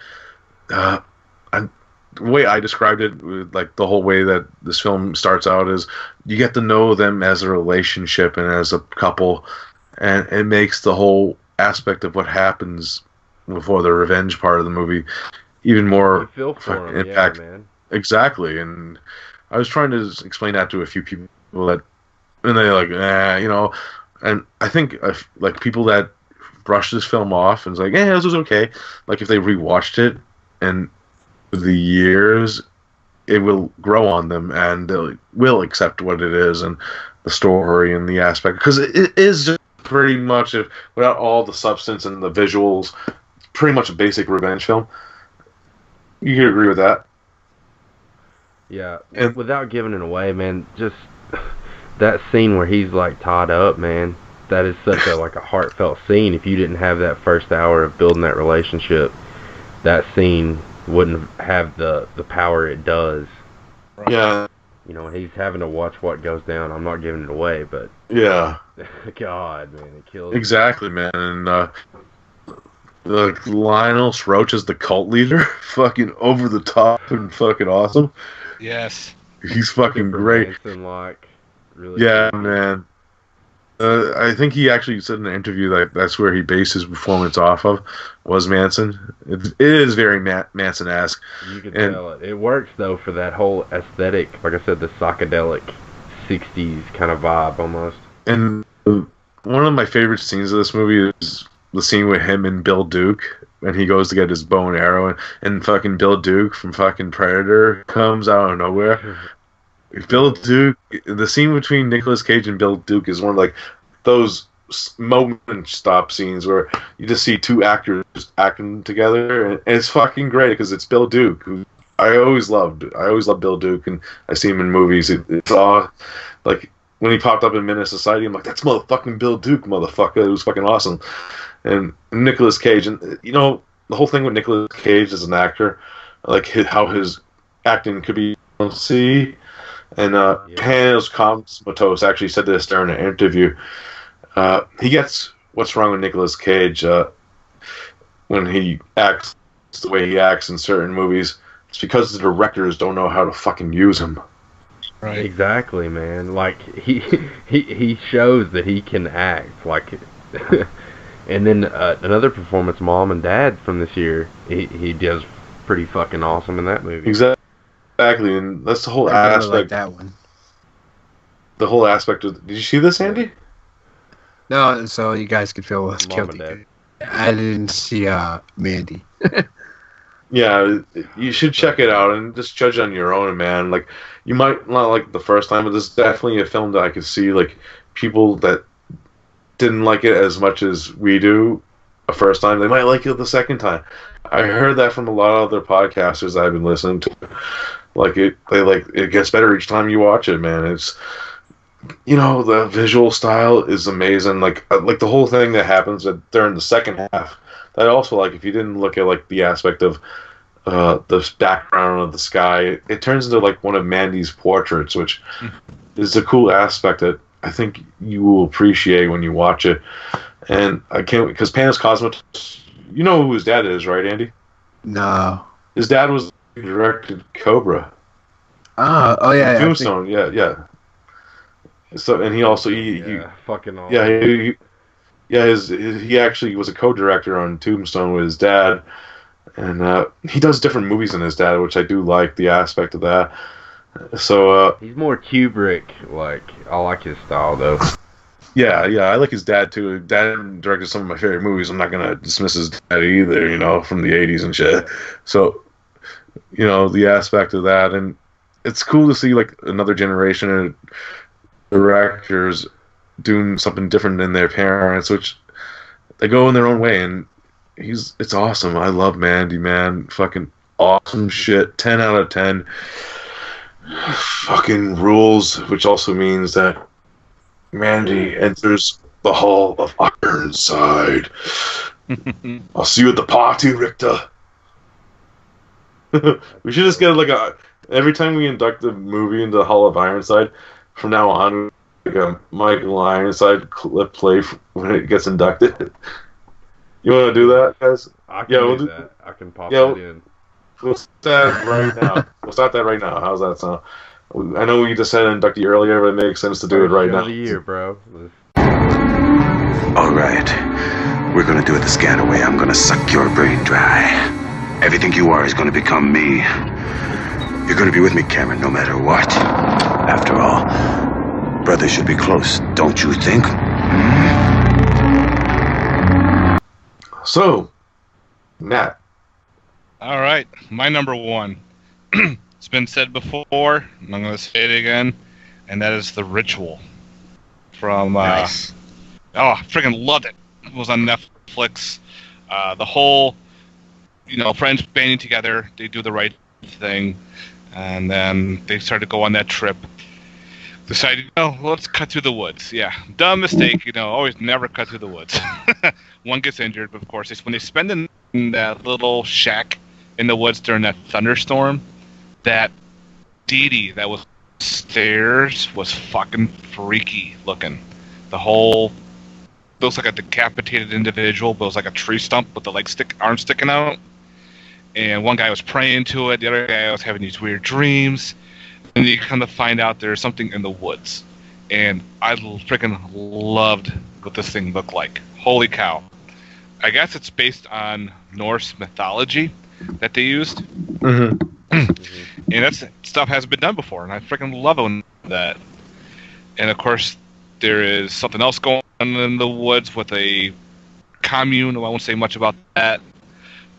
Speaker 1: the way I described it, like the whole way that this film starts out is you get to know them as a relationship and as a couple, and it makes the whole aspect of what happens before the revenge part of the movie even more impact. Yeah, man. Exactly. And I was trying to explain that to a few people and they're like, and I think like people that brush this film off and it's like, this was okay, like if they rewatched it and the years, it will grow on them and they will accept what it is and the story and the aspect, because it is just pretty much, without all the substance and the visuals, pretty much a basic revenge film. You can agree with that?
Speaker 3: Yeah, and without giving it away, man, just that scene where he's like tied up, man, that is such a like a heartfelt scene. If you didn't have that first hour of building that relationship, that scene wouldn't have the power it does.
Speaker 1: Yeah.
Speaker 3: He's having to watch what goes down. I'm not giving it away, but
Speaker 1: yeah.
Speaker 3: God, man, it kills.
Speaker 1: Exactly, man. And Lionel Roach is the cult leader, fucking over the top and fucking awesome.
Speaker 2: Yes.
Speaker 1: He's fucking great.
Speaker 3: Really
Speaker 1: yeah, cool. Man. I think he actually said in an interview that that's where he based his performance off of, was Manson. It is very Manson-esque.
Speaker 3: You can tell it. It works, though, for that whole aesthetic, like I said, the psychedelic 60s kind of vibe, almost.
Speaker 1: And one of my favorite scenes of this movie is the scene with him and Bill Duke, and he goes to get his bow and arrow, and fucking Bill Duke from fucking Predator comes out of nowhere. Bill Duke, the scene between Nicolas Cage and Bill Duke is one of like those moment stop scenes where you just see two actors acting together, and it's fucking great because it's Bill Duke, who I always loved Bill Duke, and I see him in movies. It's all like when he popped up in Menace Society, I'm like, that's motherfucking Bill Duke, motherfucker. It was fucking awesome. And Nicolas Cage, and the whole thing with Nicolas Cage as an actor, like how his acting could be see. And Panos Cosmatos actually said this during an interview. He gets what's wrong with Nicolas Cage when he acts the way he acts in certain movies. It's because the directors don't know how to fucking use him.
Speaker 3: Right. Exactly, man. Like he shows that he can act. Like, and then another performance, Mom and Dad from this year. He does pretty fucking awesome in that movie.
Speaker 1: Exactly, and that's the whole aspect.
Speaker 4: Like that one.
Speaker 1: The whole aspect of. Did you see this, Andy?
Speaker 4: No, so you guys could feel guilty. I didn't see Mandy.
Speaker 1: Yeah, you should check it out and just judge on your own, man. Like, you might not like it the first time, but this is definitely a film that I could see like people that didn't like it as much as we do the first time, they might like it the second time. I heard that from a lot of other podcasters I've been listening to. It gets better each time you watch it, man. It's, the visual style is amazing. Like the whole thing that happens during the second half. That also, like, if you didn't look at like the aspect of the background of the sky, it turns into like one of Mandy's portraits, which is a cool aspect that I think you will appreciate when you watch it. And I can't, because Panos Cosmatos, you know who his dad is, right, Andy?
Speaker 4: No.
Speaker 1: His dad was directed Cobra.
Speaker 4: Oh yeah.
Speaker 1: Tombstone, yeah. So, and he also
Speaker 3: fucking awesome.
Speaker 1: He actually was a co-director on Tombstone with his dad, and he does different movies than his dad, which I do like the aspect of that. So
Speaker 3: he's more Kubrick. Like, I like his style though.
Speaker 1: Yeah, I like his dad too. Dad directed some of my favorite movies. I'm not gonna dismiss his dad either, from the '80s and shit. So, you know, the aspect of that, and it's cool to see like another generation of directors doing something different than their parents, which they go in their own way, and it's awesome. I love Mandy, man. Fucking awesome shit. 10 out of 10. Fucking rules, which also means that Mandy enters the Hall of Ironside. I'll see you at the party, Richter. We should just get like every time we induct the movie into the Hall of Ironside, from now on, like a Michael Ironside clip play when it gets inducted. You want to do that, guys?
Speaker 3: I can do that. I can pop that in.
Speaker 1: We'll start that right now. We'll start that right now. How's that sound? I know we just had an inductee earlier, but it makes sense to do it right now.
Speaker 3: Of the year, bro.
Speaker 9: All right. We're gonna do it the scanner way. I'm gonna suck your brain dry. Everything you are is gonna become me. You're gonna be with me, Cameron, no matter what. After all, brothers should be close, don't you think?
Speaker 1: So, Nat.
Speaker 2: All right, my number one. It's been said before, and I'm going to say it again, and that is The Ritual. From,
Speaker 1: Nice.
Speaker 2: Oh, I freaking loved it. It was on Netflix. The whole, friends banding together, they do the right thing, and then they start to go on that trip. Decided, let's cut through the woods. Yeah, dumb mistake, always never cut through the woods. One gets injured, but of course, when they spend in that little shack in the woods during that thunderstorm, that deity that was stairs was fucking freaky looking. The whole looks like a decapitated individual, but it was like a tree stump with the arm sticking out. And one guy was praying to it, the other guy was having these weird dreams. And you come to find out there's something in the woods. And I freaking loved what this thing looked like. Holy cow. I guess it's based on Norse mythology that they used.
Speaker 1: Mm-hmm.
Speaker 2: And that stuff hasn't been done before, and I freaking love that. And of course, there is something else going on in the woods with a commune. I won't say much about that.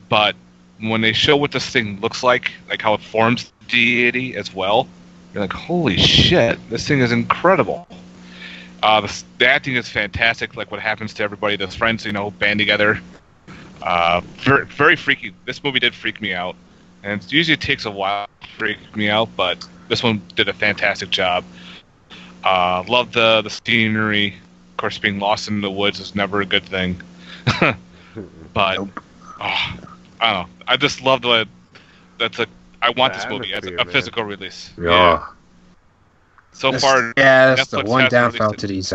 Speaker 2: But when they show what this thing looks like how it forms the deity as well, you're like, holy shit, this thing is incredible. The acting is fantastic, like what happens to everybody, those friends, band together. Very, very freaky. This movie did freak me out. And usually it takes a while to freak me out, but this one did a fantastic job. Love the scenery. Of course, being lost in the woods is never a good thing. But, I don't know. I just love I want this movie as a physical release.
Speaker 1: Yeah.
Speaker 2: So far,
Speaker 4: yeah, that's
Speaker 2: Netflix
Speaker 4: the one
Speaker 2: hasn't
Speaker 4: downfall
Speaker 2: released
Speaker 4: to these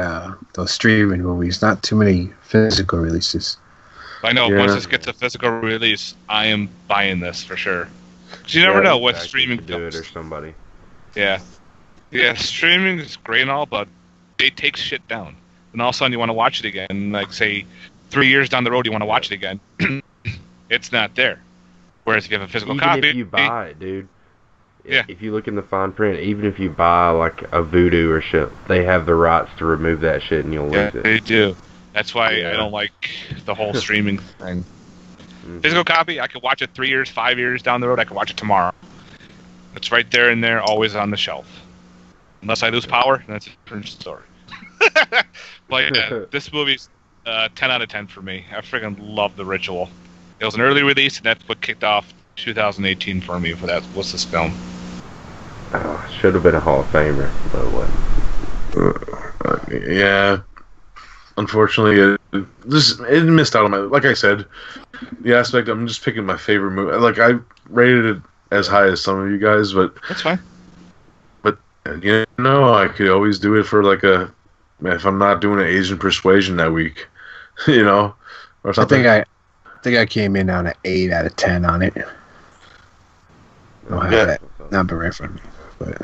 Speaker 4: those streaming movies. Not too many physical releases.
Speaker 2: I know,
Speaker 1: Yeah.
Speaker 2: once this gets a physical release, I am buying this for sure. Because you never know what streaming
Speaker 3: do it or somebody.
Speaker 2: Yeah. Yeah, streaming is great and all, but they take shit down. And all of a sudden you want to watch it again. Like, say, 3 years down the road you want to watch it again. It's not there. Whereas if you have a physical
Speaker 3: Even
Speaker 2: copy...
Speaker 3: if you buy it, dude.
Speaker 2: Yeah.
Speaker 3: If you look in the fine print, even if you buy, like, a Voodoo or shit, they have the rights to remove that shit and you'll lose it.
Speaker 2: They do. That's why
Speaker 3: Yeah.
Speaker 2: I don't like the whole streaming thing.
Speaker 3: Mm-hmm.
Speaker 2: Physical copy, I could watch it 3 years, 5 years down the road. I could watch it tomorrow. It's right there and there, always on the shelf. Unless I lose power, that's a different story. But yeah, this movie's 10 out of 10 for me. I freaking love The Ritual. It was an early release, and that's what kicked off 2018 for me for that. What's this film?
Speaker 3: Oh, should have been a Hall of Famer, but it wasn't.
Speaker 1: Yeah. Unfortunately, it missed out on my... Like I said, the aspect, I'm just picking my favorite movie. Like, I rated it as high as some of you guys, but...
Speaker 2: That's fine.
Speaker 1: But, I could always do it for, like, if I'm not doing an Asian Persuasion that week, or something.
Speaker 4: I think I came in on an 8 out of 10 on it. I don't have that number right from me, but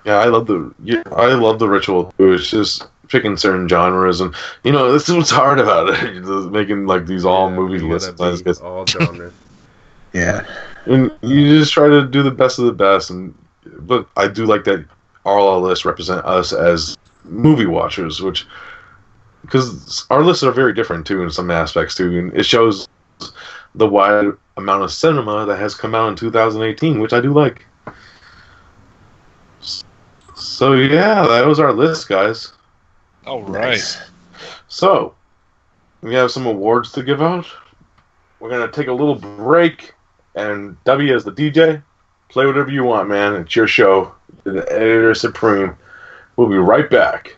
Speaker 1: Yeah, I love the Ritual too. It's just picking certain genres, and this is what's hard about it. Making like these all movie lists.
Speaker 3: All genres.
Speaker 4: yeah.
Speaker 1: And you just try to do the best of the best, but I do like that all our lists represent us as movie watchers, because our lists are very different too in some aspects too, and it shows the wide amount of cinema that has come out in 2018, which I do like. So yeah, that was our list, guys.
Speaker 2: All right.
Speaker 4: Nice.
Speaker 1: So we have some awards to give out. We're gonna take a little break, and W as the DJ, play whatever you want, man. It's your show. You're the editor supreme. We'll be right back.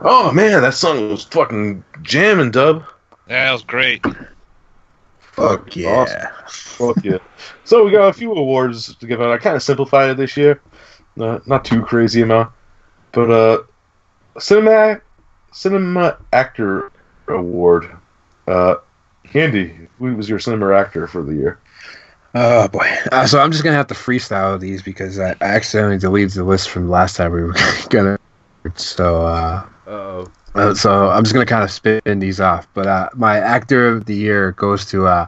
Speaker 1: Oh man, that song was fucking jamming, Dub.
Speaker 2: Yeah, that was great.
Speaker 4: Fuck yeah.
Speaker 1: Awesome. Fuck yeah. So we got a few awards to give out. I kind of simplified it this year. Not too crazy amount. But cinema actor award. Andy, who was your cinema actor for the year?
Speaker 4: Oh boy. So I'm just gonna have to freestyle these because I accidentally deleted the list from the last time we were gonna. So so I'm just gonna kind of spin these off. But my actor of the year goes to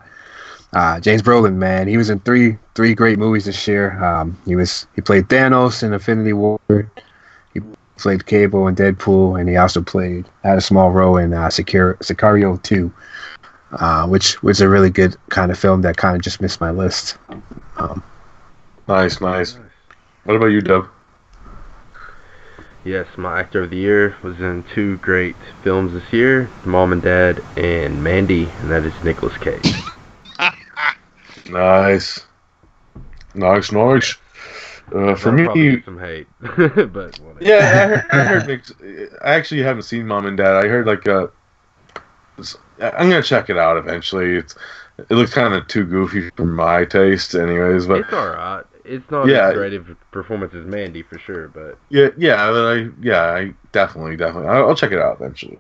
Speaker 4: James Brolin, man, he was in three great movies this year. He played Thanos in Infinity War. He played Cable in Deadpool, and he also had a small role in Sicario 2, which was a really good kind of film that kind of just missed my list.
Speaker 1: Nice. What about you, Dub?
Speaker 3: Yes, my actor of the year was in 2 great films this year, Mom and Dad and Mandy, and that is Nicolas Cage.
Speaker 1: Nice. For me,
Speaker 3: get some hate, but whatever.
Speaker 1: Yeah, I heard I actually haven't seen Mom and Dad. I heard I'm gonna check it out eventually. It looks kind of too goofy for my taste, anyways. But
Speaker 3: it's alright. It's not as great of a performance as Mandy for sure, but
Speaker 1: I definitely. I'll check it out eventually.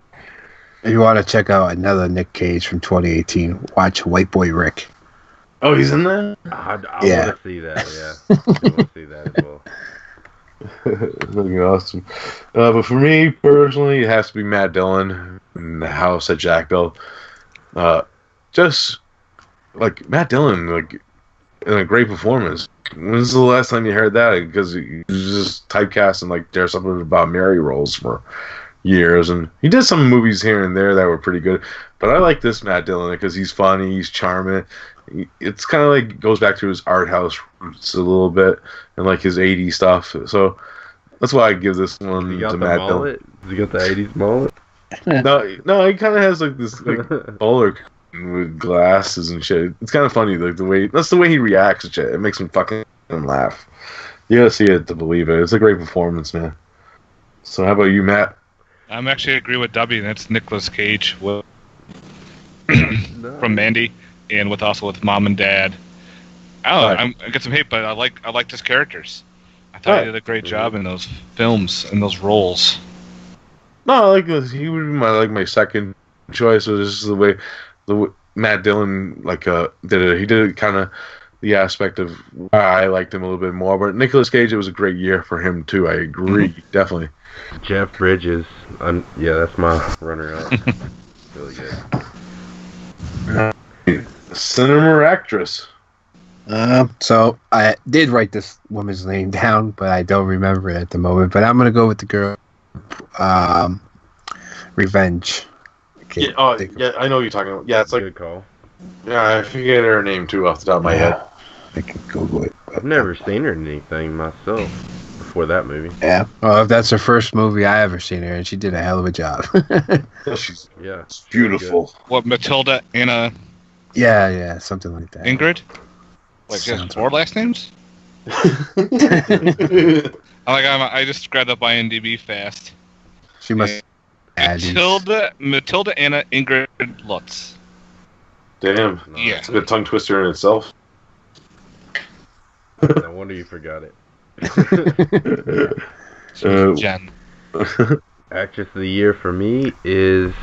Speaker 4: If you want to check out another Nick Cage from 2018, watch White Boy Rick.
Speaker 1: Oh, he's in there?
Speaker 3: I want to see that, yeah. I want to see that as well.
Speaker 1: That'd be awesome. But for me, personally, it has to be Matt Dillon in The House at Jackville. Just, like, Matt Dillon, like, in a great performance. When's the last time you heard that? Because he was just typecast in, like, There's Something About Mary roles for years. And he did some movies here and there that were pretty good. But I like this Matt Dillon because he's funny, he's charming. It's kind of like goes back to his art house roots a little bit and like his 80s stuff. So that's why I give this one to Matt Dillon.
Speaker 3: Does he got the 80s mullet?
Speaker 1: No, he kind of has like this like bowler with glasses and shit. It's kind of funny, like that's the way he reacts and shit. It makes me fucking laugh. You gotta see it to believe it. It's a great performance, man. So how about you, Matt?
Speaker 2: I'm actually agree with W, and that's Nicolas Cage from Mandy. And with Mom and Dad. I don't know, I get some hate, but I liked his characters. I thought he did a great job in those films and those roles.
Speaker 1: No, like he would be my second choice. It was just the way Matt Dillon did it. He did it kind of the aspect of I liked him a little bit more. But Nicolas Cage, it was a great year for him too. I agree, definitely.
Speaker 3: Jeff Bridges, that's my runner-up. Really good.
Speaker 1: Cinema or actress?
Speaker 4: So I did write this woman's name down, but I don't remember it at the moment. But I'm gonna go with the girl, Revenge.
Speaker 1: I know what you're talking about. Yeah, it's like
Speaker 3: good call.
Speaker 1: Yeah, I forget her name too off the top of my head.
Speaker 4: I can Google it.
Speaker 3: I've never seen her in anything myself before that movie.
Speaker 4: Yeah. Well, if that's her first movie I ever seen her, and she did a hell of a job.
Speaker 1: She's beautiful.
Speaker 2: What, Matilda Anna?
Speaker 4: Yeah, something like that.
Speaker 2: Ingrid? Like, she has 4 last names? I just grabbed up IMDb fast.
Speaker 4: She must.
Speaker 2: Matilda Anna Ingrid Lutz.
Speaker 1: Damn.
Speaker 2: Yeah.
Speaker 1: It's a good tongue twister in itself.
Speaker 3: No wonder you forgot it.
Speaker 2: Jen.
Speaker 3: Actress of the year for me is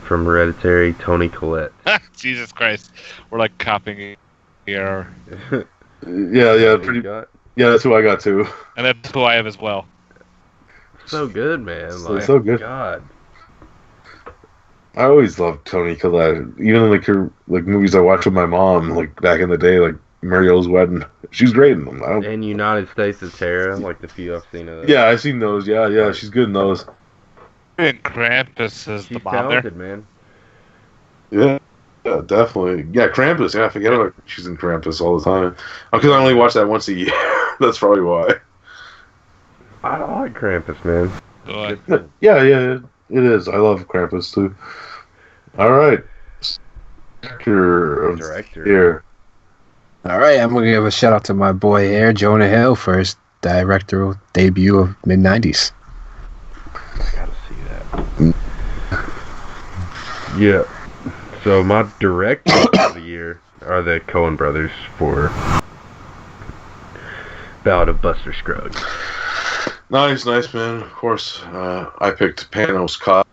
Speaker 3: from Hereditary, Toni Collette.
Speaker 2: Jesus Christ. We're like copying here.
Speaker 1: Yeah, pretty. Yeah, that's who I got too.
Speaker 2: And that's who I have as well.
Speaker 3: So good, man.
Speaker 1: So good.
Speaker 3: God.
Speaker 1: I always loved Toni Collette. Even like her movies I watched with my mom, like back in the day, like Mario's Wedding. She's great in them.
Speaker 3: And United States of Terror, like the few I've seen of those.
Speaker 1: Yeah, I've seen those. Yeah, she's good in those.
Speaker 2: And Krampus is the mom there.
Speaker 3: Man.
Speaker 1: Yeah, definitely. Yeah, Krampus. Yeah, I forget about she's in Krampus all the time. Because I only watch that once a year. That's probably why.
Speaker 3: I like Krampus, man.
Speaker 1: Yeah, it is. I love Krampus too. All right. Director here.
Speaker 4: All right, I'm gonna give a shout out to my boy here, Jonah Hill, for his directorial debut of mid-90s.
Speaker 3: I gotta see that. Yeah. So my director of the year are the Coen Brothers for Ballad of Buster Scruggs.
Speaker 1: Nice, man. Of course, I picked Panos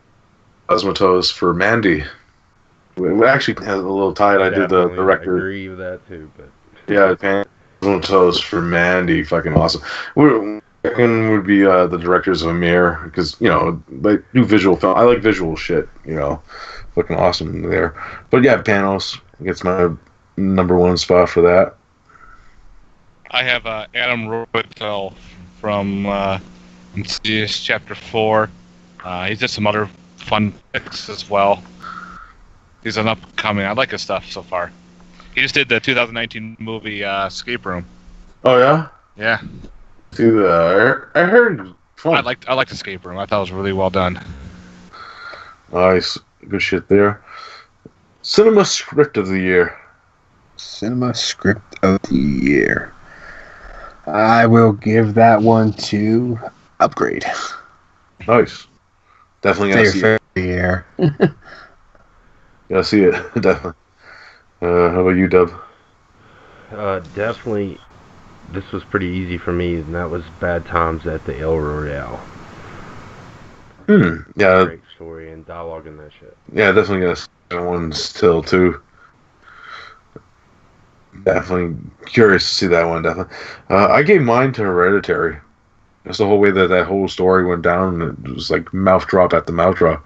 Speaker 1: Cosmatos for Mandy. We actually had a little tied. I did the director.
Speaker 3: I agree with that too, but
Speaker 1: yeah, Panos Cosmatos for Mandy, fucking awesome. Second would be the directors of Amir, because they do visual film. I like visual shit. Fucking awesome there. But yeah, Panos gets my number one spot for that.
Speaker 2: I have Adam Roytel from Insidious Chapter 4. He did some other fun picks as well. He's an upcoming. I like his stuff so far. He just did the 2019 movie Escape Room.
Speaker 1: Oh yeah.
Speaker 2: Yeah.
Speaker 1: See that? I heard. Fun.
Speaker 2: I liked Escape Room. I thought it was really well done.
Speaker 1: Nice, good shit there. Cinema script of the year.
Speaker 4: Cinema script of the year. I will give that one to Upgrade.
Speaker 1: Nice. Definitely gotta see it.
Speaker 4: Year.
Speaker 1: Gotta see it. Definitely. How about you, Dub?
Speaker 3: Definitely. This was pretty easy for me, and that was Bad Times at the El Royale.
Speaker 1: Yeah.
Speaker 3: Great story and dialogue and that shit.
Speaker 1: Yeah, definitely got that one still too. Definitely curious to see that one. Definitely. I gave mine to Hereditary. That's the whole way that whole story went down. It was like mouth drop at the mouth drop.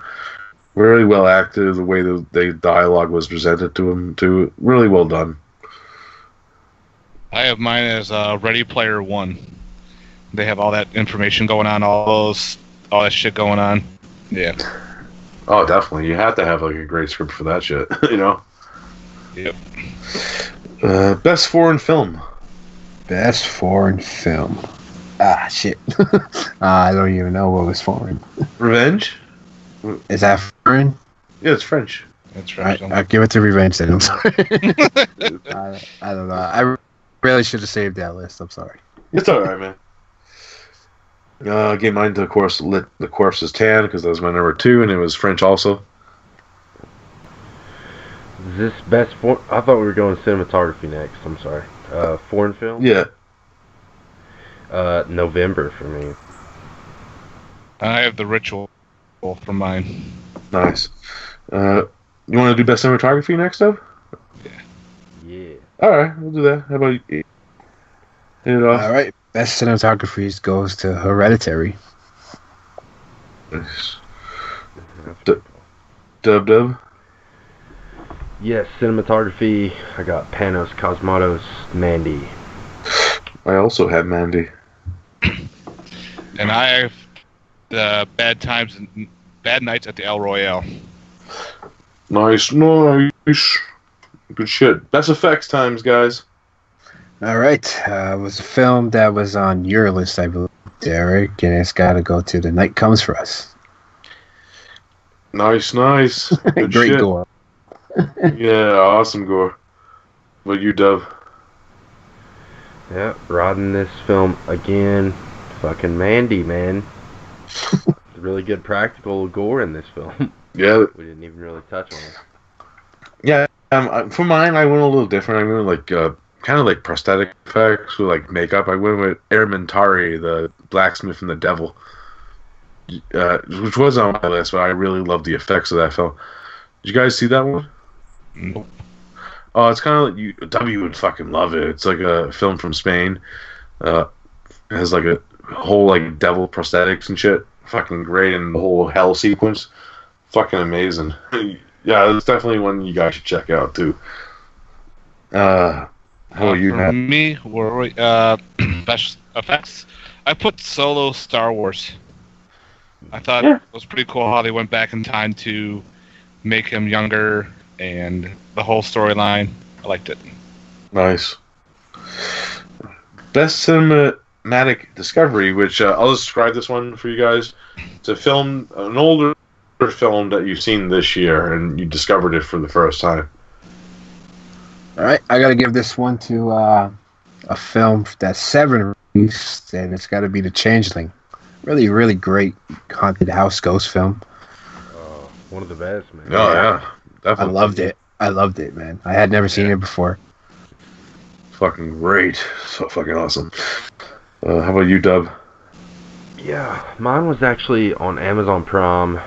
Speaker 1: Really well acted. The way the dialogue was presented to him too. Really well done.
Speaker 2: I have mine as Ready Player One. They have all that information going on, all that shit going on. Yeah.
Speaker 1: Oh, definitely. You have to have like a great script for that shit. You know.
Speaker 2: Yep.
Speaker 1: Best foreign film.
Speaker 4: Best foreign film. Ah, shit. I don't even know what was foreign.
Speaker 1: Revenge.
Speaker 4: Is that foreign?
Speaker 1: Yeah, it's French.
Speaker 2: That's right.
Speaker 4: I'll give it to Revenge then. I'm sorry. I don't know. I really should have saved that list. I'm sorry.
Speaker 1: It's alright, man. I gave mine to, of course, Lit the Corpse is Tan, because that was my number 2, and it was French also.
Speaker 3: Is this best I thought we were going cinematography next. I'm sorry. Foreign film?
Speaker 1: Yeah.
Speaker 3: November for me.
Speaker 2: I have The Ritual for mine.
Speaker 1: Nice. You want to do best cinematography next, though?
Speaker 3: Yeah.
Speaker 1: Alright, we'll do that. How about you? Hit it off.
Speaker 4: Alright. Best cinematography goes to Hereditary.
Speaker 1: Nice. Dub.
Speaker 3: Yes, cinematography. I got Panos Cosmatos, Mandy.
Speaker 1: I also have Mandy.
Speaker 2: And I have the Bad Nights at the El Royale.
Speaker 1: Nice. Good shit. Best effects times, guys.
Speaker 4: Alright. It was a film that was on your list, I believe, Derek, and it's got to go to The Night Comes for Us.
Speaker 1: Nice. Good
Speaker 4: Great
Speaker 1: shit.
Speaker 4: gore.
Speaker 1: Yeah, awesome gore. What you, Dub?
Speaker 3: Yeah, rodding this film again. Fucking Mandy, man. Really good practical gore in this film.
Speaker 1: Yeah.
Speaker 3: We didn't even really touch on it.
Speaker 1: Yeah, for mine, I went a little different. I went like kind of like prosthetic effects with like makeup. I went with Tari, the blacksmith and the devil, which was on my list, but I really loved the effects of that film. Did you guys see that one?
Speaker 2: Nope.
Speaker 1: Oh, it's kind of like W would fucking love it. It's like a film from Spain. It has like a whole like devil prosthetics and shit. Fucking great, and the whole hell sequence. Fucking amazing. Yeah, it's definitely one you guys should check out too. How about you,
Speaker 2: For
Speaker 1: Matt?
Speaker 2: me, best effects. I put Solo Star Wars. I thought it was pretty cool how they went back in time to make him younger and the whole storyline. I liked it.
Speaker 1: Nice. Best cinematic discovery, which I'll describe this one for you guys. It's a film, an older film that you've seen this year, and you discovered it for the first time.
Speaker 4: Alright, I got to give this one to a film that Seven released, and it's got to be The Changeling. Really, really great haunted house ghost film.
Speaker 3: One of the best, man.
Speaker 1: Oh, yeah. Definitely.
Speaker 4: I loved it, man. I had never seen it before.
Speaker 1: Fucking great. So fucking awesome. How about you, Dub?
Speaker 3: Yeah, mine was actually on Amazon Prime,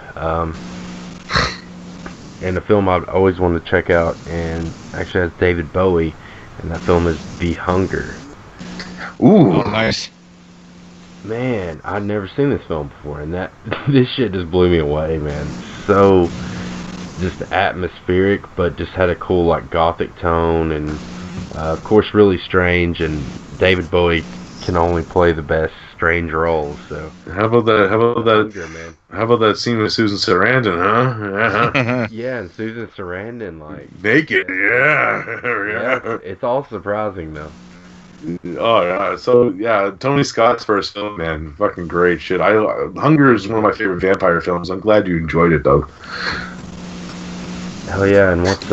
Speaker 3: and a film I've always wanted to check out, and actually has David Bowie, and that film is The Hunger.
Speaker 1: Ooh.
Speaker 2: Oh, nice.
Speaker 3: Man, I'd never seen this film before, and this shit just blew me away, man. So just atmospheric, but just had a cool like gothic tone, and of course really strange. And David Bowie can only play the best strange roles. So
Speaker 1: How about that?
Speaker 3: Hunger, man.
Speaker 1: How about that scene with Susan Sarandon? Huh?
Speaker 3: Yeah, and Susan Sarandon, like
Speaker 1: Naked. Yeah.
Speaker 3: it's all surprising though.
Speaker 1: Oh yeah. So yeah, Tony Scott's first film, man, fucking great shit. Hunger is one of my favorite vampire films. I'm glad you enjoyed it though.
Speaker 3: Hell yeah! And what's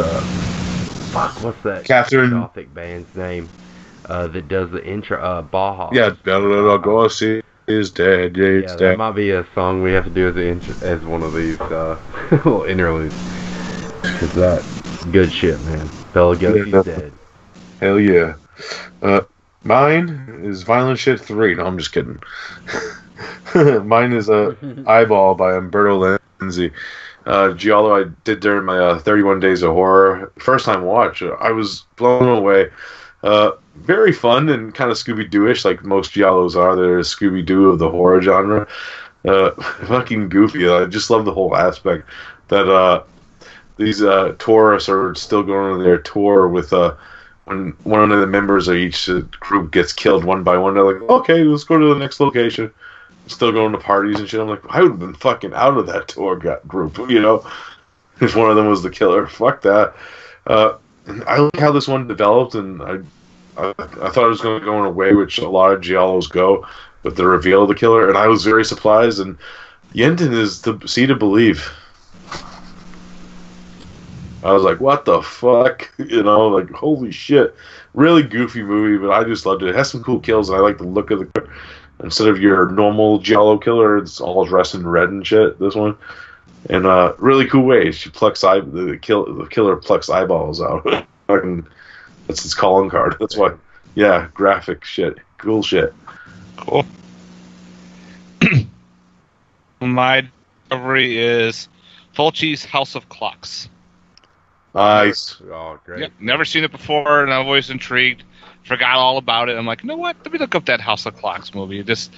Speaker 3: that
Speaker 1: Catherine
Speaker 3: gothic band's name that does the intro? Baja.
Speaker 1: Yeah, Bela Lugosi is dead. Yeah, it's
Speaker 3: that
Speaker 1: dead.
Speaker 3: might be a song we have to do as one of these little interludes. Cause that good shit, man. Bela Lugosi's dead.
Speaker 1: Hell yeah. Mine is Violent Shit 3. No, I'm just kidding. Mine is Eyeball by Umberto Lenzi. Giallo I did during my 31 Days of Horror. First time watch. I was blown away. Very fun and kind of Scooby-Doo-ish, like most Giallos are. They're Scooby-Doo of the horror genre. Fucking goofy. I just love the whole aspect that these tourists are still going on their tour with when one of the members of each group gets killed one by one. They're like, okay, let's go to the next location. Still going to parties and shit. I'm like, I would have been fucking out of that tour group, you know, if one of them was the killer. Fuck that. And I like how this one developed, and I thought it was going to go in a way which a lot of Giallos go, with the reveal of the killer, and I was very surprised, and the ending is to see to believe. I was like, what the fuck? You know, like, holy shit. Really goofy movie, but I just loved it. It has some cool kills, and I like the look of the killer. Instead of your normal Giallo killer, it's all dressed in red and shit, this one. And really cool way. She plucks the killer plucks eyeballs out. That's his calling card. That's why. Yeah, graphic shit. Cool shit.
Speaker 2: Cool. My discovery is Fulci's House of Clocks.
Speaker 1: Nice.
Speaker 3: Oh, great.
Speaker 2: Yep, never seen it before, and I'm always intrigued. Forgot all about it. I'm like, you know what? Let me look up that House of Clocks movie. It just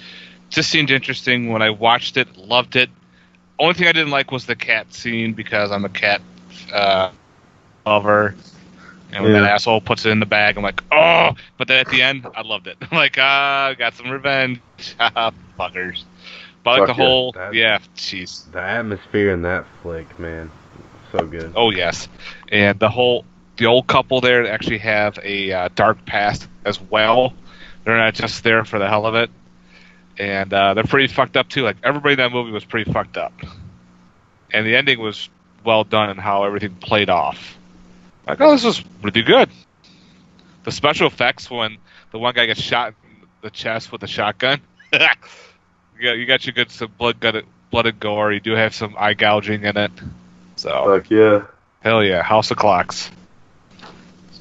Speaker 2: seemed interesting when I watched it. Loved it. Only thing I didn't like was the cat scene, because I'm a cat lover. And when that asshole puts it in the bag, I'm like, oh! But then at the end, I loved it. I'm like, I got some revenge. Fuckers. But I like the whole, jeez.
Speaker 3: The atmosphere in that flick, man. So good.
Speaker 2: Oh, yes. And the old couple there actually have a dark past as well. They're not just there for the hell of it. And they're pretty fucked up, too. Like, everybody in that movie was pretty fucked up. And the ending was well done and how everything played off. Like, oh, this was really good. The special effects when the one guy gets shot in the chest with a shotgun. You got your good some blood and gore. You do have some eye gouging in it. So,
Speaker 1: Fuck yeah.
Speaker 2: Hell yeah, House of Clocks.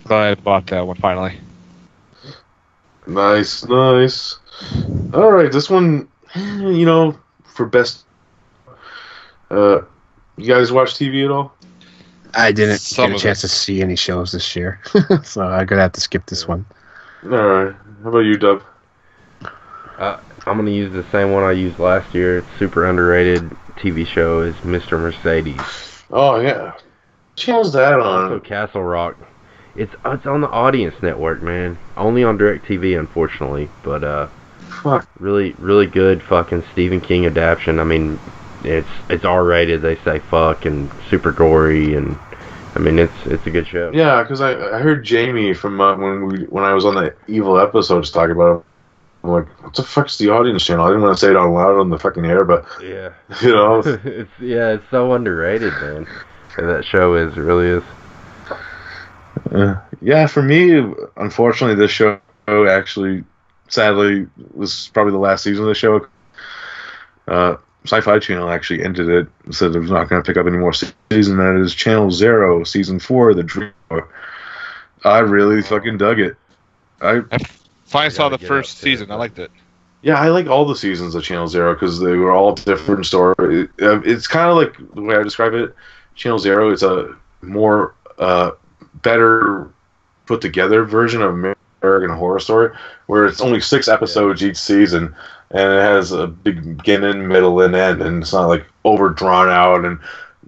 Speaker 2: Glad I bought that one finally.
Speaker 1: Nice. All right, this one, you know, for best. You guys watch TV at all?
Speaker 4: I didn't get a chance to see any shows this year, so I'm gonna have to skip this one.
Speaker 1: All right. How about you, Dub?
Speaker 3: I'm gonna use the same one I used last year. It's super underrated TV show is Mr. Mercedes.
Speaker 1: Oh yeah. Channel's that on?
Speaker 3: Also Castle Rock. It's on the Audience Network, man. Only on DirecTV, unfortunately. But
Speaker 1: Fuck.
Speaker 3: really, really good fucking Stephen King adaptation. I mean, it's R-rated. They say fuck and super gory, and I mean it's a good show.
Speaker 1: Yeah, because I heard Jamie from when I was on the Evil episodes talking about it. I'm like, what the fuck's the Audience Channel? I didn't want to say it out loud on the fucking air, but
Speaker 3: yeah,
Speaker 1: you know,
Speaker 3: it's so underrated, man. And that show is, it really is.
Speaker 1: Yeah, for me, unfortunately, this show actually, sadly, was probably the last season of the show. Sci-Fi Channel actually ended it, said it was not going to pick up any more season. That is Channel Zero, Season 4, The Dream. I really fucking dug it. I
Speaker 2: finally saw the first season. I liked it.
Speaker 1: Yeah, I like all the seasons of Channel Zero because they were all different stories. It's kind of like the way I describe it. Channel Zero is a more better put together version of American Horror Story, where it's only 6 episodes each season, and it has a big beginning, middle, and end, and it's not like over drawn out and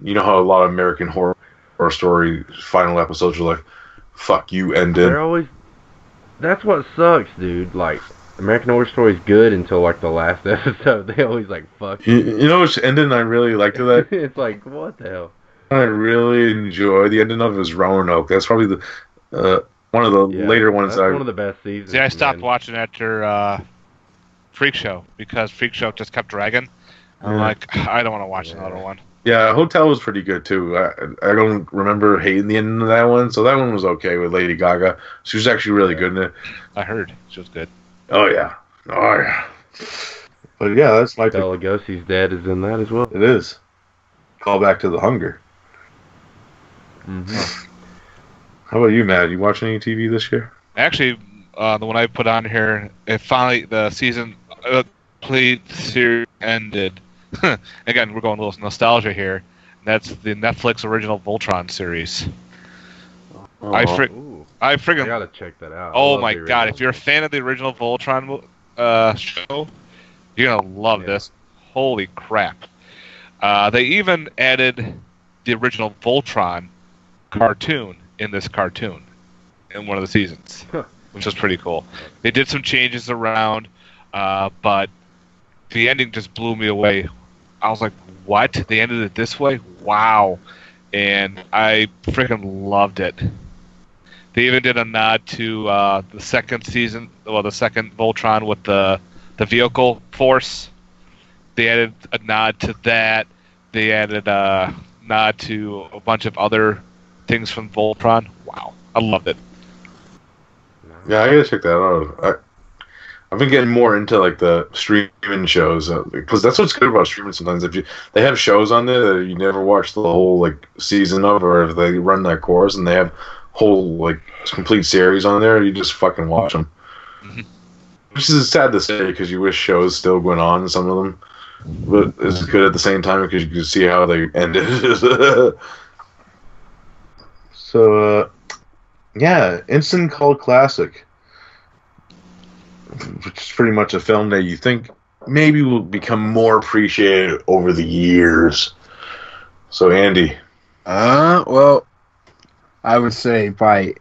Speaker 1: You know how a lot of American horror story final episodes are like, "Fuck you," ended.
Speaker 3: They're always. That's what sucks, dude. Like, American Horror Story is good until like the last episode. They always like fuck.
Speaker 1: You know which ending I really liked of that?
Speaker 3: It's like, what the hell?
Speaker 1: I really enjoy the ending of it was Roanoke. That's probably the one of the later ones.
Speaker 3: That's one of the best seasons.
Speaker 2: See, I stopped
Speaker 3: man.
Speaker 2: watching after Freak Show because Freak Show just kept dragging. I'm like, I don't want to watch another one.
Speaker 1: Yeah, Hotel was pretty good too. I don't remember hating the ending of that one, so that one was okay with Lady Gaga. She was actually really good in it.
Speaker 2: I heard she was good.
Speaker 1: Oh yeah. But yeah, that's my pick.
Speaker 3: Bela Lugosi's dad is in that as well.
Speaker 1: It is. Call back to The Hunger.
Speaker 3: Mm-hmm.
Speaker 1: How about you, Matt? You watching any TV this year?
Speaker 2: Actually, the one I put on here, it finally the season complete series ended. Again, we're going a little nostalgia here. That's the Netflix original Voltron series.
Speaker 1: Oh.
Speaker 2: I
Speaker 3: I
Speaker 2: friggin'
Speaker 3: gotta check that out.
Speaker 2: Oh my god! If you're a fan of the original Voltron show, you're gonna love this. Holy crap! They even added the original Voltron cartoon in this cartoon in one of the seasons, which was pretty cool. They did some changes around, but the ending just blew me away. I was like, "What? They ended it this way? Wow!" And I freaking loved it. They even did a nod to the second season, well, the second Voltron with the vehicle force. They added a nod to that. They added a nod to a bunch of other things from Voltron. Wow, I loved it.
Speaker 1: Yeah, I gotta check that out. I've been getting more into like the streaming shows because that's what's good about streaming. Sometimes if they have shows on there that you never watch the whole like season of, or if they run that course and they have whole like complete series on there, you just fucking watch them.
Speaker 2: Mm-hmm.
Speaker 1: Which is sad to say because you wish shows still going on, some of them, but it's good at the same time because you can see how they ended. So, yeah, Instant Cult Classic, which is pretty much a film that you think maybe will become more appreciated over the years. So, Andy.
Speaker 4: Well, I would say by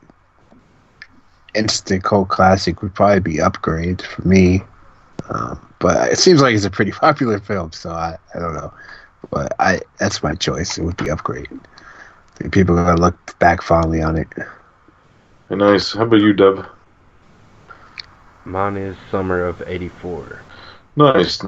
Speaker 4: Instant Cult Classic would probably be Upgrade for me. But it seems like it's a pretty popular film, so I don't know. But that's my choice. It would be Upgrade. I think people are going to look back fondly on it.
Speaker 1: Nice. How about you, Deb?
Speaker 3: Mine is Summer of '84.
Speaker 1: Nice.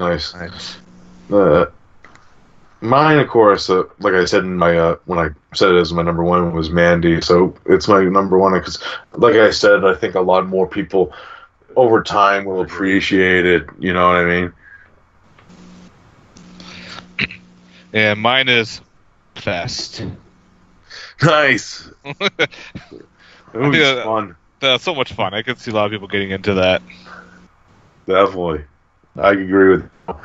Speaker 1: Mine, of course, like I said in my when I said it as my number one, was Mandy. So it's my number one because, like I said, I think a lot more people over time will appreciate it. You know what I mean?
Speaker 2: And mine is Fest.
Speaker 1: Nice. It was fun.
Speaker 2: That's so much fun. I could see a lot of people getting into that.
Speaker 1: Definitely. I agree with you.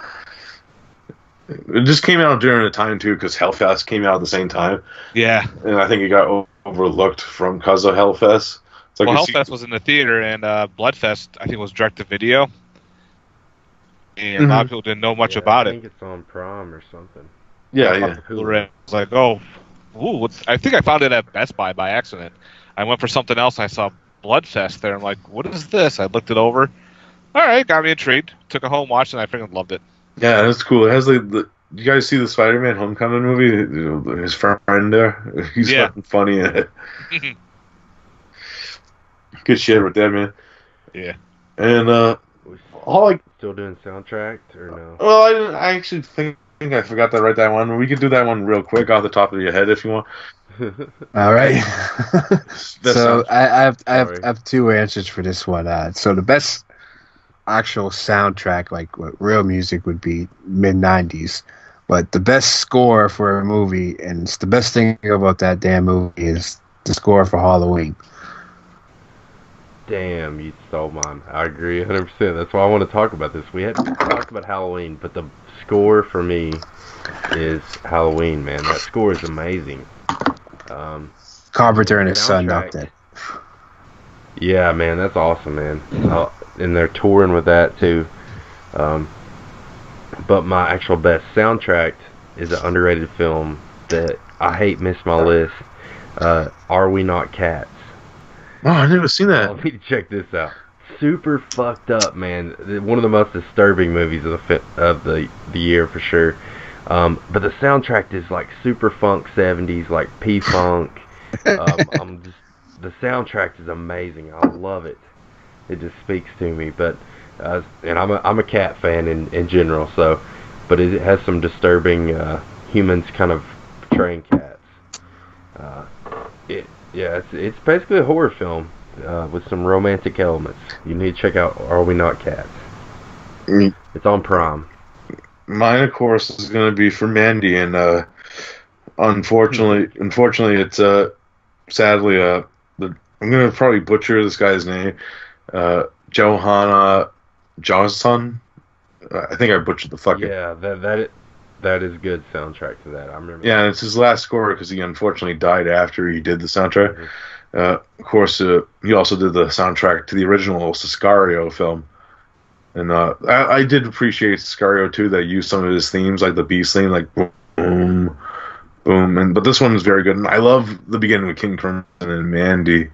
Speaker 1: It just came out during a time, too, because Hellfest came out at the same time.
Speaker 2: Yeah.
Speaker 1: And I think it got overlooked because of Hellfest. It's like
Speaker 2: Hellfest was in the theater, and Bloodfest, I think, was direct-to-video. And a lot of people didn't know much about it.
Speaker 3: I think it's on Prom or something.
Speaker 1: Yeah.
Speaker 2: Blu-ray. I was like, I think I found it at Best Buy by accident. I went for something else, and I saw Bloodfest there. I'm like, what is this? I looked it over. All right, got me intrigued. Took it home, watched it, and I freaking loved it.
Speaker 1: Yeah, that's cool. It has you guys see the Spider-Man Homecoming movie? His friend there? He's fucking funny in it. Good shit with that, man.
Speaker 2: Yeah.
Speaker 1: And,
Speaker 3: still doing soundtrack, or no?
Speaker 1: Well, I actually think I forgot to write that one. We could do that one real quick off the top of your head if you want.
Speaker 4: All right. So I have two answers for this one. So the best actual soundtrack, like what real music, would be mid-90s. But the best score for a movie, and it's the best thing about that damn movie, is the score for Halloween.
Speaker 3: Damn, you stole mine. I agree 100%. That's why I want to talk about this. We had talked about Halloween, but the score for me is Halloween, man. That score is amazing.
Speaker 4: Carpenter and his son knocked it.
Speaker 3: Yeah, man, that's awesome, man. And they're touring with that too. But my actual best soundtrack is an underrated film that I hate missed my list. Are We Not Cats?
Speaker 1: Oh, I never seen that.
Speaker 3: Let me check this out. Super fucked up, man. One of the most disturbing movies of the year for sure. But the soundtrack is like super funk 70s, like P-funk. The soundtrack is amazing. I love it. It just speaks to me. But and I'm a cat fan in general. So, but it has some disturbing humans kind of portraying cats. It's basically a horror film with some romantic elements. You need to check out Are We Not Cats? It's on Prime.
Speaker 1: Mine, of course, is going to be for Mandy, and unfortunately, it's sadly I'm going to probably butcher this guy's name, Johanna Johnson. I think I butchered the fucking.
Speaker 3: Yeah, that is good soundtrack to that. I remember.
Speaker 1: Yeah, and it's his last score because he unfortunately died after he did the soundtrack. Mm-hmm. Of course, he also did the soundtrack to the original Sicario film. And I did appreciate Sicario too. That used some of his themes, like the Beast theme, like boom, boom. But this one is very good. And I love the beginning with King Crimson and Mandy.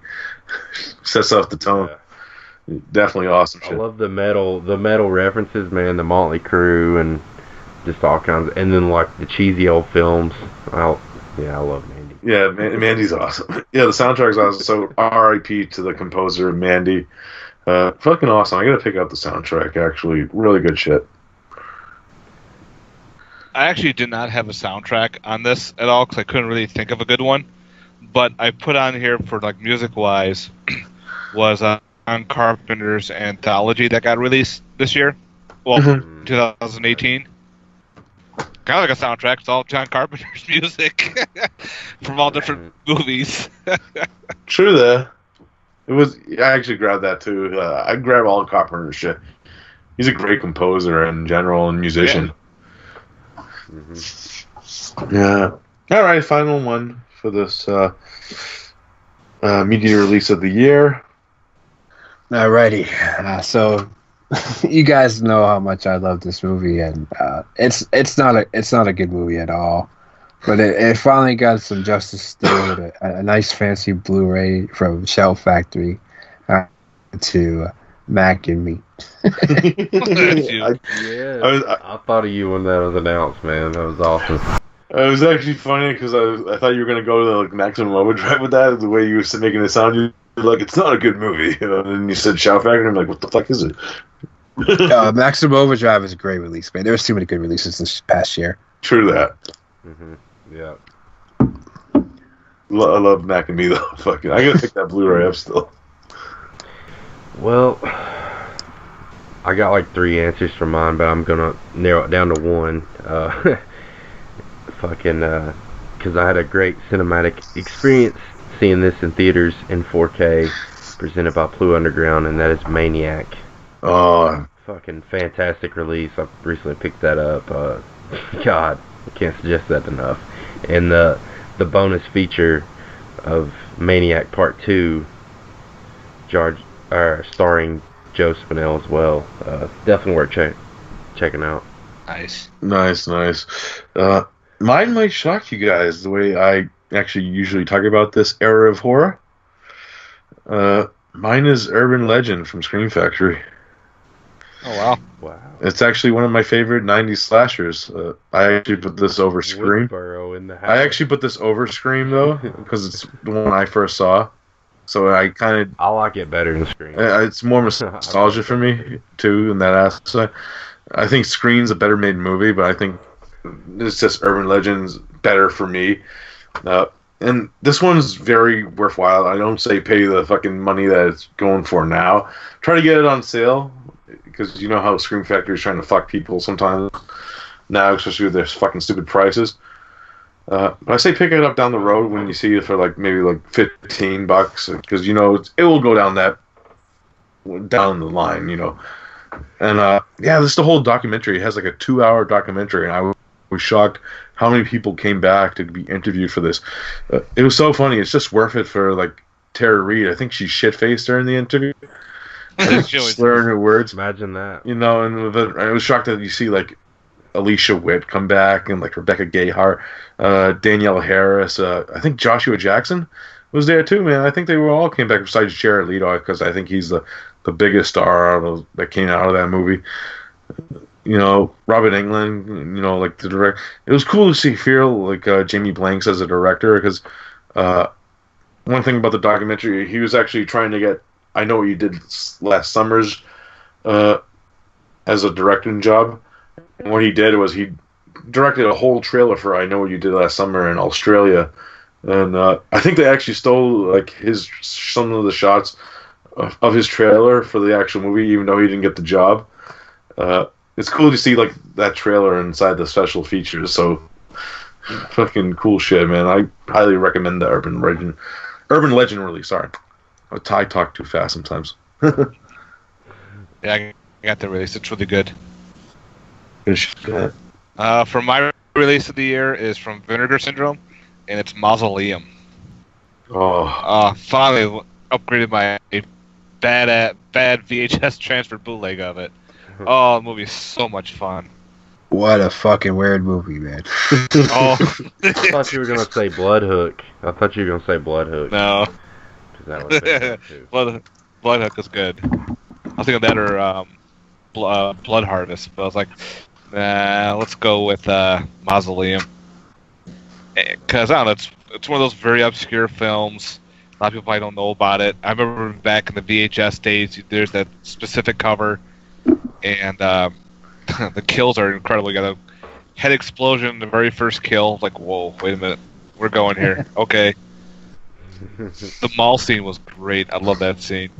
Speaker 1: Sets off the tone. Yeah. Definitely awesome shit.
Speaker 3: I love the metal references, man. The Motley Crue and just all kinds. And then like the cheesy old films. I love Mandy.
Speaker 1: Yeah, Mandy's awesome. Yeah, the soundtrack's awesome. So R.I.P. to the composer of Mandy. Fucking awesome. I gotta pick out the soundtrack, actually. Really good shit.
Speaker 2: I actually did not have a soundtrack on this at all because I couldn't really think of a good one. But I put on here for like music-wise was John Carpenter's anthology that got released this year. Well, 2018. Kind of like a soundtrack. It's all John Carpenter's music from all different movies.
Speaker 1: True that. I actually grabbed that too. I grab all Carpenter's shit. He's a great composer in general and musician.
Speaker 3: Yeah. Mm-hmm.
Speaker 1: Yeah. All right, final one for this media release of the year.
Speaker 4: Alrighty. So you guys know how much I love this movie, and it's not a good movie at all. But it finally got some justice done with a nice fancy Blu-ray from Shell Factory to Mac and Me.
Speaker 3: I thought of you when that was announced, man. That was awesome.
Speaker 1: It was actually funny because I thought you were going to go to like Maximum Overdrive with that. The way you were making it sound, you're like, it's not a good movie. You know? And then you said Shell Factory, and I'm like, what the fuck is it?
Speaker 4: Maximum Overdrive is a great release, man. There was too many good releases this past year.
Speaker 1: True that.
Speaker 3: Mm-hmm. Yeah.
Speaker 1: I love Mac and Me though. Fucking, I gotta pick that Blu-ray up still.
Speaker 3: Well, I got like 3 answers for mine, but I'm gonna narrow it down to one. Because I had a great cinematic experience seeing this in theaters in 4K, presented by Blue Underground, and that is Maniac.
Speaker 1: Oh,
Speaker 3: fucking fantastic release. I recently picked that up. God, I can't suggest that enough. And the bonus feature of Maniac Part 2, starring Joe Spinell as well. Definitely worth checking out.
Speaker 2: Nice.
Speaker 1: Mine might shock you guys the way I actually usually talk about this era of horror. Mine is Urban Legend from Scream Factory.
Speaker 2: Oh,
Speaker 3: wow.
Speaker 1: It's actually one of my favorite 90s slashers. I actually put this over Scream.
Speaker 3: In the house.
Speaker 1: I actually put this over Scream, though, because it's the one I first saw. So I
Speaker 3: like it better than Scream.
Speaker 1: It's more nostalgia for me, too, in that aspect. I think Scream's a better made movie, but I think it's just Urban Legend's better for me. And this one's very worthwhile. I don't say pay the fucking money that it's going for now. Try to get it on sale, because you know how Scream Factory is trying to fuck people sometimes now, especially with their fucking stupid prices. But I say pick it up down the road when you see it for maybe $15, because you know it will go down the line, you know. And this is the whole documentary. It has like a 2-hour documentary, and I was shocked how many people came back to be interviewed for this. It was so funny. It's just worth it for Tara Reid. I think she shit-faced during the interview. Slurring her words.
Speaker 3: Imagine that.
Speaker 1: You know, and I was shocked that you see Alicia Witt come back, and like Rebecca Gayheart, Danielle Harris. I think Joshua Jackson was there too, man. I think they all came back besides Jared Leto, because I think he's the biggest star that came out of that movie. You know, Robert Englund, you know, like the director. It was cool to feel like Jamie Blanks as a director, because one thing about the documentary, he was actually trying to get I Know What You Did Last Summer's as a directing job. And what he did was he directed a whole trailer for I Know What You Did Last Summer in Australia. And I think they actually stole like some of the shots of his trailer for the actual movie, even though he didn't get the job. It's cool to see like that trailer inside the special features. So fucking cool shit, man. I highly recommend the Urban Legend release. Sorry, I talk too fast sometimes.
Speaker 2: Yeah, I got the release. It's really good.
Speaker 1: Good shit.
Speaker 2: For my release of the year is from Vinegar Syndrome, and it's Mausoleum. Finally upgraded my bad VHS transfer bootleg of it. Oh, the movie is so much fun.
Speaker 4: What a fucking weird movie, man.
Speaker 2: Oh,
Speaker 3: I thought you were gonna say Bloodhook. No. That was
Speaker 2: Bloodhook is good. I was thinking that or Blood Harvest, but I was like, nah, let's go with Mausoleum. Because I don't know, it's one of those very obscure films. A lot of people probably don't know about it. I remember back in the VHS days, there's that specific cover, and the kills are incredible. You got a head explosion, the very first kill. Like, whoa, wait a minute, we're going here. Okay. The mall scene was great. I love that scene.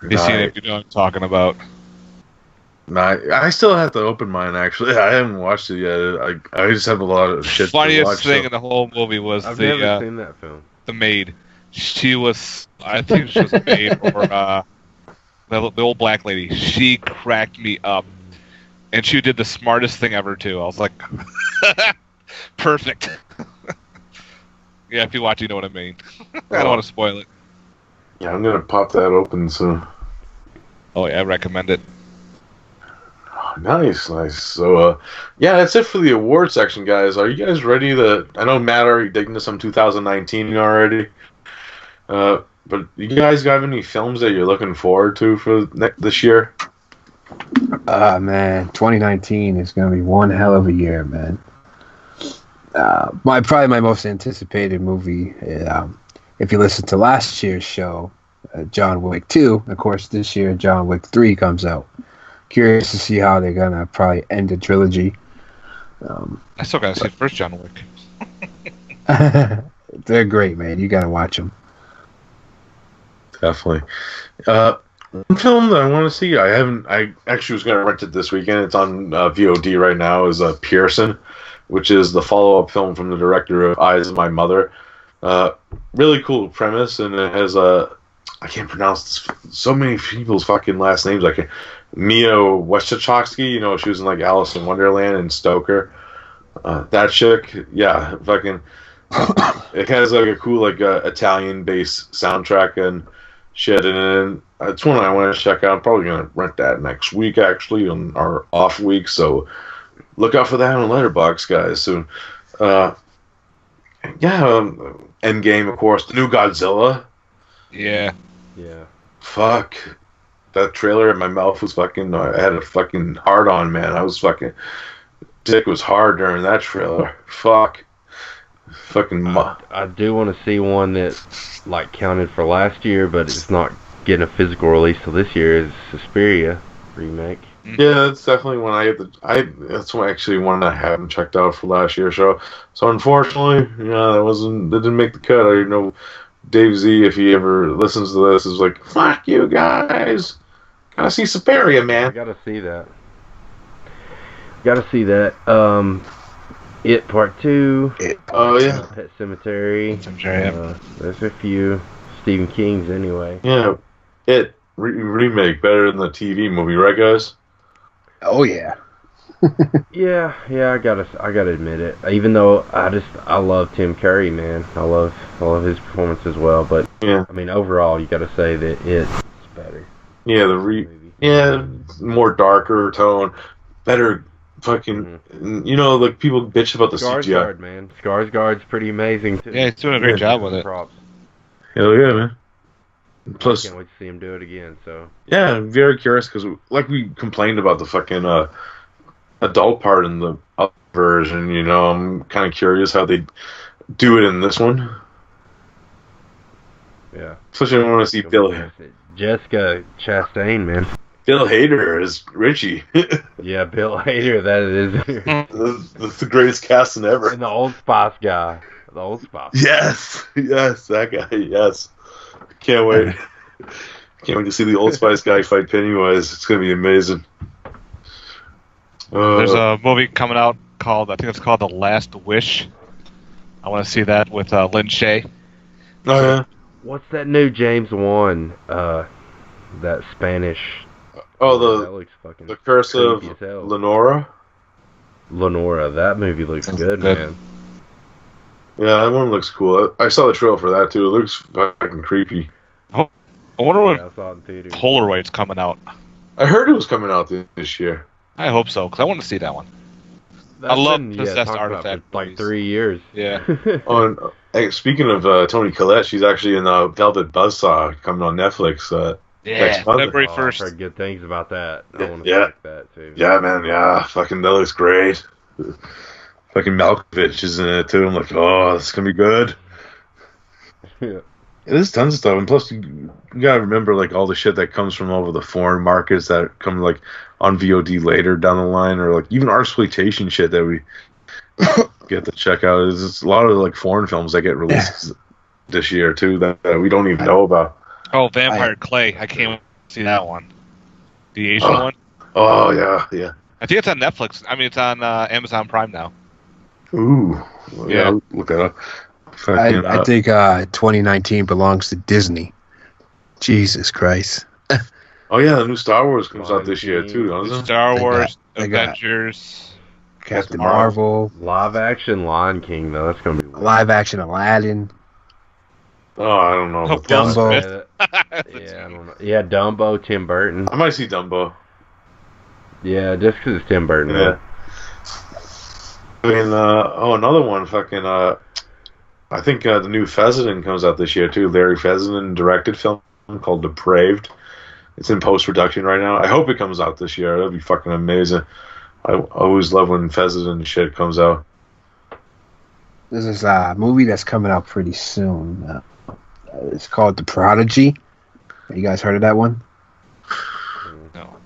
Speaker 2: You've seen it, you know what I'm talking about.
Speaker 1: Nah, I still have to open mine, actually. I haven't watched it yet. I just have a lot of shit to watch.
Speaker 2: The funniest thing in the whole movie was
Speaker 3: I've never seen that film.
Speaker 2: The maid. She was, I think she was a maid, or the old black lady. She cracked me up. And she did the smartest thing ever, too. I was like, perfect. Yeah, if you watch, you know what I mean. I don't want to spoil it.
Speaker 1: Yeah, I'm going to pop that open soon.
Speaker 2: Oh, yeah, I recommend it.
Speaker 1: Oh, nice. So, yeah, that's it for the award section, guys. Are you guys ready to... I know Matt already digged into some 2019 already. But you guys got any films that you're looking forward to for this year?
Speaker 4: Man, 2019 is going to be one hell of a year, man. Probably my most anticipated movie, if you listen to last year's show, John Wick 2. Of course, this year John Wick 3 comes out. Curious to see how they're gonna probably end the trilogy.
Speaker 2: I still gotta see first John Wick.
Speaker 4: They're great, man. You gotta watch them.
Speaker 1: Definitely. One film that I want to see, I actually was gonna rent it this weekend. It's on VOD right now. Is Pearson, which is the follow-up film from the director of Eyes of My Mother. Really cool premise, and it has I can't pronounce so many people's fucking last names. Like Mia Wasikowska, you know, she was in like Alice in Wonderland and Stoker. That chick, yeah, fucking. It has like a cool like Italian-based soundtrack and shit, and it's one I want to check out. I'm probably gonna rent that next week, actually, on our off week. So look out for that on Letterboxd, guys, soon. Endgame, of course. The new Godzilla.
Speaker 2: Yeah.
Speaker 1: Fuck. That trailer in my mouth was fucking... I had a fucking hard-on, man. I was fucking... Dick was hard during that trailer. Fuck. Fucking...
Speaker 3: I do want to see one that, like, counted for last year, but it's not getting a physical release till this year, is Suspiria remake.
Speaker 1: Yeah, that's definitely one that's one actually one I haven't checked out for last year's show. So unfortunately, that didn't make the cut. I know Dave Z, if he ever listens to this, is like, fuck you guys. Gotta see Suspiria, man.
Speaker 3: Gotta see that. It Part 2.
Speaker 1: Oh, yeah.
Speaker 3: Pet Cemetery.
Speaker 2: Yeah.
Speaker 3: There's a few Stephen King's anyway.
Speaker 1: Yeah. It remake better than the TV movie, right, guys?
Speaker 4: Oh yeah.
Speaker 3: yeah, I gotta admit it. Even though I love Tim Curry, man. I love his performance as well. But
Speaker 1: yeah,
Speaker 3: I mean, overall, you gotta say that it's better.
Speaker 1: Yeah, more darker tone, better fucking, you know, like people bitch about the CGI.
Speaker 3: Skarsgård, man. Skarsgård's pretty amazing too.
Speaker 2: Yeah, he's doing a great job with it.
Speaker 3: Props.
Speaker 1: Hell yeah, man. Plus,
Speaker 3: I can't wait to see him do it again. So
Speaker 1: yeah, I'm very curious because, like, we complained about the fucking adult part in the other version. You know, I'm kind of curious how they do it in this one.
Speaker 3: yeah.
Speaker 1: Especially when I want to see Bill
Speaker 3: Jessica Chastain, man.
Speaker 1: Hader as Richie.
Speaker 3: Yeah, Bill Hader. That is.
Speaker 1: That's the greatest casting ever.
Speaker 3: And the Old Spice guy. The Old Spice.
Speaker 1: Yes, that guy. Yes, can't wait. Can't wait to see the Old Spice guy fight Pennywise. It's gonna be amazing.
Speaker 2: There's a movie coming out called, I think it's called The Last Wish. I want to see that with Lin Shaye.
Speaker 1: Oh yeah.
Speaker 3: What's that new James Wan? That Spanish.
Speaker 1: Oh,
Speaker 3: that looks fucking
Speaker 1: the Curse of
Speaker 3: creepy as hell.
Speaker 1: Lenora.
Speaker 3: Lenora. That movie looks good, man.
Speaker 1: Yeah, that one looks cool. I saw the trailer for that too. It looks fucking creepy.
Speaker 2: I wonder when
Speaker 3: I saw it in theaters.
Speaker 2: Polaroid's coming out.
Speaker 1: I heard it was coming out this year.
Speaker 2: I hope so, because I want to see that one. I love possessed artifact
Speaker 3: for like
Speaker 2: movies.
Speaker 3: 3 years.
Speaker 2: Yeah.
Speaker 1: Oh, and speaking of Toni Collette, she's actually in Velvet Buzzsaw coming on Netflix. Next month.
Speaker 2: February
Speaker 3: I've
Speaker 2: 1st.
Speaker 3: heard good things about that. I want to
Speaker 1: Yeah.
Speaker 3: check that too.
Speaker 1: Yeah, man. Yeah, fucking that looks great. Fucking Malkovich is in it too. I'm like, oh, this is gonna be good.
Speaker 3: Yeah.
Speaker 1: There's tons of stuff, and plus you gotta remember like all the shit that comes from over the foreign markets that come like on VOD later down the line, or like even exploitation shit that we get to check out. There's a lot of like foreign films that get released this year too that we don't even know about.
Speaker 2: Oh, Vampire Clay. I can't wait to see that one. The Asian one.
Speaker 1: Oh yeah.
Speaker 2: I think it's on Netflix. I mean, it's on Amazon Prime now.
Speaker 1: Ooh.
Speaker 2: Yeah.
Speaker 1: I'll look that up.
Speaker 4: I think 2019 belongs to Disney. Jesus Christ.
Speaker 1: Oh yeah, the new Star Wars comes out this year too, doesn't it?
Speaker 2: Star Wars,
Speaker 4: they got
Speaker 2: Avengers,
Speaker 4: Captain Marvel,
Speaker 3: Live action Lion King though. That's gonna be weird.
Speaker 4: live action Aladdin.
Speaker 1: Oh, I don't know.
Speaker 2: Oh,
Speaker 4: Dumbo.
Speaker 3: Yeah, I don't know. Yeah, Dumbo, Tim Burton.
Speaker 1: I might see Dumbo.
Speaker 3: Yeah, just because it's Tim Burton.
Speaker 1: Yeah. I mean, another one, fucking, I think the new Fessenden comes out this year too. Larry Fessenden directed film called Depraved. It's in post-production right now. I hope it comes out this year. That'd be fucking amazing. I always love when Fessenden shit comes out.
Speaker 4: This is a movie that's coming out pretty soon. It's called The Prodigy. You guys heard of that one?
Speaker 2: No.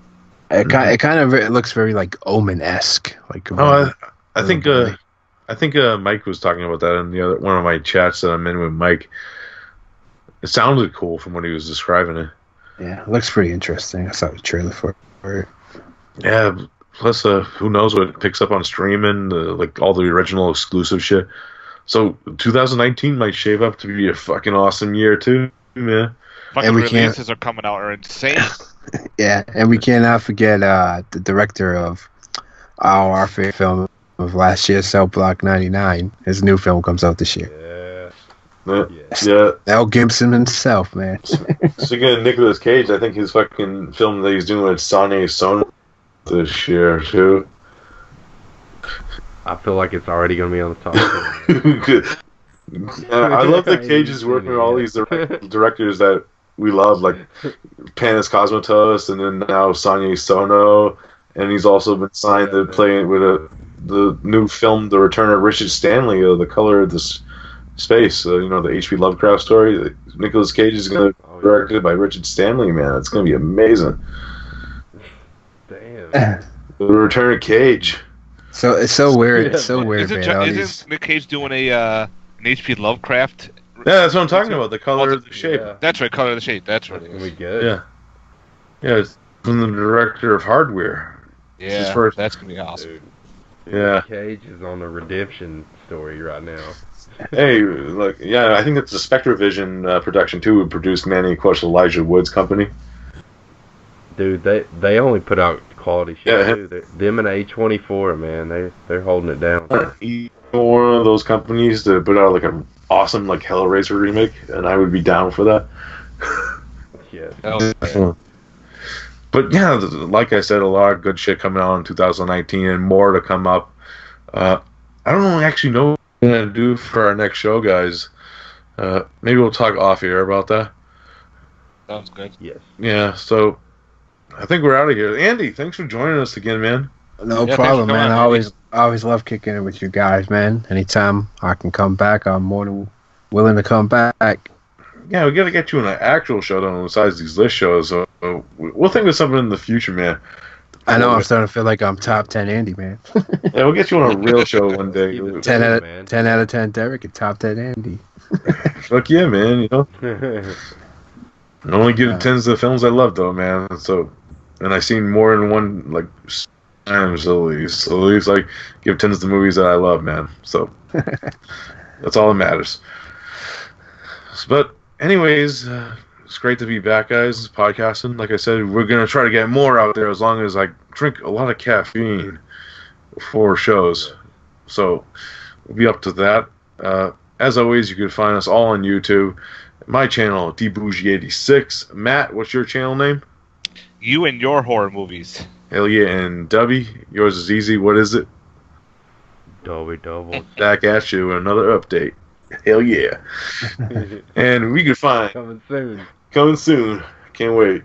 Speaker 4: It kind of it looks very like Omen-esque. Like
Speaker 1: I think Mike was talking about that in the other one of my chats that I'm in with Mike. It sounded cool from what he was describing it.
Speaker 4: Yeah, it looks pretty interesting. I saw the trailer for it.
Speaker 1: Yeah, plus who knows what it picks up on streaming, like all the original exclusive shit. So 2019 might shape up to be a fucking awesome year too, man.
Speaker 2: Fucking releases are coming out are insane.
Speaker 4: Yeah, and we cannot forget the director of our favorite film of last year, Cell Block 99. His new film comes out this year.
Speaker 1: Yeah.
Speaker 4: Mel Gibson himself, man.
Speaker 1: Speaking of Nicolas Cage, I think his fucking film that he's doing with Sane Sono this year too.
Speaker 3: I feel like it's already going to be on the top.
Speaker 1: I love that Cage is working with all these directors that we love, like Panis Cosmatos, and then now Sane Sono, and he's also been signed to play with the new film, The Return of Richard Stanley, The Color of the Space. You know, the H.P. Lovecraft story. Nicolas Cage is going to be directed by Richard Stanley. Man, it's going to be amazing.
Speaker 3: Damn.
Speaker 1: The Return of Cage.
Speaker 4: So it's so weird. It's so weird, man.
Speaker 2: Isn't Nick Cage doing an H.P. Lovecraft?
Speaker 1: Yeah, that's what I'm talking about. The Color of the Shape.
Speaker 3: Yeah.
Speaker 2: That's right, Color of the Shape. That's what it
Speaker 3: That's
Speaker 2: is.
Speaker 3: going to be good.
Speaker 1: Yeah. Yeah, it's from the director of Hardware.
Speaker 2: Yeah,
Speaker 1: his first.
Speaker 2: that's going to be awesome.
Speaker 3: Dude.
Speaker 1: Yeah.
Speaker 3: Cage is on a redemption story right now.
Speaker 1: Hey, look, yeah, I think it's the Spectrovision production too, who produced Manny Quest Elijah Wood's company.
Speaker 3: Dude, they only put out quality shit
Speaker 1: Yeah.
Speaker 3: too. Them and A24, man, they're holding it down.
Speaker 1: He's one of those companies to put out like an awesome like Hellraiser remake, and I would be down for that.
Speaker 3: Yeah.
Speaker 2: Oh,
Speaker 1: But But yeah, like I said, a lot of good shit coming out in 2019 and more to come up. I don't actually know what we're going to do for our next show, guys. Maybe we'll talk off air about that.
Speaker 2: Sounds good.
Speaker 3: Yes.
Speaker 1: Yeah, so I think we're out of here. Andy, thanks for joining us again, man.
Speaker 4: No
Speaker 2: Yeah,
Speaker 4: problem,
Speaker 2: thanks for
Speaker 4: man.
Speaker 2: coming
Speaker 4: I always love kicking it with you guys, man. Anytime I can come back, I'm more than willing to come back.
Speaker 1: Yeah, we got to get you on an actual show, though, besides these list shows. So we'll think of something in the future, man.
Speaker 4: I know I'm starting to feel like I'm top 10 Andy, man.
Speaker 1: Yeah, we'll get you on a real show one day.
Speaker 4: 10 out of 10 Derek and top 10 Andy.
Speaker 1: Fuck yeah, man, you know? I only give 10s to the films I love, though, man. So, and I've seen more than one, like, times at least. So at least, like, give 10s to movies that I love, man. So, that's all that matters. But, anyways, it's great to be back, guys, podcasting. Like I said, we're going to try to get more out there as long as I drink a lot of caffeine before shows. So, we'll be up to that. As always, you can find us all on YouTube. My channel, dbougie86. Matt, what's your channel name?
Speaker 2: You and your horror movies.
Speaker 1: Hell yeah, and Dubby, yours is easy. What is it?
Speaker 3: Double.
Speaker 1: Back at you with another update. Hell yeah. And we can find... Coming soon. Can't wait.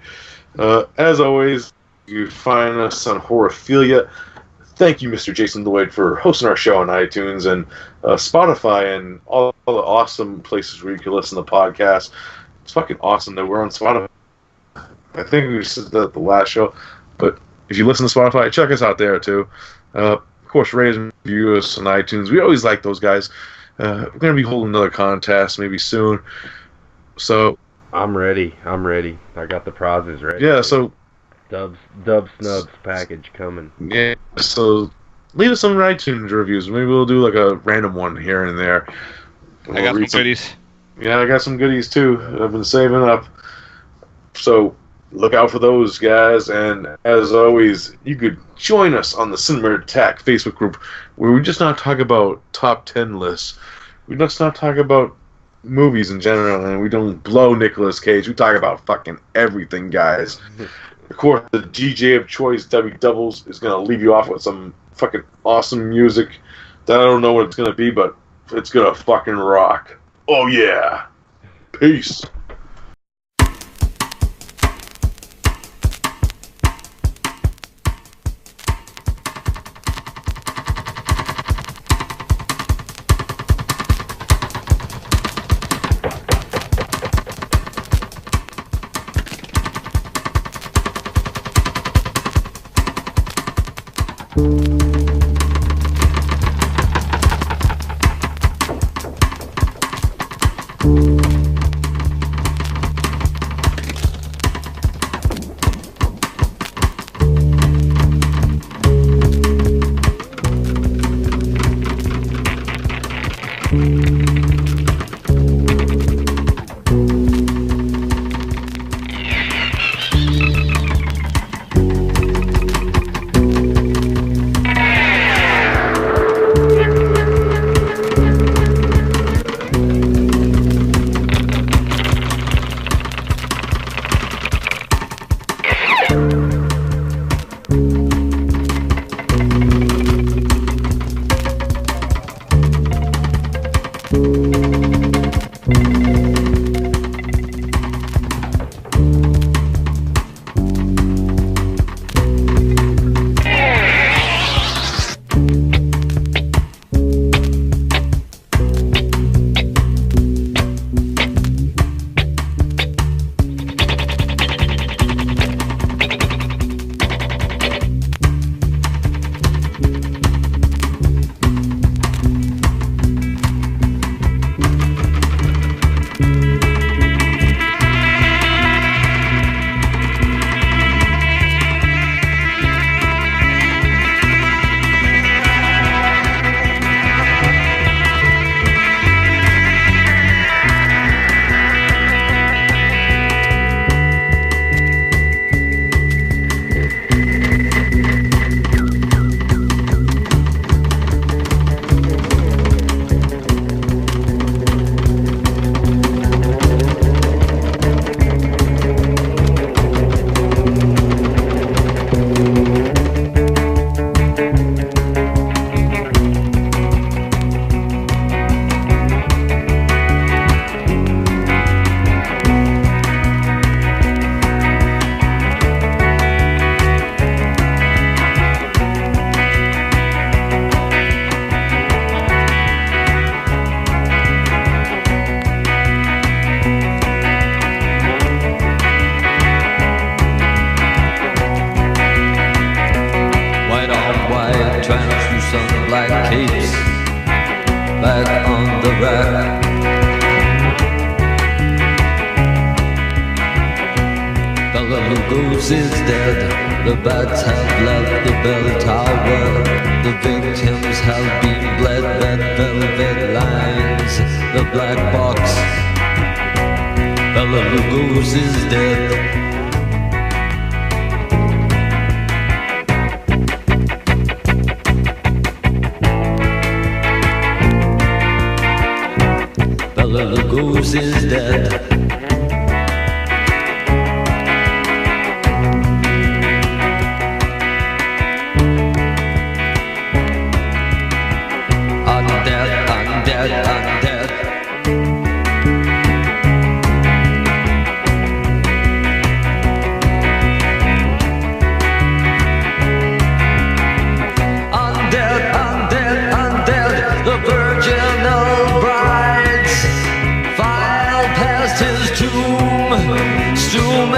Speaker 1: As always, you can find us on Horrorphilia. Thank you, Mr. Jason Lloyd, for hosting our show on iTunes and Spotify and all the awesome places where you can listen to podcasts. It's fucking awesome that we're on Spotify. I think we said that at the last show, but if you listen to Spotify, check us out there too. Of course, rate and review us on iTunes. We always like those guys. We're going to be holding another contest maybe soon. So
Speaker 3: I'm ready. I got the prizes ready.
Speaker 1: Yeah, so
Speaker 3: Dub Snubs package coming.
Speaker 1: Yeah, so leave us some iTunes reviews. Maybe we'll do like a random one here and there.
Speaker 2: I got some goodies.
Speaker 1: Yeah, I got some goodies too. I've been saving up. So look out for those, guys. And as always, you could join us on the Cinema Attack Facebook group, where we just not talk about top 10 lists. We just not talk about movies in general, and we don't blow Nicolas Cage. We talk about fucking everything, guys. Of course, the DJ of choice, W Doubles, is going to leave you off with some fucking awesome music that I don't know what it's going to be, but it's going to fucking rock. Oh, yeah. Peace.
Speaker 10: Bela Lugos is dead. The bats have left the bell tower. The victims have been bled. Red velvet lines, the black box. Bela Lugos is dead. Bela Lugos is dead. Undead, undead, undead. Undead, undead, undead. The virginal brides file past his tomb. Stoom